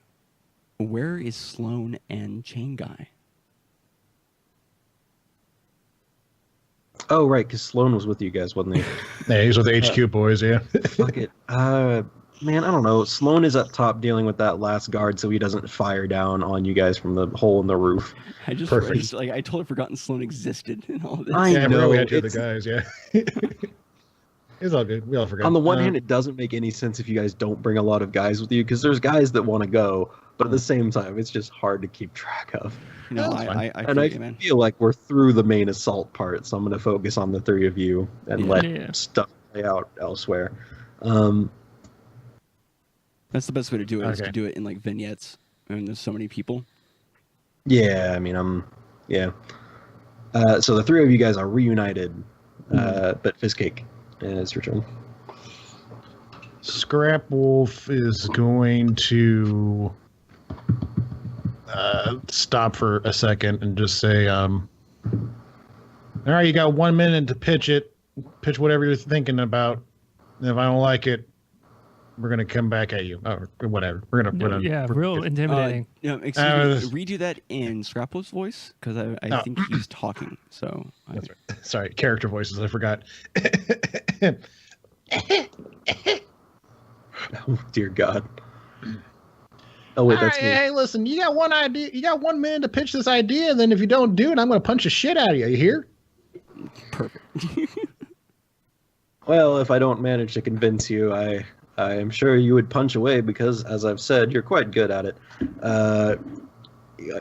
where is Sloan and Chain Guy? Oh, right, because Sloan was with you guys, wasn't he? Yeah, he's with the HQ boys, yeah. Fuck it. Man, I don't know. Sloan is up top dealing with that last guard so he doesn't fire down on you guys from the hole in the roof. I just Perfect. I totally forgotten Sloan existed in all this. I Yeah, know. we had two of the It's- guys, yeah. It's all good. We all forgot. On the one hand, it doesn't make any sense if you guys don't bring a lot of guys with you, because there's guys that want to go, but at the same time, it's just hard to keep track of. No, That's fine. I And I feel you, man. feel like we're through the main assault part, so I'm going to focus on the three of you and Yeah. let stuff play out elsewhere. That's the best way to do it, is to Okay. do it in vignettes. I mean, there's so many people. Yeah, I mean, yeah. So the three of you guys are reunited, but Fistcake, it's your turn. Scrap Wolf is going to stop for a second and just say, all right, you got 1 minute to pitch it. Pitch whatever you're thinking about. And if I don't like it, we're going to come back at you. Or whatever. We're going to... Yeah, real intimidating. Excuse me, redo that in Scraplo's voice, because I Oh. think he's talking. So That's right. Sorry, character voices. I forgot. Oh, dear God. Oh, wait, that's me. Hey, listen, you got one idea. You got 1 minute to pitch this idea, and then if you don't do it, I'm going to punch the shit out of you. You hear? perfect. Well, if I don't manage to convince you, I am sure you would punch away because, as I've said, you're quite good at it.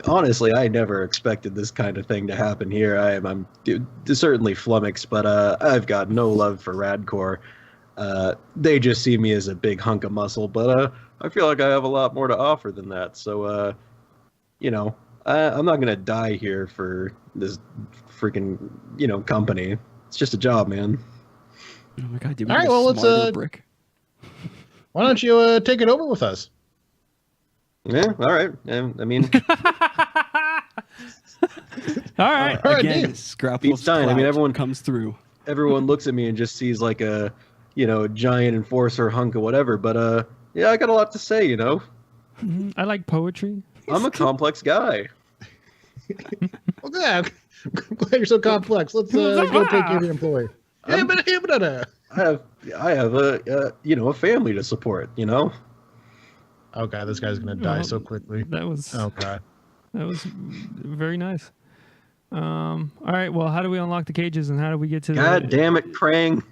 Honestly, I never expected this kind of thing to happen here. I'm certainly flummoxed, but I've got no love for Radcore. They just see me as a big hunk of muscle, but I feel like I have a lot more to offer than that. So, I'm not gonna die here for this freaking, company. It's just a job, man. Oh my God, did we All right, get a well, let's, smarter brick? Why don't you take it over with us? Yeah, all right. I mean, All right. All right, Again, dude. Scraplo's Stein, I mean, clout everyone- comes through. everyone looks at me and just sees like a, giant enforcer hunk or whatever. But yeah, I got a lot to say. Mhm. I like poetry. I'm a complex guy. Well, yeah, I'm glad you're so complex. Let's go take care of your employee. I'm- Yeah, I have a family to support. Oh god, this guy's gonna die so quickly. That was Oh god. very nice. All right. Well, how do we unlock the cages, and how do we get to God damn it, Krang!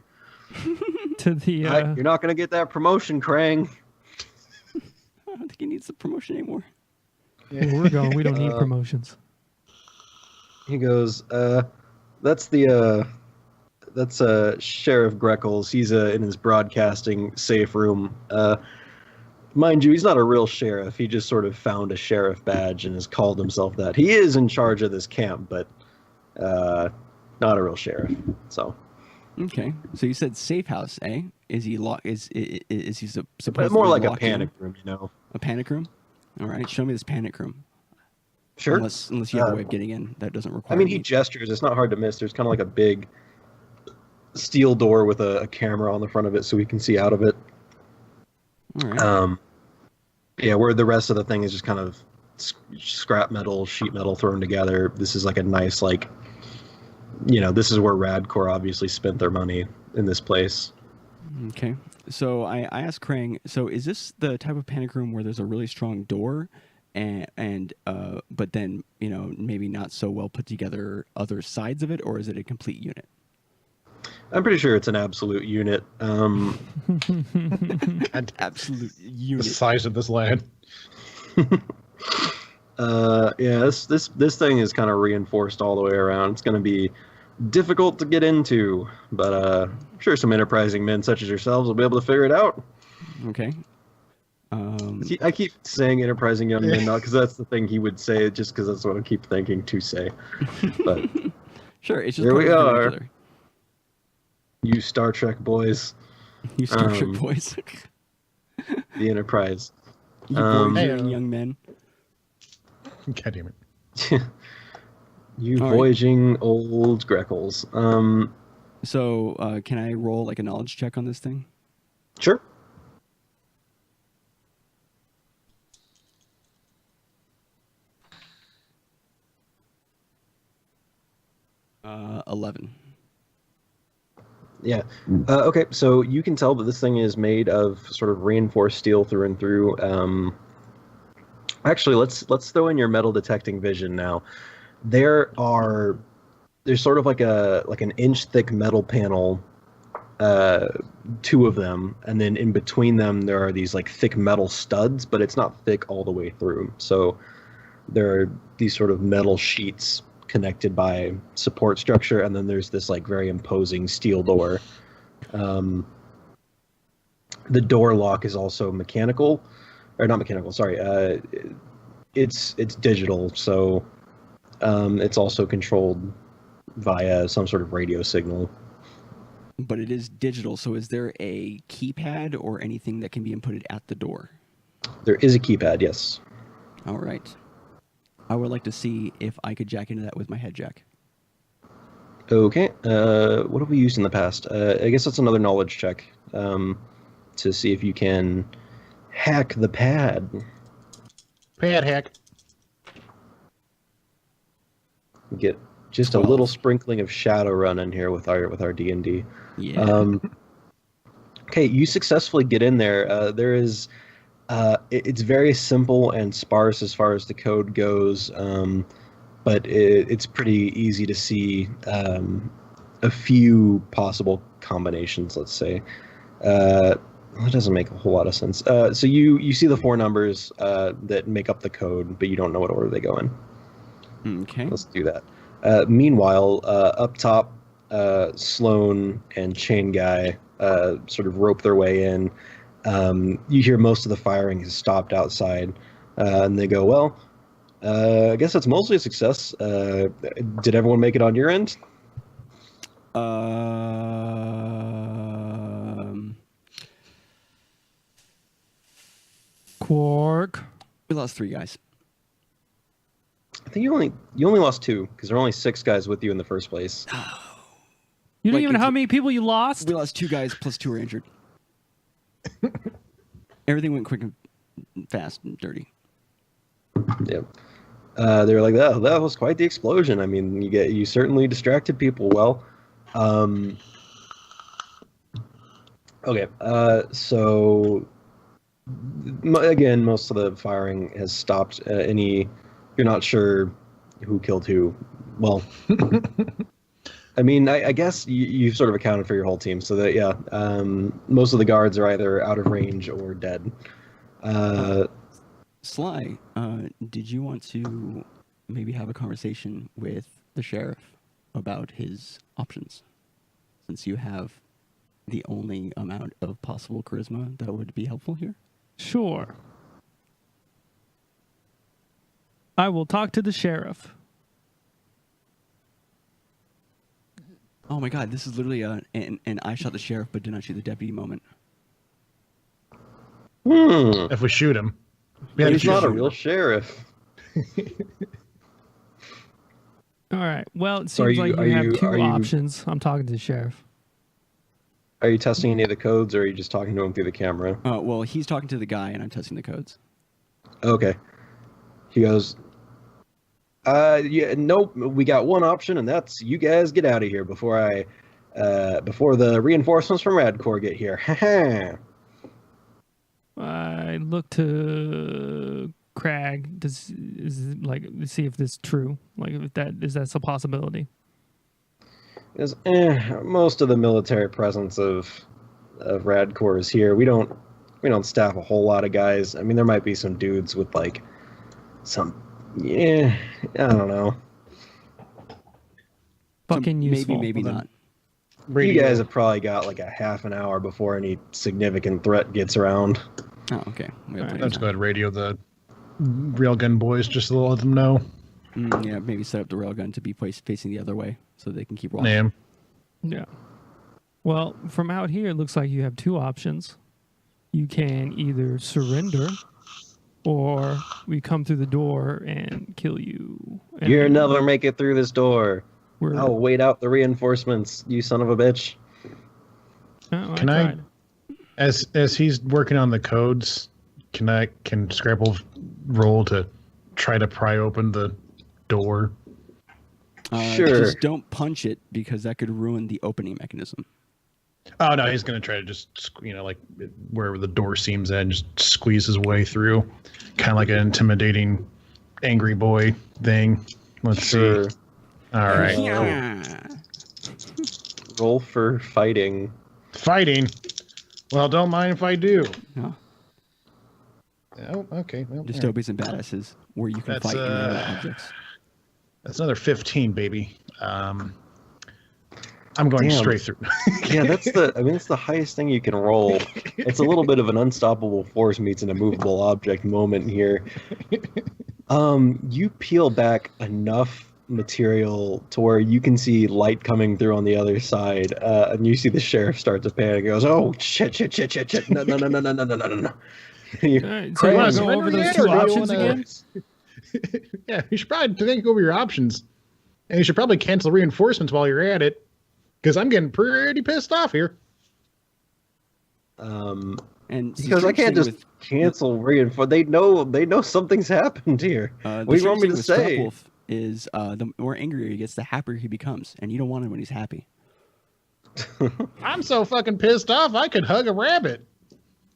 the You're not gonna get that promotion, Krang. I don't think he needs the promotion anymore. Where we're going, we don't need promotions. He goes, that's Sheriff Greckles. He's in his broadcasting safe room. Mind you, he's not a real sheriff. He just sort of found a sheriff badge and has called himself that. He is in charge of this camp, but not a real sheriff. So. Okay, so you said safe house, eh? Is he is he supposed But to more be like a locked in? panic room, you know. A panic room? All right, show me this panic room. Sure. Unless you have a way of getting in that doesn't require. I mean, he me. gestures. It's not hard to miss. There's kind of like a big steel door with a camera on the front of it, so we can see out of it. All right. Yeah, where the rest of the thing is just kind of scrap metal, sheet metal thrown together. This is like a nice, like, you know, this is where Radcore obviously spent their money in this place. Okay. So I asked Krang, so is this the type of panic room where there's a really strong door and but then, you know, maybe not so well put together other sides of it, or is it a complete unit? I'm pretty sure it's an absolute unit. An absolute The unit. size of this land. Yeah, this thing is kind of reinforced all the way around. It's going to be difficult to get into, but I'm sure some enterprising men such as yourselves will be able to figure it out. Okay. I keep saying enterprising young men, not because that's the thing he would say, just because that's what I keep thinking to say. But Sure, it's just here part we of the are. vernacular. You Star Trek boys, You Star Trek boys. the Enterprise. You boys Hey, and young men. God damn it. You All right. voyaging old Greckles. So can I roll like a knowledge check on this thing? Sure. 11. Yeah. Okay, so you can tell that this thing is made of sort of reinforced steel through and through. Actually, let's throw in your metal detecting vision now. There's sort of like an inch thick metal panel, two of them, and then in between them there are these like thick metal studs, but it's not thick all the way through. So there are these sort of metal sheets connected by support structure, and then there's this like very imposing steel door. The door lock is also mechanical, or not mechanical. Sorry, it's digital, so it's also controlled via some sort of radio signal. But it is digital, so is there a keypad or anything that can be inputted at the door? There is a keypad, yes. All right. I would like to see if I could jack into that with my head jack. Okay. What have we used in the past? I guess that's another knowledge check to see if you can hack the pad. Pad hack. Get just 12. a little sprinkling of Shadowrun in here with our D&D. Yeah. Okay, you successfully get in there. There is, it's very simple and sparse as far as the code goes, but it's pretty easy to see a few possible combinations. Let's say that doesn't make a whole lot of sense. So you see the four numbers that make up the code, but you don't know what order they go in. Okay. Let's do that. Meanwhile, up top, Sloan and Chain Guy sort of rope their way in. You hear most of the firing has stopped outside, and they go, well, I guess that's mostly a success. Did everyone make it on your end? Quark. We lost 3 guys. I think you only lost 2, because there are only 6 guys with you in the first place. You don't Like, even know it's- how many people you lost? We lost 2 guys plus 2 were injured. Everything went quick and fast and dirty. Yeah. They were like, that was quite the explosion. I mean, you certainly distracted people well. Okay. So again, most of the firing has stopped. You're not sure who killed who. Well, I mean, I guess you've sort of accounted for your whole team, so that yeah, most of the guards are either out of range or dead. Sly, did you want to maybe have a conversation with the sheriff about his options? Since you have the only amount of possible charisma that would be helpful here? Sure. I will talk to the sheriff. Oh my god, this is literally an I shot the sheriff but did not shoot the deputy moment. If we shoot him. We had to He's not shoot a him. real sheriff. All right. Well, it So seems like you have two are you- options. I'm talking to the sheriff. Are you testing any of the codes, or are you just talking to him through the camera? Well, he's talking to the guy and I'm testing the codes. Okay. He goes, yeah, nope, we got one option, and that's you guys get out of here before the reinforcements from Radcorps get here. I look to Crag to see if this is true. Like if that's a possibility. Because most of the military presence of Radcorps is here. We don't staff a whole lot of guys. I mean, there might be some dudes with like some, I don't know. Fucking useful. Maybe not. You guys have probably got like a half an hour before any significant threat gets around. Oh, okay. We have plenty of Let's time. go ahead and radio the railgun boys just to let them know. Yeah, maybe set up the railgun to be facing the other way so they can keep watch. Name. Yeah. Well, from out here, it looks like you have two options. You can either surrender, or we come through the door and kill you. And You'll never make it through this door. we're- I'll wait out the reinforcements, you son of a bitch. Oh, Can tried. As he's working on the codes, can Scrapple roll to try to pry open the door? Sure. Just don't punch it because that could ruin the opening mechanism. Oh no, he's gonna try to just like wherever the door seams at, and just squeeze his way through, kind of like an intimidating, angry boy thing. Let's Sure. see. All right, Yeah. Roll for fighting. fighting. Well, don't mind if I do. No. Oh, okay. Well, all right. Dystopias and badasses where you can That's, fight inanimate objects. That's another 15, baby. I'm going Damn. straight through. Yeah, it's the highest thing you can roll. It's a little bit of an unstoppable force meets an immovable object moment here. You peel back enough material to where you can see light coming through on the other side, and you see the sheriff start to panic. He goes, "Oh shit! No! All right, so you want to go over those two options again? Yeah, you should probably think over your options, and you should probably cancel reinforcements while you're at it, because I'm getting pretty pissed off here. And Because I can't just cancel reinforce. They know something's happened here. What do you want me to say? Wolf is the more angrier he gets, the happier he becomes, and you don't want him when he's happy. I'm so fucking pissed off, I could hug a rabbit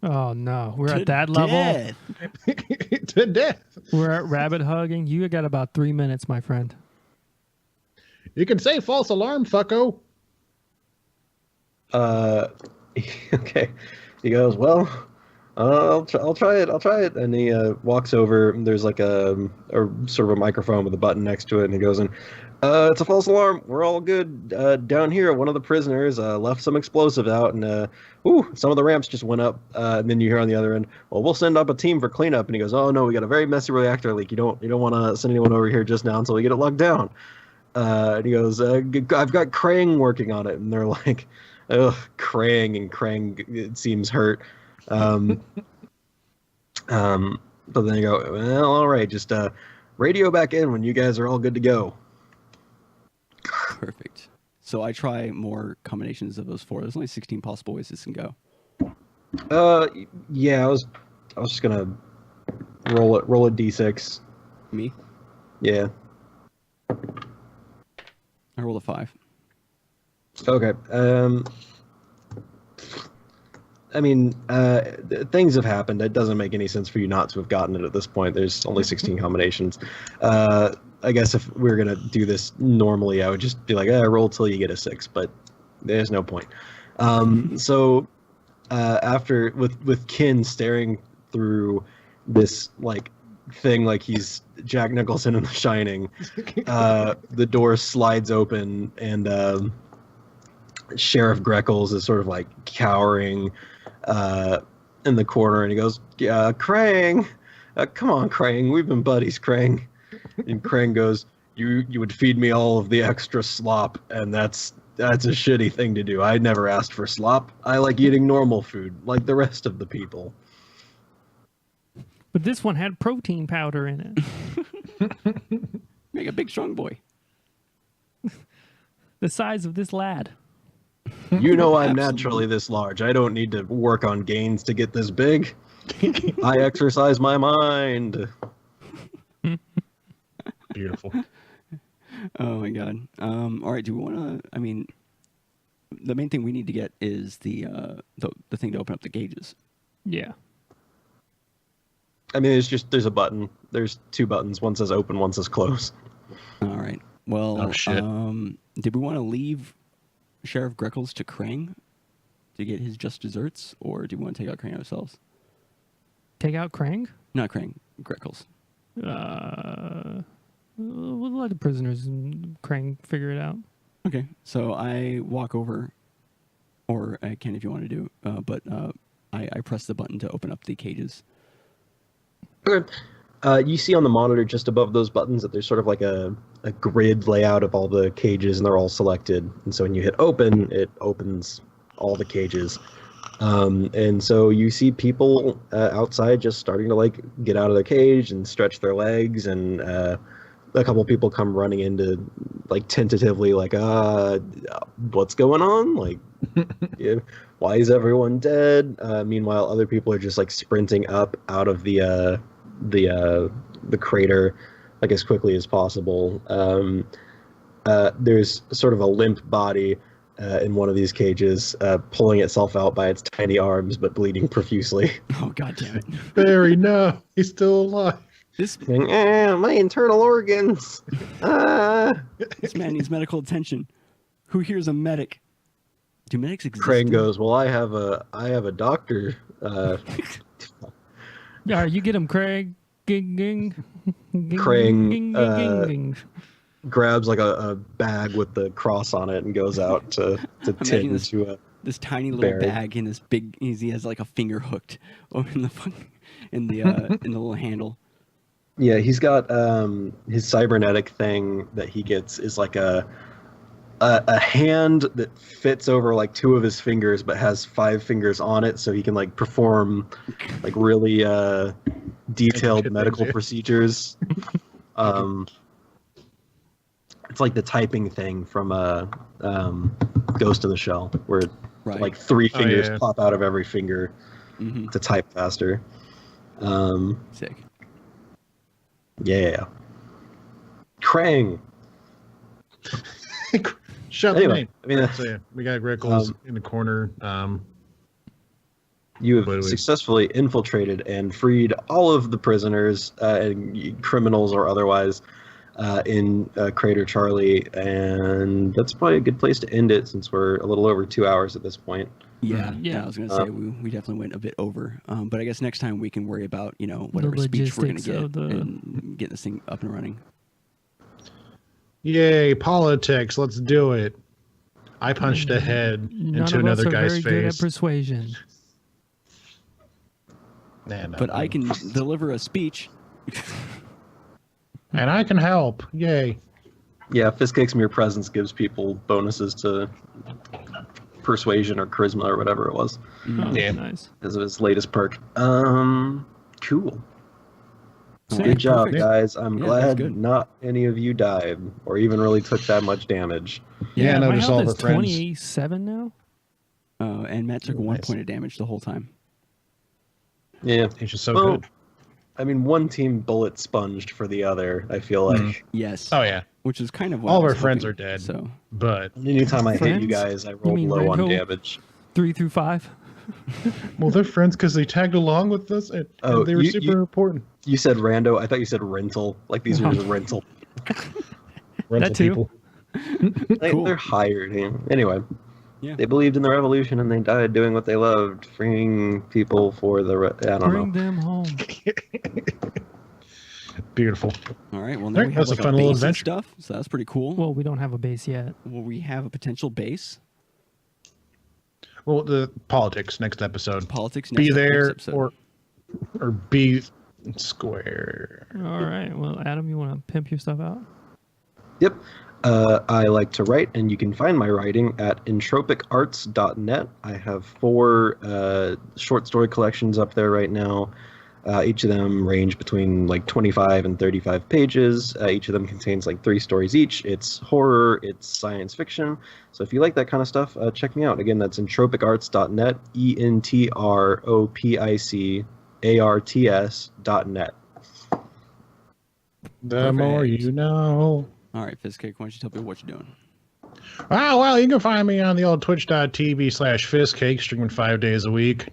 Oh no, we're at that level. Death. to death. We're at rabbit hugging. You got about 3 minutes, my friend. You can say false alarm, fucko. Okay. He goes, well, I'll try it. And he walks over. There's like a sort of a microphone with a button next to it, and he goes in. It's a false alarm. We're all good. Down here, one of the prisoners left some explosive out, and some of the ramps just went up. And then you hear on the other end, well, we'll send up a team for cleanup. And he goes, oh no, we got a very messy reactor leak. You don't want to send anyone over here just now until we get it locked down. And he goes, I've got Krang working on it. And they're like, ugh, Krang, it seems hurt. But then you go, well, all right, just radio back in when you guys are all good to go. Perfect. So I try more combinations of those four. There's only 16 possible ways this can go. Yeah, I was just gonna roll a d6. Me? Yeah. I rolled a 5. Okay. I mean, things have happened. It doesn't make any sense for you not to have gotten it at this point. There's only 16 combinations. I guess if we were gonna do this normally, I would just be like, roll till you get a 6, but there's no point. So after with Kin staring through this like thing like he's Jack Nicholson in The Shining. The door slides open, and Sheriff Greckles is sort of like cowering in the corner, and he goes, Krang, come on, Krang, we've been buddies, Krang. And Krang goes, you would feed me all of the extra slop, and that's a shitty thing to do. I never asked for slop. I like eating normal food, like the rest of the people. But this one had protein powder in it. Make a big, strong boy. The size of this lad. You know I'm Absolutely. naturally this large. I don't need to work on gains to get this big. I exercise my mind. Beautiful. Oh my god. All right. Do we want to? I mean, the main thing we need to get is the thing to open up the cages. Yeah. I mean, there's a button. There's two buttons. One says open, one says close. All right. Well, Oh, shit. Did we want to leave Sheriff Greckles to Krang to get his just desserts, or do we want to take out Krang ourselves? Take out Krang? Not Krang, Greckles. We'll let the prisoners and Krang figure it out. Okay. So I walk over, or I can if you want to do, but I press the button to open up the cages. Okay. You see on the monitor just above those buttons that there's sort of like a grid layout of all the cages, and they're all selected. And so when you hit open, it opens all the cages. And so you see people outside just starting to like get out of their cage and stretch their legs, and a couple of people come running into like tentatively like, what's going on? Like, yeah, why is everyone dead? Meanwhile, other people are just like sprinting up out of the crater like as quickly as possible. There's sort of a limp body in one of these cages, pulling itself out by its tiny arms, but bleeding profusely. Oh god damn it! Barry, no, he's still alive. This Going, my internal organs. this man needs medical attention. Who here's a medic? Do medics exist? Crane goes, well, I have a doctor. Yeah, you get him, Craig. Ging, ging. Ging, Krang, ging, ging, ging. Grabs like a bag with the cross on it and goes out to Imagine tend this- to This tiny little Barry. bag in this big. He has like a finger hooked in the in the little handle. Yeah, he's got his cybernetic thing that he gets is like a hand that fits over like two of his fingers but has 5 fingers on it, so he can like perform like really detailed Intricate medical things, yeah. procedures. It's like the typing thing from Ghost in the Shell, where Right. like 3 Oh, fingers yeah. pop out of every finger Hmm. to type faster. Sick. Yeah. Krang. Shout Anyway, the name. I mean, So yeah, we got Greckles in the corner. you What do have we- successfully infiltrated and freed all of the prisoners, and criminals or otherwise, in Crater Charlie, and that's probably a good place to end it since we're a little over 2 hours at this point. Yeah, Yeah. I was gonna say we definitely went a bit over, but I guess next time we can worry about whatever speech we're gonna logistics get of the- and get this thing up and running. Yay, politics! Let's do it. I punched a head None into of us another are guy's very good at face. persuasion. But I can deliver a speech. and I can help. Yay! Yeah, Fistcake's mere presence gives people bonuses to persuasion or charisma or whatever it was Oh, Yeah. nice. as of his latest perk. Cool. All Good right, job, perfect. guys. I'm Yeah, that's glad good. not any of you died or even really took that much damage. Yeah, my notice all health of is our friends. 27 now. And Matt took 1 Nice. point of damage the whole time. Yeah. He's just so Well, good. I mean, one team bullet sponged for the other, I feel like. Mhm. Yes. Oh yeah, Which is kind of what All I of was our friends hoping, are dead. So but Anytime I hit you Friends? guys, I rolled mean low on Rando? damage. 3 through 5. well, they're friends because they tagged along with us, and Oh, they were you- super you- important. You said rando. I thought you said rental. Like these are just rental. Rental That too. people. Cool. They're hired. Yeah. Anyway, Yeah. they believed in the revolution and they died doing what they loved, freeing people for the. I don't Bring know. them home. Beautiful. All right. Well, now Alright, we have that's a like fun a little base and adventure. stuff, so that's pretty cool. Well, we don't have a base yet. Well, we have a potential base. Well, the politics next episode. Politics. Be next there episode. or be square. All right. Well, Adam, you want to pimp your stuff out? Yep. I like to write, and you can find my writing at entropicarts.net. I have 4 short story collections up there right now. Each of them range between like 25 and 35 pages. Each of them contains like 3 stories each. It's horror, it's science fiction. So if you like that kind of stuff, check me out. Again, that's entropicarts.net, entropicarts.net. The more you know. All right, Fizzcake, why don't you tell people what you're doing? Oh, well, you can find me on the old twitch.tv/Fizzcake, streaming 5 days a week.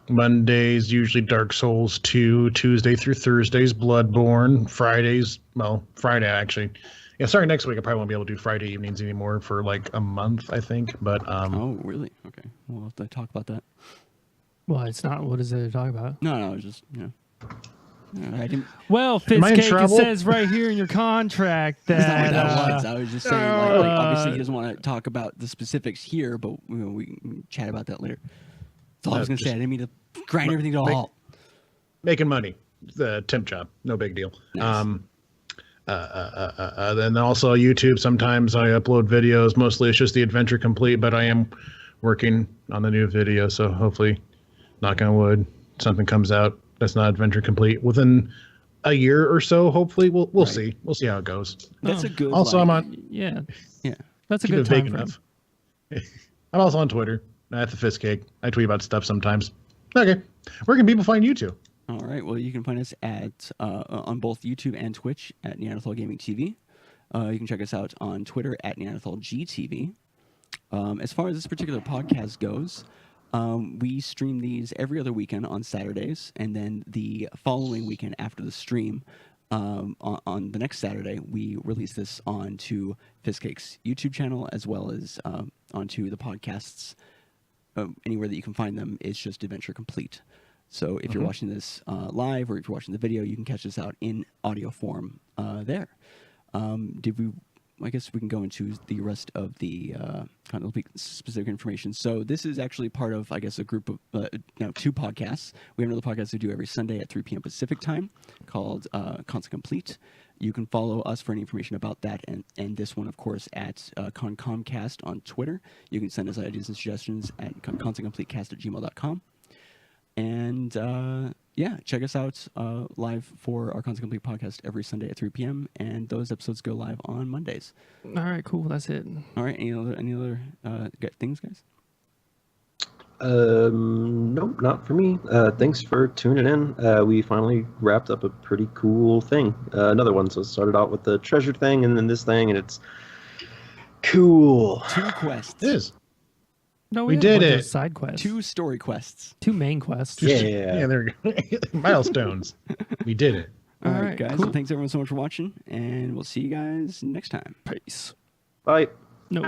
Mondays, usually Dark Souls 2, Tuesday through Thursdays, Bloodborne, Fridays, well, Friday actually. Yeah, sorry, next week I probably won't be able to do Friday evenings anymore for like a month, I think. But Oh, really? Okay. We'll have to talk about that. Well, it's not. What is it to talk about? No, it's just, I didn't. Well, Am I in Fizzcake, it trouble? says right here in your contract That's not what that. that was. I was just saying, like, obviously he doesn't want to talk about the specifics here, but we can chat about that later. That's all I was going to say. I didn't mean to grind everything to a halt. making money, the temp job, no big deal. Nice. Then also YouTube. Sometimes I upload videos. Mostly it's just the Adventure Complete, but I am working on the new video, so hopefully, knock on wood, something comes out that's not Adventure Complete within a year or so. Hopefully, we'll Right. see. We'll see how it goes. That's a good. Also, like, I'm on. Yeah, Yeah. that's a Keep good it vague time frame. enough. I'm also on Twitter at the Fizzcake. I tweet about stuff sometimes. Okay, where can people find you two? All right. Well, you can find us at on both YouTube and Twitch at Neanderthal Gaming TV. You can check us out on Twitter at Neanderthal GTV. As far as this particular podcast goes, we stream these every other weekend on Saturdays, and then the following weekend after the stream, on the next Saturday, we release this onto Fizzcake's YouTube channel as well as onto the podcasts. Anywhere that you can find them, it's just Adventure Complete. So if you're watching this live or if you're watching the video, you can catch this out in audio form there. I guess we can go into the rest of the kind of specific information. So this is actually part of, I guess, a group of 2 podcasts. We have another podcast we do every Sunday at 3 p.m. Pacific time called Constant Complete. You can follow us for any information about that and this one, of course, at ConComcast on Twitter. You can send us ideas and suggestions at constantcompletecast@gmail.com. And check us out live for our Constant Complete podcast every Sunday at 3 p.m. And those episodes go live on Mondays. All right, cool. That's it. All right. Any other things, guys? Nope, not for me. Thanks for tuning in. We finally wrapped up a pretty cool thing. Another one. So it started out with the treasure thing and then this thing, and it's cool. 2 quests. It is. No, We had did a bunch of it. Side quests. 2 story quests. 2 main quests. Yeah. There we go. Milestones. We did it. All All right, right, guys. cool. So thanks everyone so much for watching, and we'll see you guys next time. Peace. Bye. No.